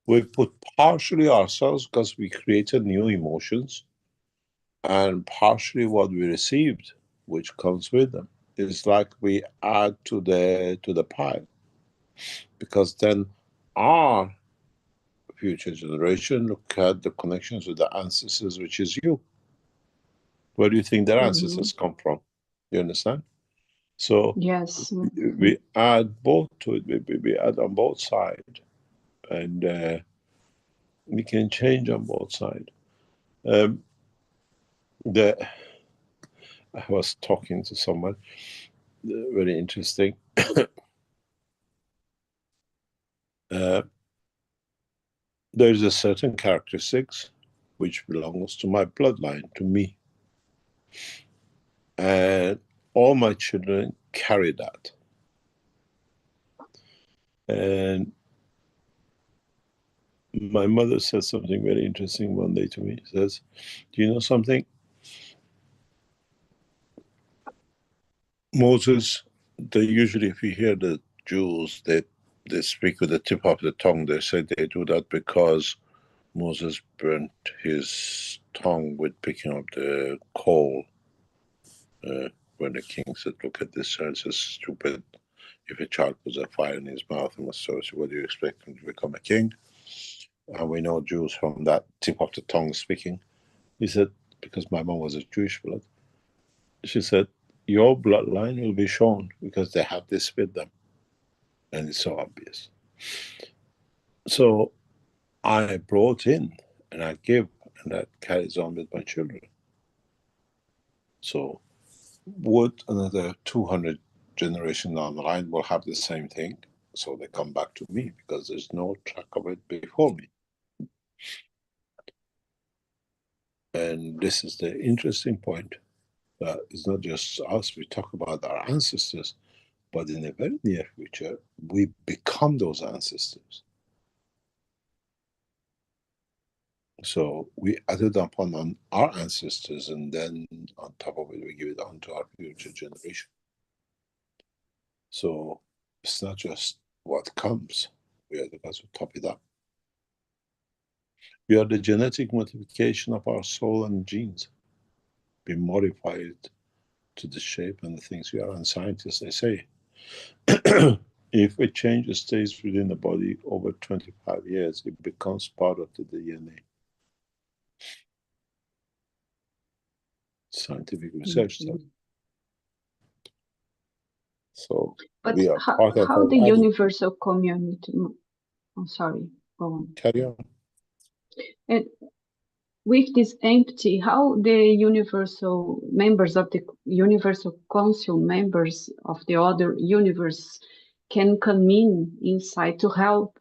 We put partially ourselves because we created new emotions, and partially what we received, which comes with them. It's like we add to the pie, because then our future generation look at the connections with the ancestors, which is you. Where do you think their ancestors come from? You understand? So yes, we add both to it. We add on both sides, and we can change on both sides. I was talking to someone very interesting. There's a certain characteristics which belongs to my bloodline, to me, and all my children carry that. And my mother said something very interesting one day to me. She says, do you know something? Moses, they usually, if you hear the Jews, they speak with the tip of the tongue. They say they do that because Moses burnt his tongue with picking up the coal. When the king said, look at this, it's so stupid. If a child puts a fire in his mouth, and so what do you expect him to become a king? And we know Jews from that tip of the tongue speaking. He said, because my mom was a Jewish blood, she said, your bloodline will be shown because they have this with them. And it's so obvious. So I brought in and I give, and that carries on with my children. So would another 200 generations down the line will have the same thing? So they come back to me because there's no track of it before me. And this is the interesting point. That it's not just us, we talk about our ancestors, but in the very near future, we become those ancestors. So we added upon on our ancestors, and then on top of it, we give it on to our future generation. So it's not just what comes, we are the ones who top it up. We are the genetic modification of our soul and genes. We modify it to the shape and the things we are. And scientists, they say, if a change stays within the body over 25 years, it becomes part of the DNA. Scientific research. So but we are part of how the body. universal community, I'm sorry, go on. Carry on. And with this empty, how the universal members of the universal council, members of the other universe can come inside to help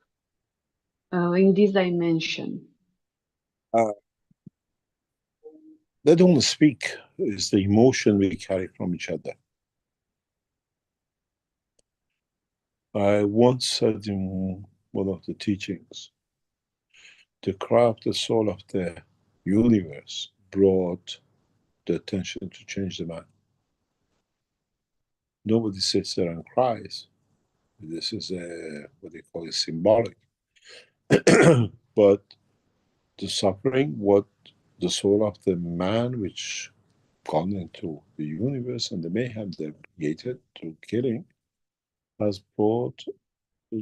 in this dimension? They don't speak. It's the emotion we carry from each other. I once said in one of the teachings, the cry of the soul of the universe brought the attention to change the man. Nobody sits there and cries. This is what they call it, symbolic. But the suffering, what the soul of the man which gone into the universe and the mayhem they created through killing has brought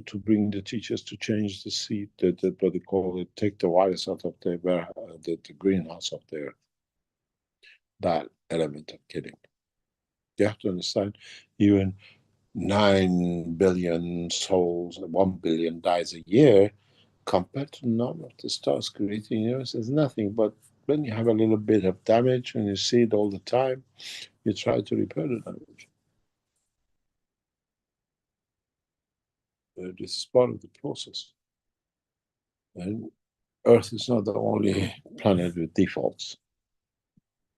to bring the teachers to change the seed, what they call it, take the virus out of the greenhouse of their, that element of killing. You have to understand, even 9 billion souls, 1 billion dies a year, compared to none of the stars created in the universe is nothing. But when you have a little bit of damage and you see it all the time, you try to repair the damage. This is part of the process. And Earth is not the only planet with defaults.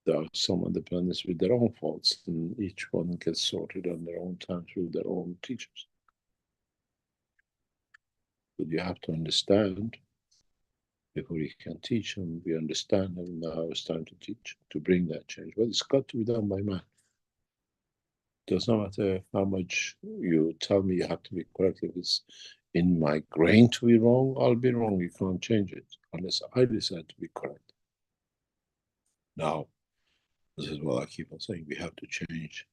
There are some other planets with their own faults, and each one gets sorted on their own time through their own teachers. But you have to understand before you can teach them. We understand them now. It's time to teach, to bring that change. But it's got to be done by man. It does not matter how much you tell me you have to be correct. If it's in my grain to be wrong, I'll be wrong. You can't change it unless I decide to be correct. Now, this is what I keep on saying. We have to change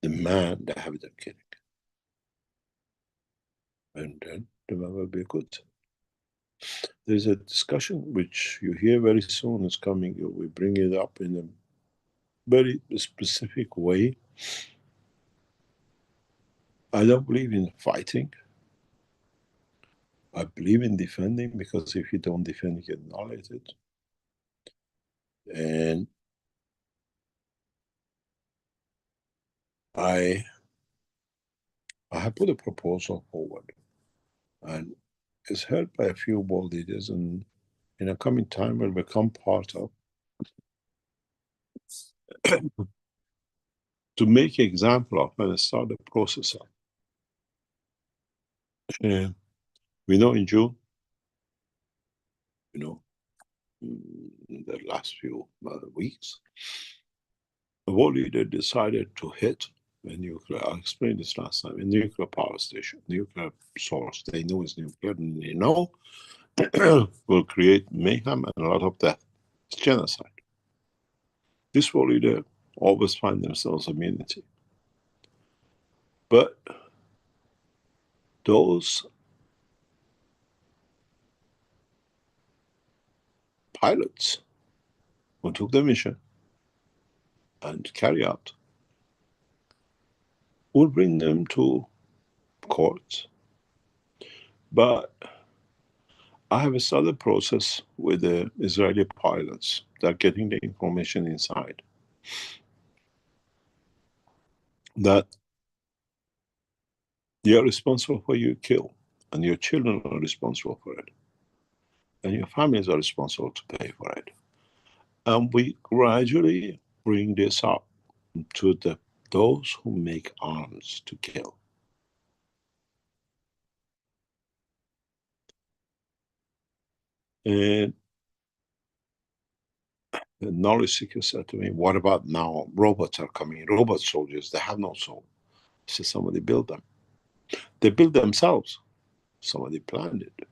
the man, the habit of killing. And then the man will be good. There's a discussion which you hear very soon is coming. We bring it up in a very specific way. I don't believe in fighting. I believe in defending, because if you don't defend, you get annihilated. And I have put a proposal forward, and it's heard by a few world leaders, and in a coming time will become part of to make an example of and start the process of. We know in June, in the last few weeks, the world leader decided to hit a nuclear, I explained this last time, a nuclear power station, nuclear source. They know it's nuclear, and they know will create mayhem and a lot of death. It's genocide. This world leader always find themselves immunity. But those pilots who took the mission and carry out will bring them to court. But I have started a process with the Israeli pilots that are getting the information inside, that you are responsible for your kill, and your children are responsible for it, and your families are responsible to pay for it. And we gradually bring this up to those who make arms to kill. And the knowledge seeker said to me, what about now? Robots are coming, robot soldiers, they have no soul. I said, somebody built them. They built themselves. Somebody planned it.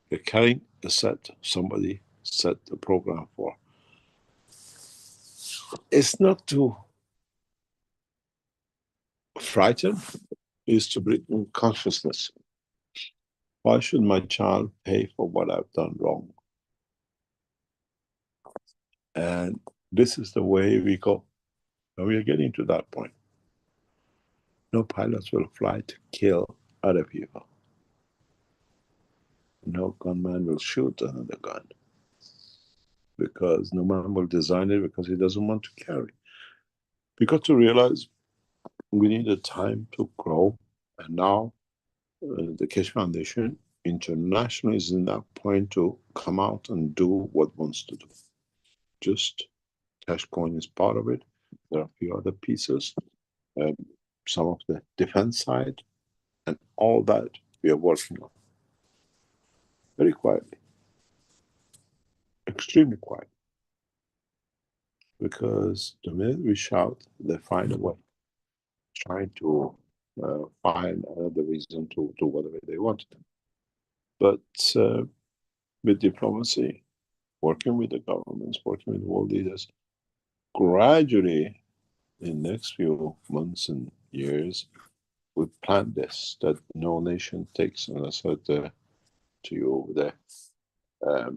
They're carrying a set, somebody set the program for. It's not to frighten, it's to bring in consciousness. Why should my child pay for what I've done wrong? And this is the way we go. And we are getting to that point. No pilots will fly to kill other people. No gunman will shoot another gun, because no man will design it because he doesn't want to carry. We got to realize we need a time to grow, and now the Keshe Foundation internationally is in that point to come out and do what it wants to do. Just cash coin is part of it. There are a few other pieces, some of the defense side, and all that we are working on. Very quietly. Extremely quiet. Because the minute we shout, they find a way. Trying to find another reason to do whatever they want. But with diplomacy, working with the governments, working with world leaders, gradually in the next few months and years, we plan this, that no nation takes, and I said to you over there, a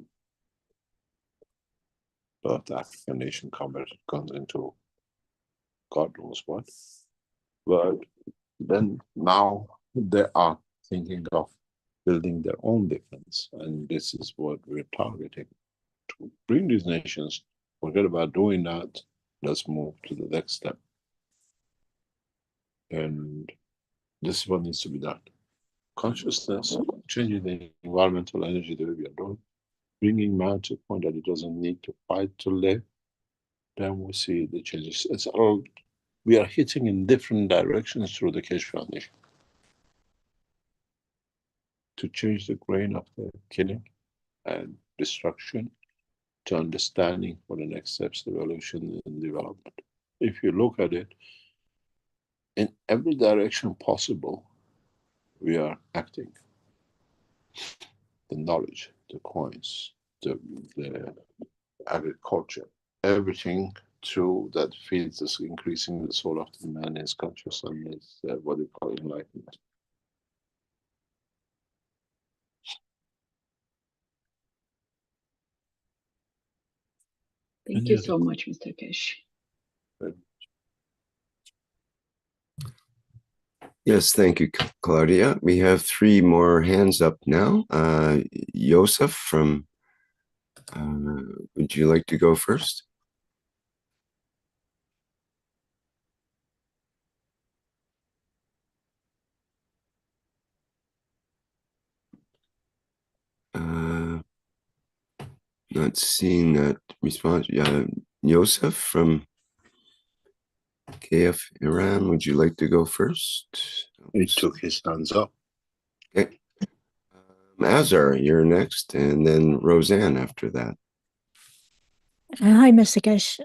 lot of African nation converted guns into God knows what. But then now they are thinking of building their own defense, and this is what we're targeting, to bring these nations, forget about doing that, let's move to the next step. And this is what needs to be done. Consciousness, changing the environmental energy the way we are doing, bringing man to a point that he doesn't need to fight to live, then we see the changes. It's all, we are hitting in different directions through the Keshe Foundation to change the grain of the killing and destruction to understanding for the next steps, evolution and development. If you look at it, in every direction possible, we are acting. The knowledge, the coins, the agriculture, everything through that feeds us, increasing the soul of the man is conscious and is what we call enlightenment. Thank you so much, Mr. Keshe. Yes, thank you, Claudia. We have 3 more hands up now. Joseph from, would you like to go first? Not seeing that response. Joseph from KF Iran, would you like to go first? He took his hands up. Okay. Azar, you're next, and then Roseanne after that. Hi, Mr. Keshe.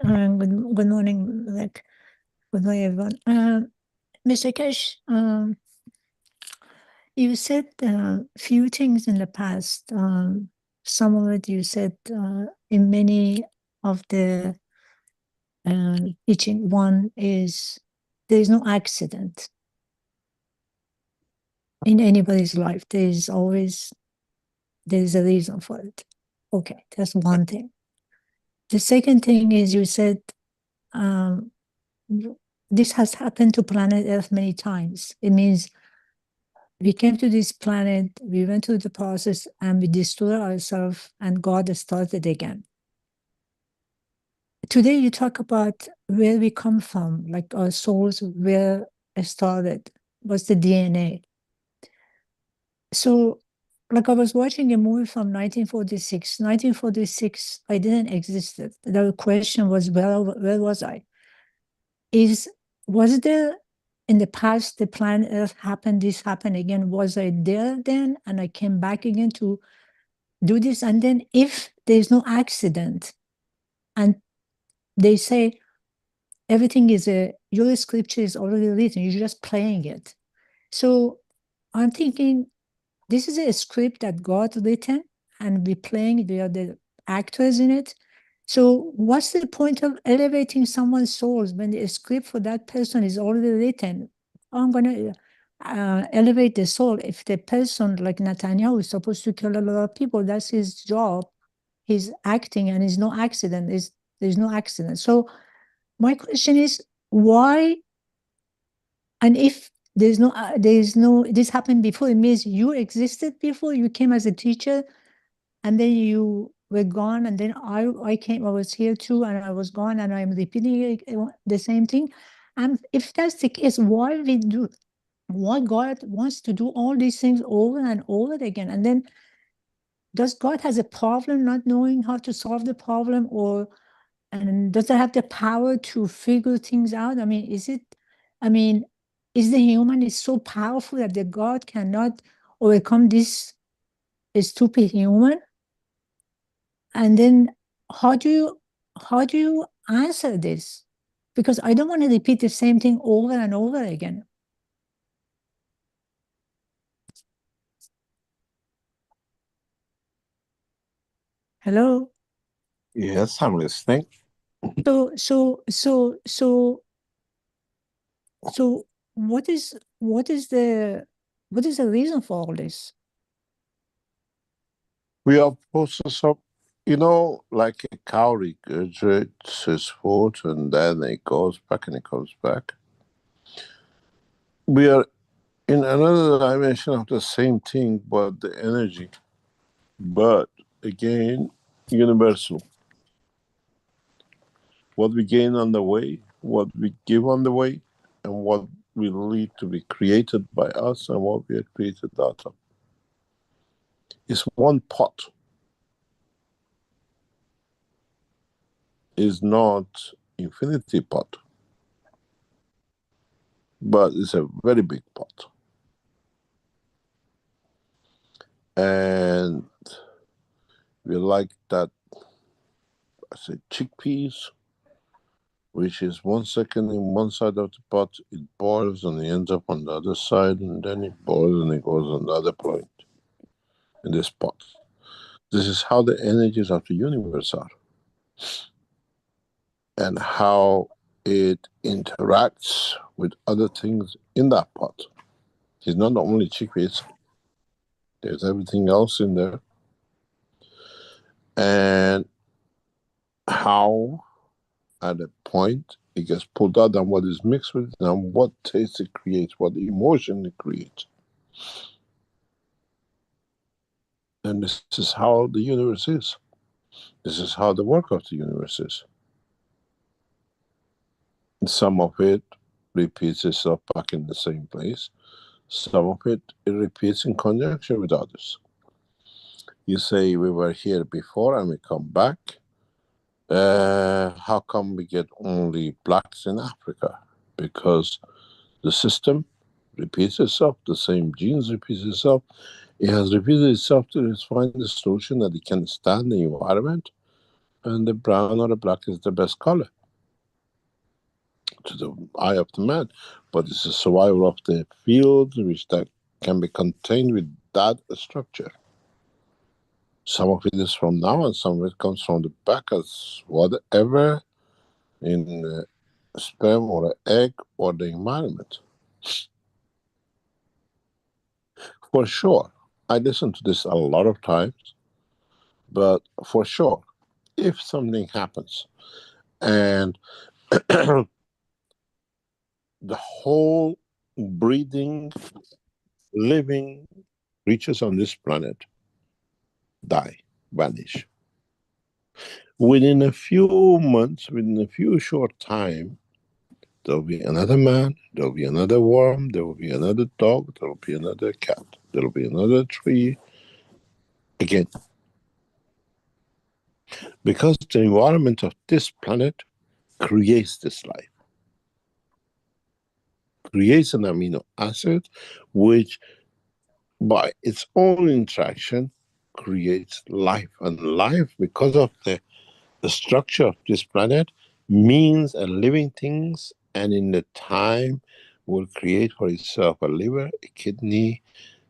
Good morning, Rick. Good morning, everyone. Mr. Keshe, you said a few things in the past. Some of it you said in many of the teaching. One is there is no accident in anybody's life. There is a reason for it. Okay, that's one thing. The second thing is you said this has happened to planet Earth many times. It means we came to this planet, we went through the process, and we destroyed ourselves, and God started again. Today you talk about where we come from, like our souls, where it started, what's the DNA. So, like I was watching a movie from 1946. 1946, I didn't exist. The question was, where was I? Was there in the past, the planet Earth happened, this happened again? Was I there then? And I came back again to do this. And then if there's no accident, and they say everything is your scripture is already written, you're just playing it. So I'm thinking, this is a script that God written, and we're playing, we are the actors in it. So what's the point of elevating someone's souls when the script for that person is already written? I'm going to elevate the soul. If the person like Netanyahu is supposed to kill a lot of people, that's his job. He's acting, and there's no accident. There's no accident. So my question is, why? And if there's no, this happened before, it means you existed before, you came as a teacher, and then you were gone, and then I came, I was here too, and I was gone, and I'm repeating the same thing. And if that's the case, why God wants to do all these things over and over again? And then does God has a problem not knowing how to solve the problem, and does it have the power to figure things out? I mean, is the human is so powerful that the God cannot overcome this stupid human? And then how do you answer this? Because I don't want to repeat the same thing over and over again. Hello? Yes, I'm listening. So what is the reason for all this? We are process of, like a cow regurgitates its food and then it goes back and it comes back. We are in another dimension of the same thing, but the energy. But again, universal. What we gain on the way, what we give on the way, and what will lead to be created by us and what we are created out of. It's one pot. Is not infinity pot, but it's a very big pot. And we like that, I say, chickpeas, which is 1 second in one side of the pot, it boils and it ends up on the other side, and then it boils and it goes on the other point in this pot. This is how the energies of the universe are, and how it interacts with other things in that pot. It's not only chickpeas, there's everything else in there. And how at a point it gets pulled out and what is mixed with it and what taste it creates, what emotion it creates. And this is how the universe is. This is how the work of the universe is. Some of it repeats itself back in the same place. Some of it repeats in conjunction with others. You say we were here before and we come back. How come we get only blacks in Africa? Because the system repeats itself, the same genes repeats itself. It has repeated itself to find the solution that it can stand the environment, and the brown or the black is the best color to the eye of the man. But it's a survival of the field which that can be contained with that structure. Some of it is from now and some of it comes from the back as whatever in sperm or an egg or the environment. For sure, I listen to this a lot of times, but for sure, if something happens and the whole breathing, living creatures on this planet die, vanish. Within a few months, within a few short time, there'll be another man, there'll be another worm, there will be another dog, there'll be another cat, there'll be another tree. Again, because the environment of this planet creates this life, creates an amino acid which by its own interaction creates life. And life, because of the structure of this planet, means a living things, and in the time will create for itself a liver, a kidney,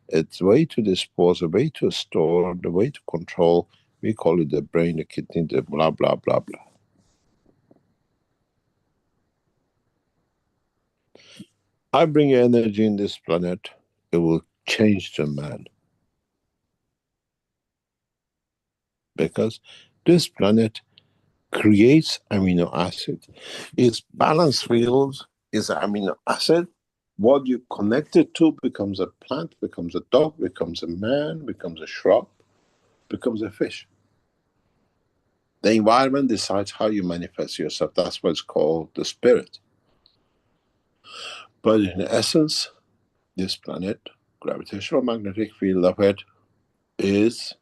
its way to dispose, a way to store, the way to control. We call it the brain, the kidney, the blah, blah, blah, blah. I bring energy in this planet, it will change the man. Because this planet creates amino acid. Its balance field is amino acid. What you connect it to becomes a plant, becomes a dog, becomes a man, becomes a shrub, becomes a fish. The environment decides how you manifest yourself. That's what's called the spirit. But in essence, this planet, gravitational magnetic field of it is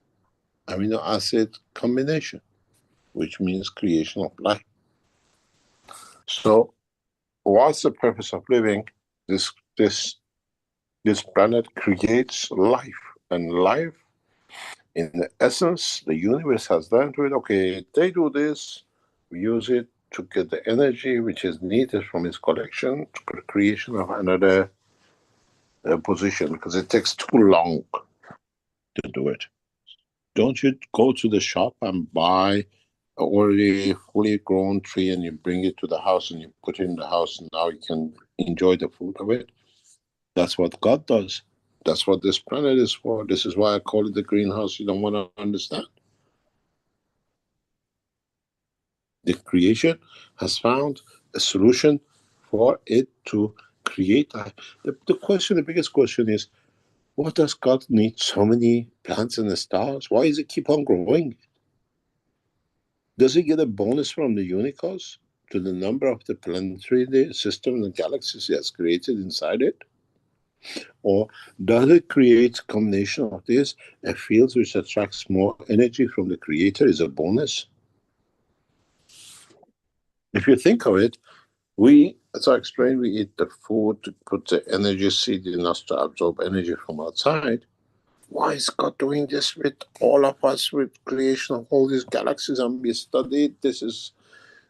amino acid combination, which means creation of life. So what's the purpose of living? This planet creates life, and life, in the essence, the universe has done to it. Okay, they do this, we use it to get the energy which is needed from its collection to the creation of another position, because it takes too long to do it. Don't you go to the shop and buy an already fully grown tree and you bring it to the house and you put it in the house and now you can enjoy the fruit of it? That's what God does. That's what this planet is for. This is why I call it the greenhouse. You don't want to understand. The creation has found a solution for it to create. The biggest question is, what does God need so many plants and the stars? Why does it keep on growing? Does he get a bonus from the universe to the number of the planetary system and galaxies he has created inside it? Or does it create a combination of this, a field which attracts more energy from the creator is a bonus? If you think of it, we, as I explained, we eat the food to put the energy seed in us to absorb energy from outside. Why is God doing this with all of us, with creation of all these galaxies? And we studied, this is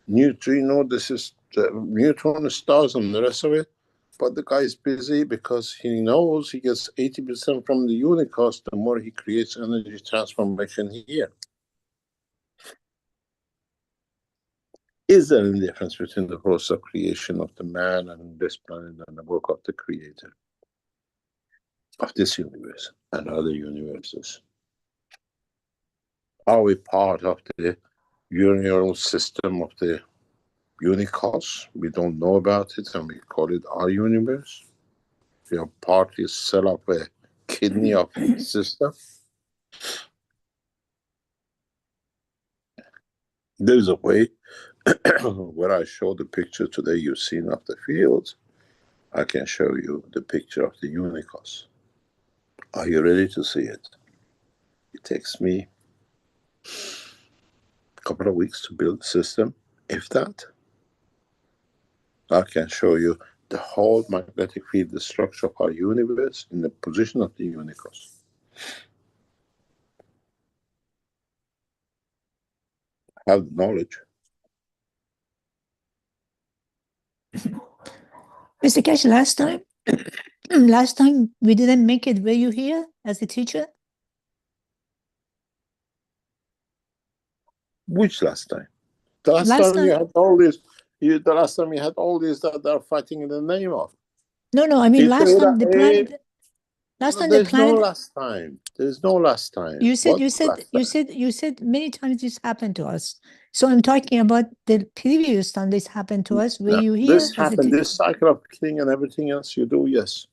neutrino, this is the neutron stars and the rest of it. But the guy is busy because he knows he gets 80% from the universe the more he creates energy transformation here. Is there any difference between the process of creation of the man and this planet and the work of the creator of this universe and other universes? Are we part of the universal system of the universe? We don't know about it and we call it our universe. We are partly cell of a kidney of the system. There's a way where I show the picture today you've seen of the fields. I can show you the picture of the universe. Are you ready to see it? It takes me a couple of weeks to build the system, if that. I can show you the whole magnetic field, the structure of our universe in the position of the universe. I have the knowledge. Mr. Keshe, last time we didn't make it. Were you here as a teacher? Which last time? The last time you had all this. The last time you had all these that they're fighting in the name of. No. I mean, last time the planet. There's no last time. There's no last time. You said many times this happened to us. So I'm talking about the previous time this happened to us. Were you here? This happened. This cycle of killing and everything else you do, yes.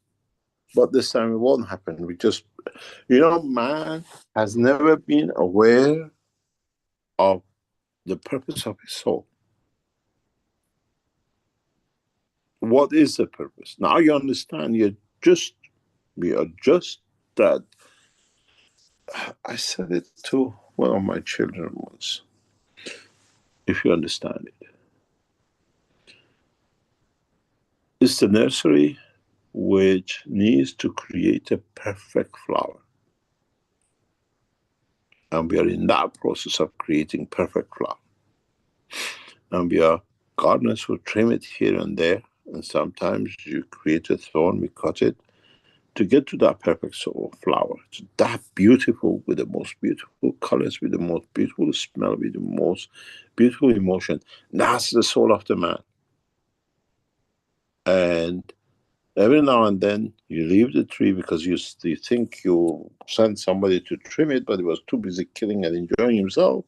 But this time it won't happen. We just, man has never been aware of the purpose of his soul. What is the purpose? Now you understand. We are just that. I said it to one of my children once. If you understand it. It's the nursery which needs to create a perfect flower. And we are in that process of creating perfect flower. And we are gardeners who trim it here and there. And sometimes you create a thorn, we cut it to get to that perfect soul flower. It's that beautiful, with the most beautiful colors, with the most beautiful smell, with the most beautiful emotion. That's the soul of the man. And every now and then you leave the tree because you think you sent somebody to trim it, but he was too busy killing and enjoying himself.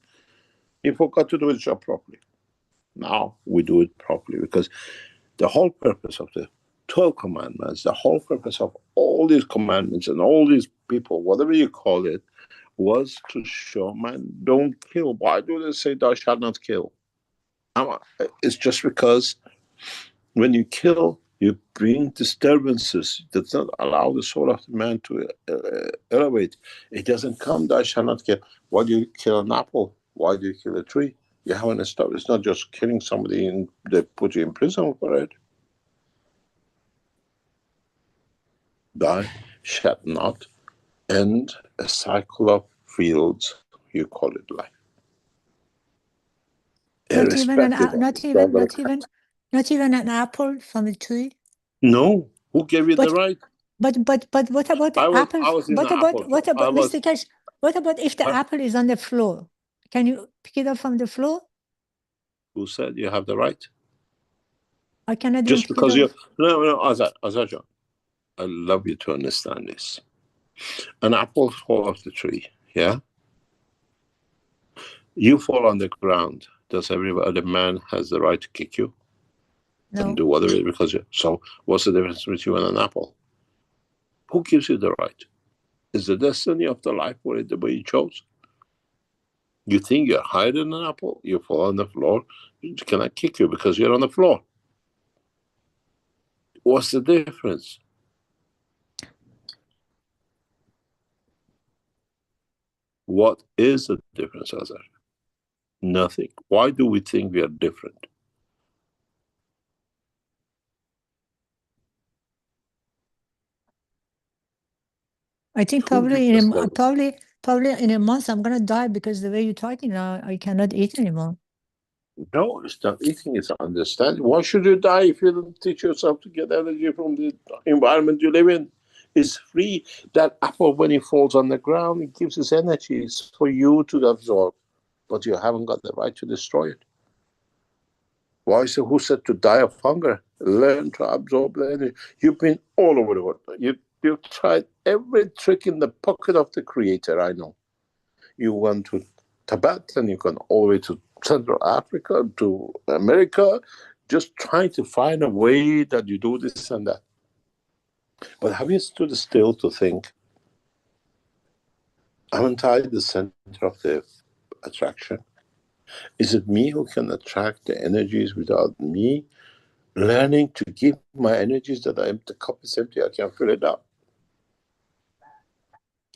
He forgot to do his job properly. Now we do it properly, because the whole purpose of the 12 commandments, the whole purpose of all these commandments and all these people, whatever you call it, was to show man, don't kill. Why do they say thou shalt not kill? It's just because when you kill, you bring disturbances. It does not allow the soul of the man to elevate. It doesn't come, thou shalt not kill. Why do you kill an apple? Why do you kill a tree? You haven't stopped. It's not just killing somebody and they put you in prison for it. Thou shalt not end a cycle of fields. You call it life. Not even an apple from a tree. No, who gave you the right? But what about apples? What about Mr. Keshe? What about if the Huh? apple is on the floor? Can you pick it up from the floor? Who said you have the right? I cannot even Just pick because it up. no, Azaja, I love you to understand this. An apple falls off the tree, yeah? You fall on the ground. Does every other man has the right to kick you No. and do whatever? Because so, what's the difference between you and an apple? Who gives you the right? Is the destiny of the life or the way you chose? You think you're higher than an apple? You fall on the floor. Can I kick you because you're on the floor? What's the difference? What is the difference, Azar? Nothing. Why do we think we are different? I think probably in a month I'm gonna die because the way you're talking now, I cannot eat anymore. No, it's not eating, it's understanding. Why should you die if you don't teach yourself to get energy from the environment you live in? It's free. That apple, when it falls on the ground, it gives us energy. It's for you to absorb, but you haven't got the right to destroy it. Why? So who said to die of hunger? Learn to absorb the energy. You've been all over the world. You've tried every trick in the pocket of the Creator, I know. You went to Tibet and you gone all the way to Central Africa, to America, just trying to find a way that you do this and that. But have you stood still to think, haven't I the center of the attraction? Is it me who can attract the energies without me learning to give my energies that the cup is empty, I can fill it up?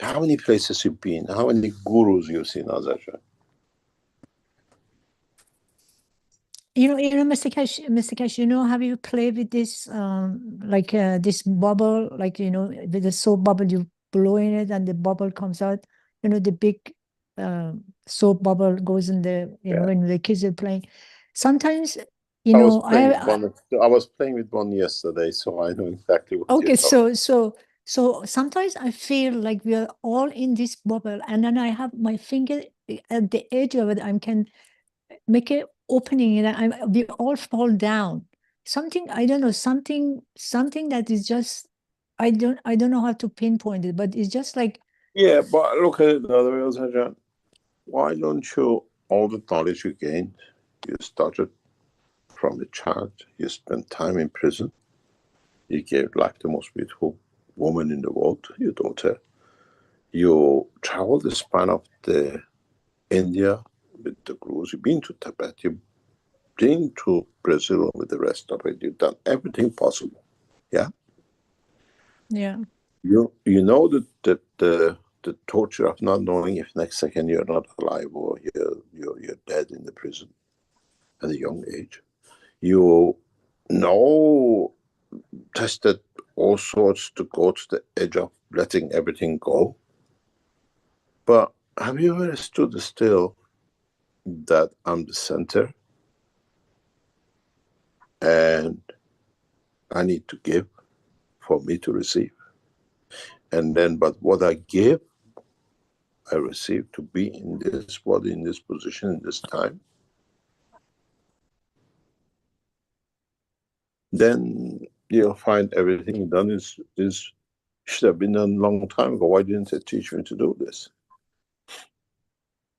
How many places you've been? How many gurus you've seen, Azasha? Mr. Kesh, have you played with this, this bubble, with the soap bubble, you blow in it and the bubble comes out, the big soap bubble goes in the, when the kids are playing. Sometimes, I was playing with one yesterday, so I know exactly what you're talking. So sometimes I feel like we are all in this bubble, and then I have my finger at the edge of it. I can make it opening, and we all fall down. Something, I don't know, something that is just, I don't know how to pinpoint it, but it's just like. Yeah, but look at it the other way, Sajjan. Why don't you, all the knowledge you gained, you started from a child, you spent time in prison, you gave life to the most beautiful woman in the world, your daughter. You traveled the span of the India with the gurus, you've been to Tibet, you've been to Brazil with the rest of it, you've done everything possible. Yeah? Yeah. You know that the torture of not knowing if next second you're not alive or you're dead in the prison at a young age. You know, tested all sorts to go to the edge of letting everything go. But have you ever stood still that I'm the center and I need to give for me to receive? And then, but what I give, I receive to be in this body, in this position, in this time. Then you'll find everything done should have been done a long time ago. Why didn't they teach me to do this?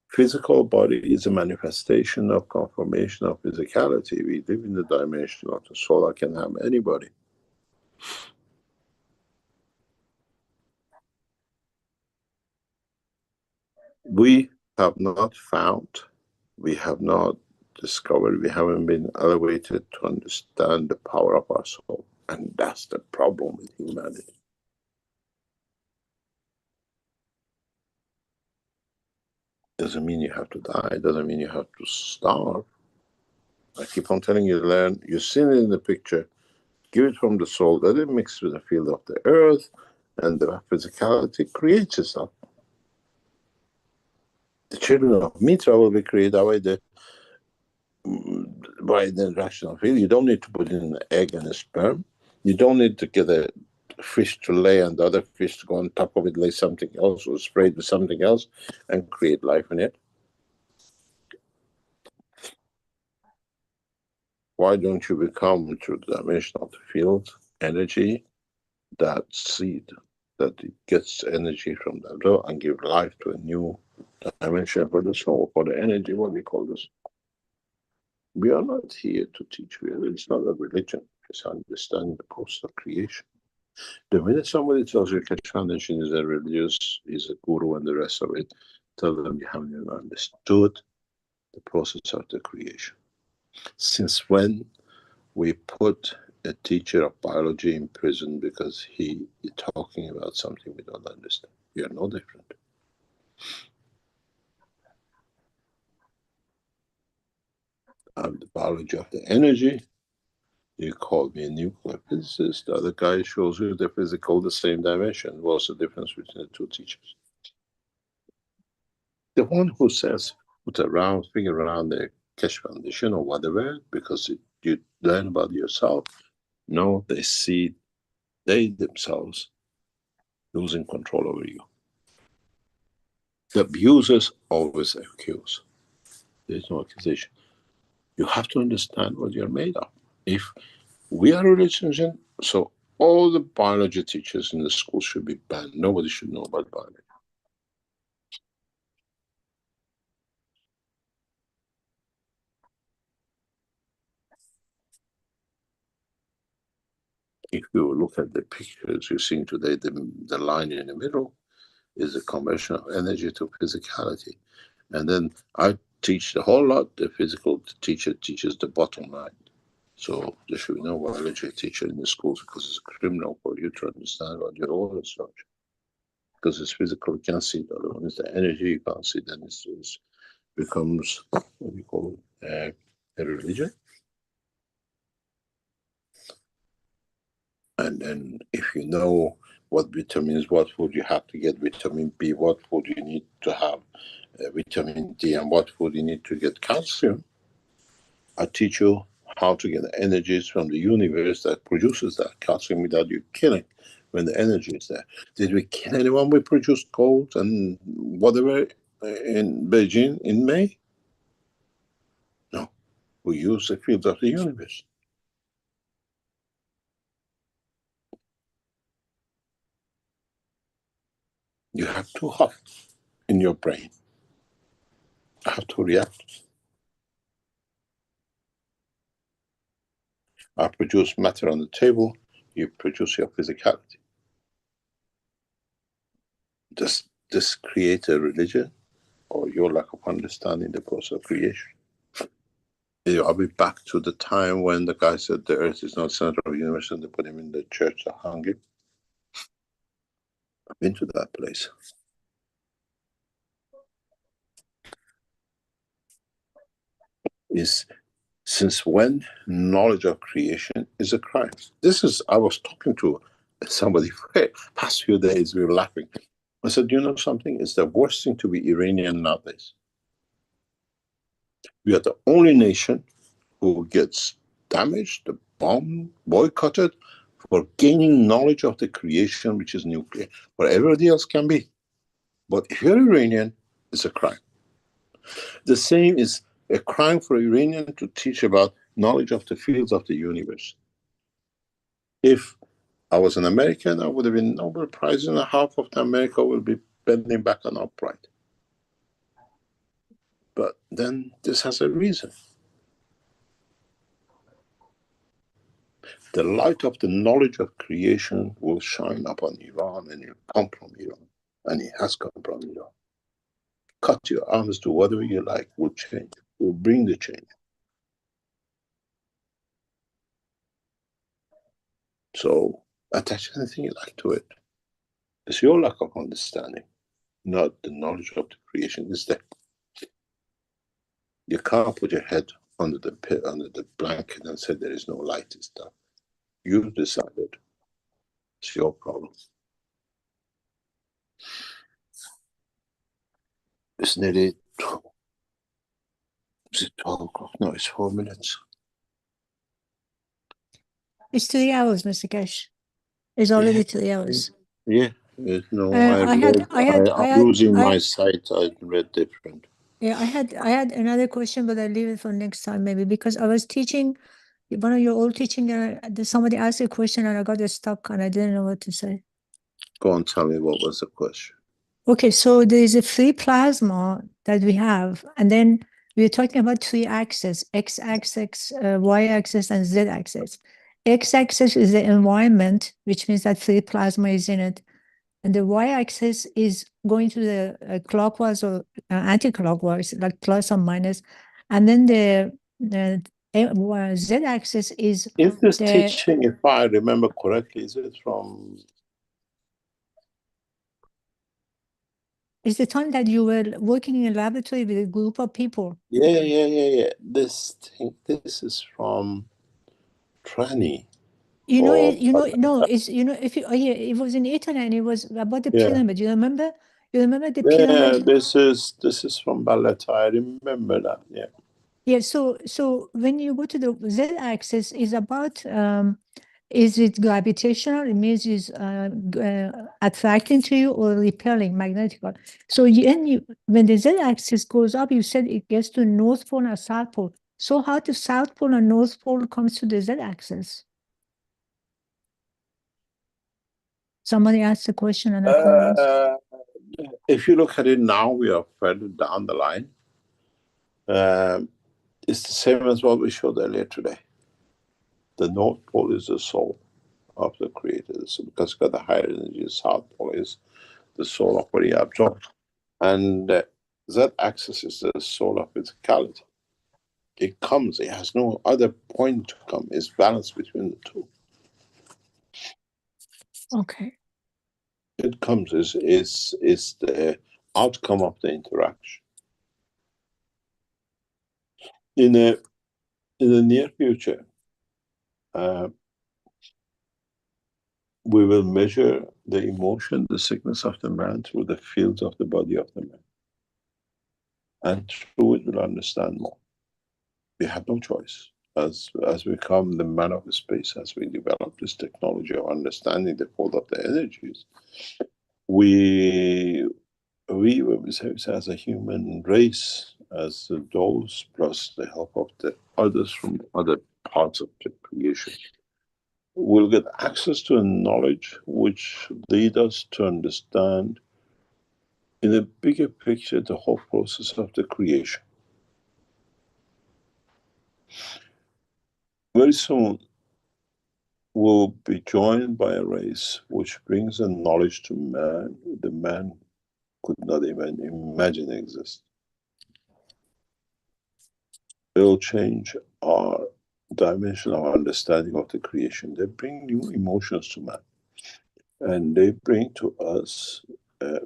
Physical body is a manifestation of confirmation of physicality. We live in the dimension of the soul. I can have anybody. We have not found, we have not discovered, we haven't been elevated to understand the power of our soul. And that's the problem with humanity. Doesn't mean you have to die, doesn't mean you have to starve. I keep on telling you, learn, you've seen it in the picture, give it from the soul, let it mix with the field of the earth, and the physicality creates itself. The children of Mitra will be created by the interaction of field. You don't need to put in an egg and a sperm. You don't need to get a fish to lay and the other fish to go on top of it, lay something else or spray it with something else and create life in it? Why don't you become, through the dimension of the field, energy, that seed, that it gets energy from that law and give life to a new dimension for the soul, for the energy, what we call this? We are not here to teach. It's not a religion. It's understanding the process of creation. The minute somebody tells you Keshe Foundation is a religious, is a guru and the rest of it, tell them you haven't even understood the process of the creation. Since when we put a teacher of biology in prison because he is talking about something we don't understand? We are no different. I'm the biology of the energy. You call me a nuclear physicist. The other guy shows you the physical, the same dimension. What's the difference between the two teachers? The one who says, figure around the Keshe Foundation or whatever, because you learn about yourself, no, they see they themselves losing control over you. The abusers always accuse. There's no accusation. You have to understand what you're made of. If we are a religion, so all the biology teachers in the school should be banned. Nobody should know about biology. If you look at the pictures you're seeing today, the line in the middle is a conversion of energy to physicality. And then I teach the whole lot. The physical teacher teaches the bottom line. So there should be no biology teacher in the schools because it's criminal for you to understand what your own structure. Because it's physical, you can't see the other one. It's the energy you can't see. Then it becomes, what do you call it, a religion. And then if you know what vitamins, what food you have to get vitamin B, what food you need to have vitamin D, and what food you need to get calcium, I teach you how to get the energies from the universe that produces that calcium without you killing when the energy is there. Did we kill anyone? We produced gold and whatever in Beijing in May? No. We use the fields of the universe. You have to have in your brain. I have to react. I produce matter on the table, you produce your physicality. Does this create a religion or your lack of understanding the process of creation? I'll be back to the time when the guy said the earth is not center of the universe and they put him in the church that hung him. I've been to that place. Is since when knowledge of creation is a crime? I was talking to somebody for the past few days, we were laughing. I said, you know something? It's the worst thing to be Iranian nowadays. We are the only nation who gets damaged, the bomb, boycotted for gaining knowledge of the creation, which is nuclear. But everybody else can be. But if you're Iranian, it's a crime. The same is a crime for Iranian to teach about knowledge of the fields of the universe. If I was an American, I would have been Nobel Prize and a half of America will be bending back and upright. But then this has a reason. The light of the knowledge of creation will shine upon Iran and it will come from Iran. And it has come from Iran. Cut your arms to whatever you like, will change, will bring the change. So attach anything you like to it. It's your lack of understanding, not the knowledge of the creation is there. You can't put your head under the blanket and say there is no light and stuff. You've decided. It's your problem. It's nearly 12. Is it 12 o'clock? No, it's 4 minutes. It's 3 hours, Mr. Keshe. It's already 3 hours. Yeah. No, I'm losing my sight. I read different. Yeah, I had another question, but I'll leave it for next time maybe, because I was teaching one of your old teaching, and somebody asked a question and I got stuck and I didn't know what to say. Go on, tell me what was the question. Okay, so there is a free plasma that we have, and then we're talking about 3 axes: x-axis, y-axis, and z-axis. X-axis is the environment, which means that free plasma is in it. And the y-axis is going to the clockwise or anti-clockwise, like plus or minus. And then the z-axis is Is this teaching, if I remember correctly, is it from... It's the time that you were working in a laboratory with a group of people. Yeah. This is from Trani. No, it's, if you, yeah, it was in Italy and it was about the pyramid. You remember? You remember the pyramid? Yeah, this is from Balata. I remember that. Yeah. Yeah. So when you go to the z-axis, is about is it gravitational? It means it's attracting to you or repelling, magnetic. So when the z-axis goes up, you said it gets to North Pole and South Pole. So how the South Pole and North Pole comes to the z-axis? Somebody asked the question and I couldn't answer. If you look at it now, we are further down the line. It's the same as what we showed earlier today. The North Pole is the soul of the Creator. So because it's got the higher energy, the South Pole is the soul of what he absorbed. And that axis is the soul of physicality. It comes, it has no other point to come. It's balanced between the two. Okay. It comes is the outcome of the interaction. In the near future, we will measure the emotion, the sickness of the man through the fields of the body of the man. And through it, we'll understand more. We have no choice. As we become the man of space, as we develop this technology of understanding the fold of the energies, we as a human race, as those plus the help of the others from other parts of the creation, will get access to a knowledge which lead us to understand in a bigger picture the whole process of the creation. Very soon we'll be joined by a race which brings a knowledge to man the man could not even imagine exist. It will change our dimension of understanding of the creation. They bring new emotions to man. And they bring to us a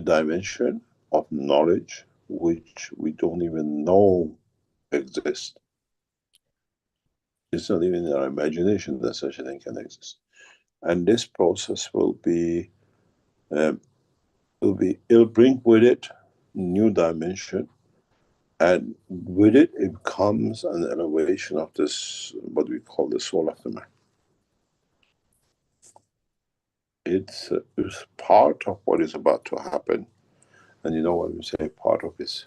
dimension of knowledge which we don't even know exists. It's not even in our imagination that such a thing can exist. And this process will be, it'll bring with it new dimension, and with it, it comes an elevation of this, what we call the soul of the man. It's part of what is about to happen. And you know, when we say part of it,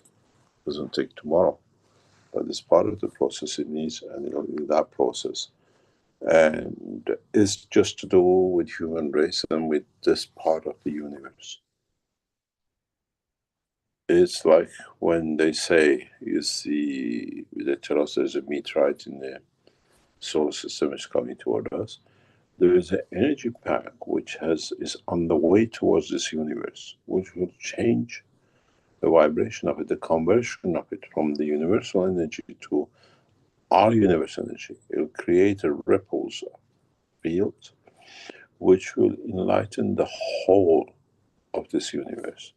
doesn't take tomorrow, but it's part of the process it needs, and in that process. And it's just to do with human race and with this part of the universe. It's like when they say, you see, they tell us there's a meteorite in the solar system is coming toward us. There is an energy pack which is on the way towards this universe, which will change the vibration of it, the conversion of it from the universal energy to our universal energy. It will create a ripples field which will enlighten the whole of this universe.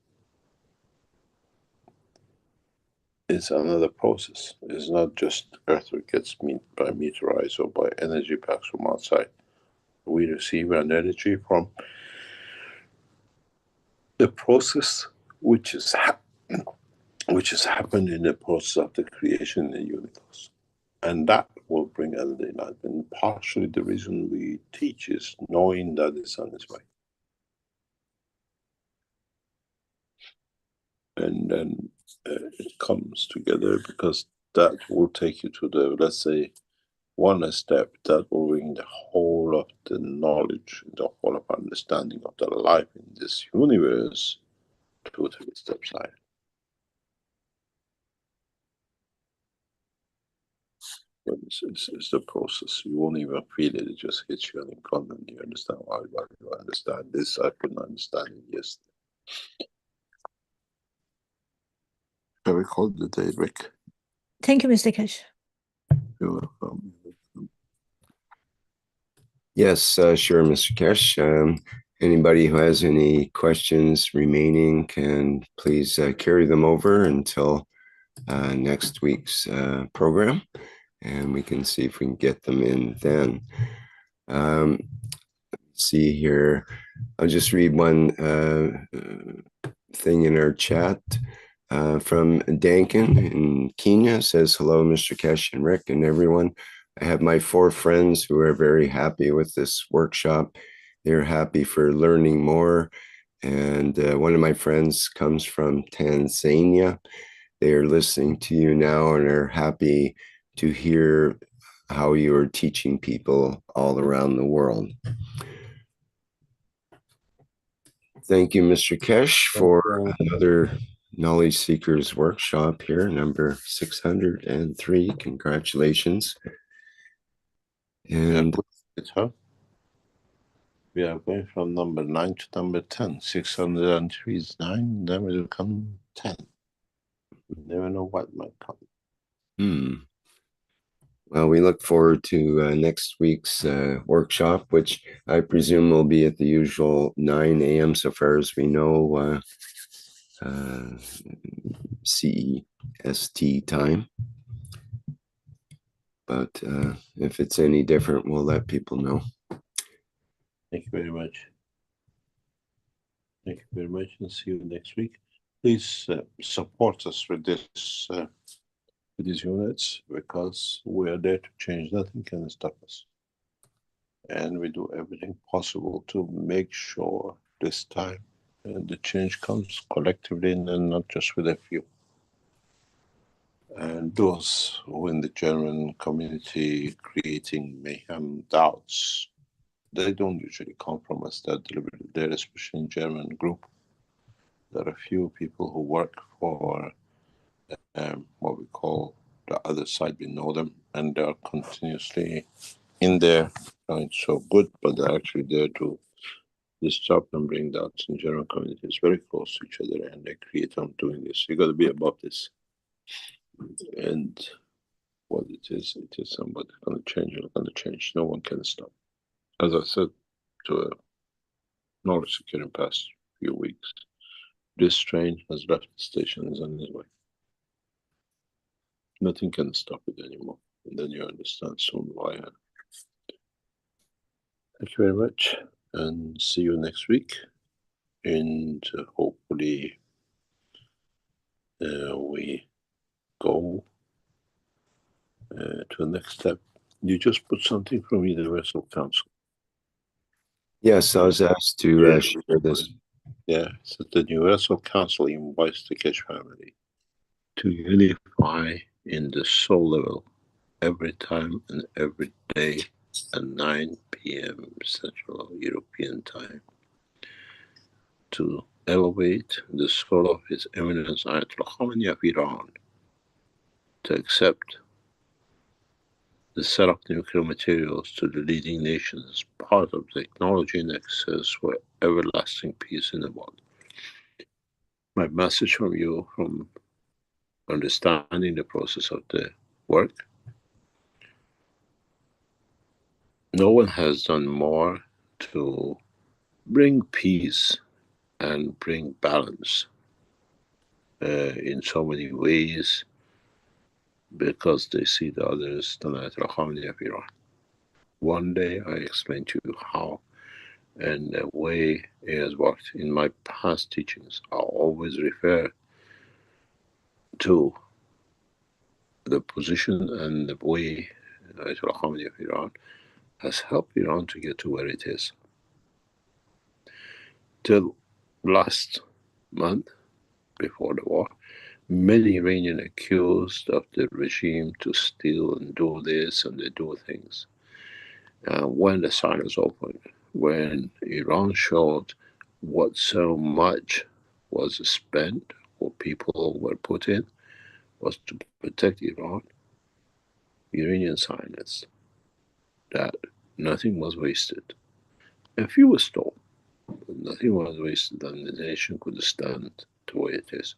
It's another process. It's not just Earth that gets by meteorites or by energy packs from outside. We receive an energy from the process which has happened in the process of the creation in the universe. And that will bring the enlightenment. Partially the reason we teach is knowing that it's on its way. And then it comes together, because that will take you to the, let's say, one step that will bring the whole of the knowledge, the whole of understanding of the life in this universe to 3 steps higher. But it's the process. You won't even feel it. It just hits you and come, and you understand why you understand this. I couldn't understand it yesterday. Have we called the day, Rick? Thank you, Mr. Keshe. You're welcome. Yes, sure, Mr. Keshe. Anybody who has any questions remaining can please carry them over until next week's program, and we can see if we can get them in then. See here, I'll just read one thing in our chat from Dankin in Kenya. Says, hello, Mr. Keshe and Rick and everyone. I have my 4 friends who are very happy with this workshop. They're happy for learning more. And one of my friends comes from Tanzania. They are listening to you now and are happy to hear how you are teaching people all around the world. Thank you, Mr. Keshe, for another Knowledge Seekers workshop here, number 603. Congratulations. And we are going from number 9 to number 10. 603 is 9, then it will come 10. You never know what might come. Well, we look forward to next week's workshop, which I presume will be at the usual 9 a.m. so far as we know, CEST time. But if it's any different, we'll let people know. Thank you very much. Thank you very much, and see you next week. Please support us with this. With these units, because we are there to change. Nothing can stop us, and we do everything possible to make sure this time the change comes collectively and not just with a few. And those who in the German community creating mayhem, doubts, they don't usually come from us. They're deliberately there, especially in German group. There are a few people who work for what we call the other side. We know them, and they are continuously in there trying so good, but they're actually there to disrupt and bring doubts in general communities very close to each other, and they create them doing this. You got to be above this. And what it is somebody going to change. It's going to change. No one can stop. As I said to a knowledge seeker in the past few weeks, this train has left the station, is on its way. Nothing can stop it anymore. And then you understand soon why. Thank you very much, and see you next week. And hopefully we go to the next step. You just put something from Universal Council. Yes, I was asked to share this. Yeah, so the Universal Council invites the Keshe family to unify in the soul level every time and every day at 9 p.m. Central European Time to elevate the soul of His Eminence Ayatollah Khamenei of Iran to accept the sale of nuclear materials to the leading nations as part of technology and access for everlasting peace in the world. My message from you, from understanding the process of the work, no one has done more to bring peace and bring balance in so many ways, because they see the others than Ayatollah Khamenei of Iran. One day I explained to you how and the way it has worked. In my past teachings, I always refer to the position and the way Ayatollah Khamenei of Iran has helped Iran to get to where it is. Till last month, before the war, many Iranians accused of the regime to steal and do this and they do things. When the silence opened, when Iran showed what so much was spent, what people were put in, was to protect Iran, Iranian silence, that nothing was wasted. A few was stolen, but nothing was wasted, and the nation could stand the way it is.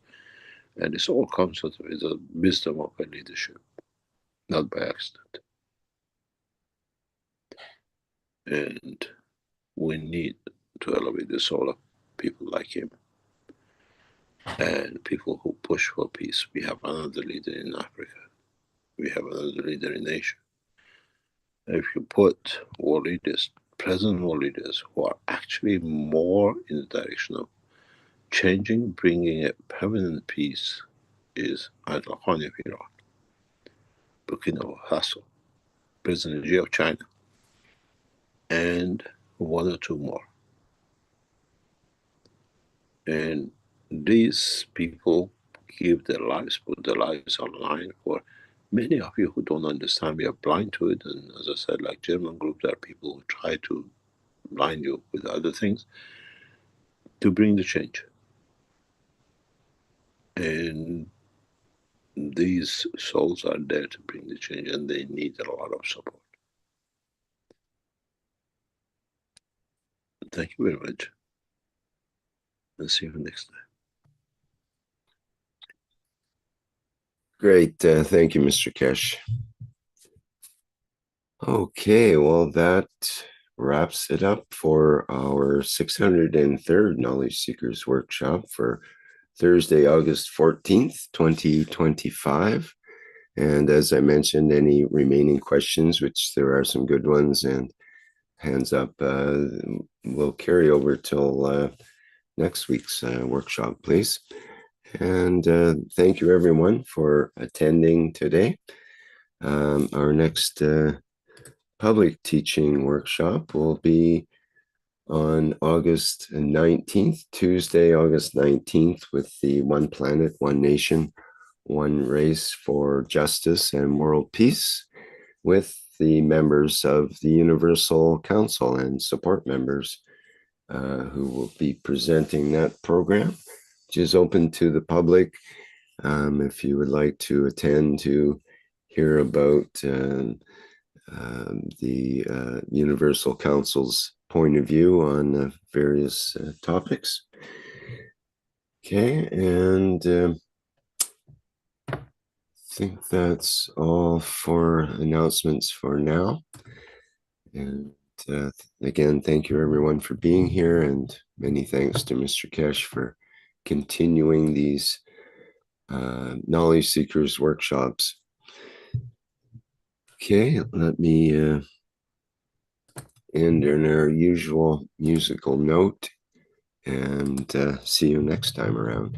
And this all comes out of the wisdom of our leadership, not by accident. And we need to elevate the soul of people like him and people who push for peace. We have another leader in Africa. We have another leader in Asia. If you put world leaders, present world leaders, who are actually more in the direction of changing, bringing a permanent peace, is Ayatollah Khamenei of Iran, Burkina Faso, President Xi of China, and one or two more. And these people give their lives, put their lives on the line for many of you who don't understand. We are blind to it. And as I said, like German groups, there are people who try to blind you with other things to bring the change. And these souls are there to bring the change, and they need a lot of support. Thank you very much. And see you next time. Great. Thank you, Mr. Keshe. Okay, well, that wraps it up for our 603rd Knowledge Seekers Workshop for Thursday, August 14th, 2025. And as I mentioned, any remaining questions, which there are some good ones, and hands up, we'll carry over till next week's workshop, please. And thank you, everyone, for attending today. Our next public teaching workshop will be on August 19th, Tuesday, August 19th, with the One Planet, One Nation, One Race for Justice and World Peace, with the members of the Universal Council and support members who will be presenting that program, which is open to the public. If you would like to attend to hear about the Universal Council's point of view on various topics. Okay, and I think that's all for announcements for now. And again, thank you everyone for being here, and many thanks to Mr. Keshe for continuing these Knowledge Seekers workshops. Okay, let me end on our usual musical note, and see you next time around.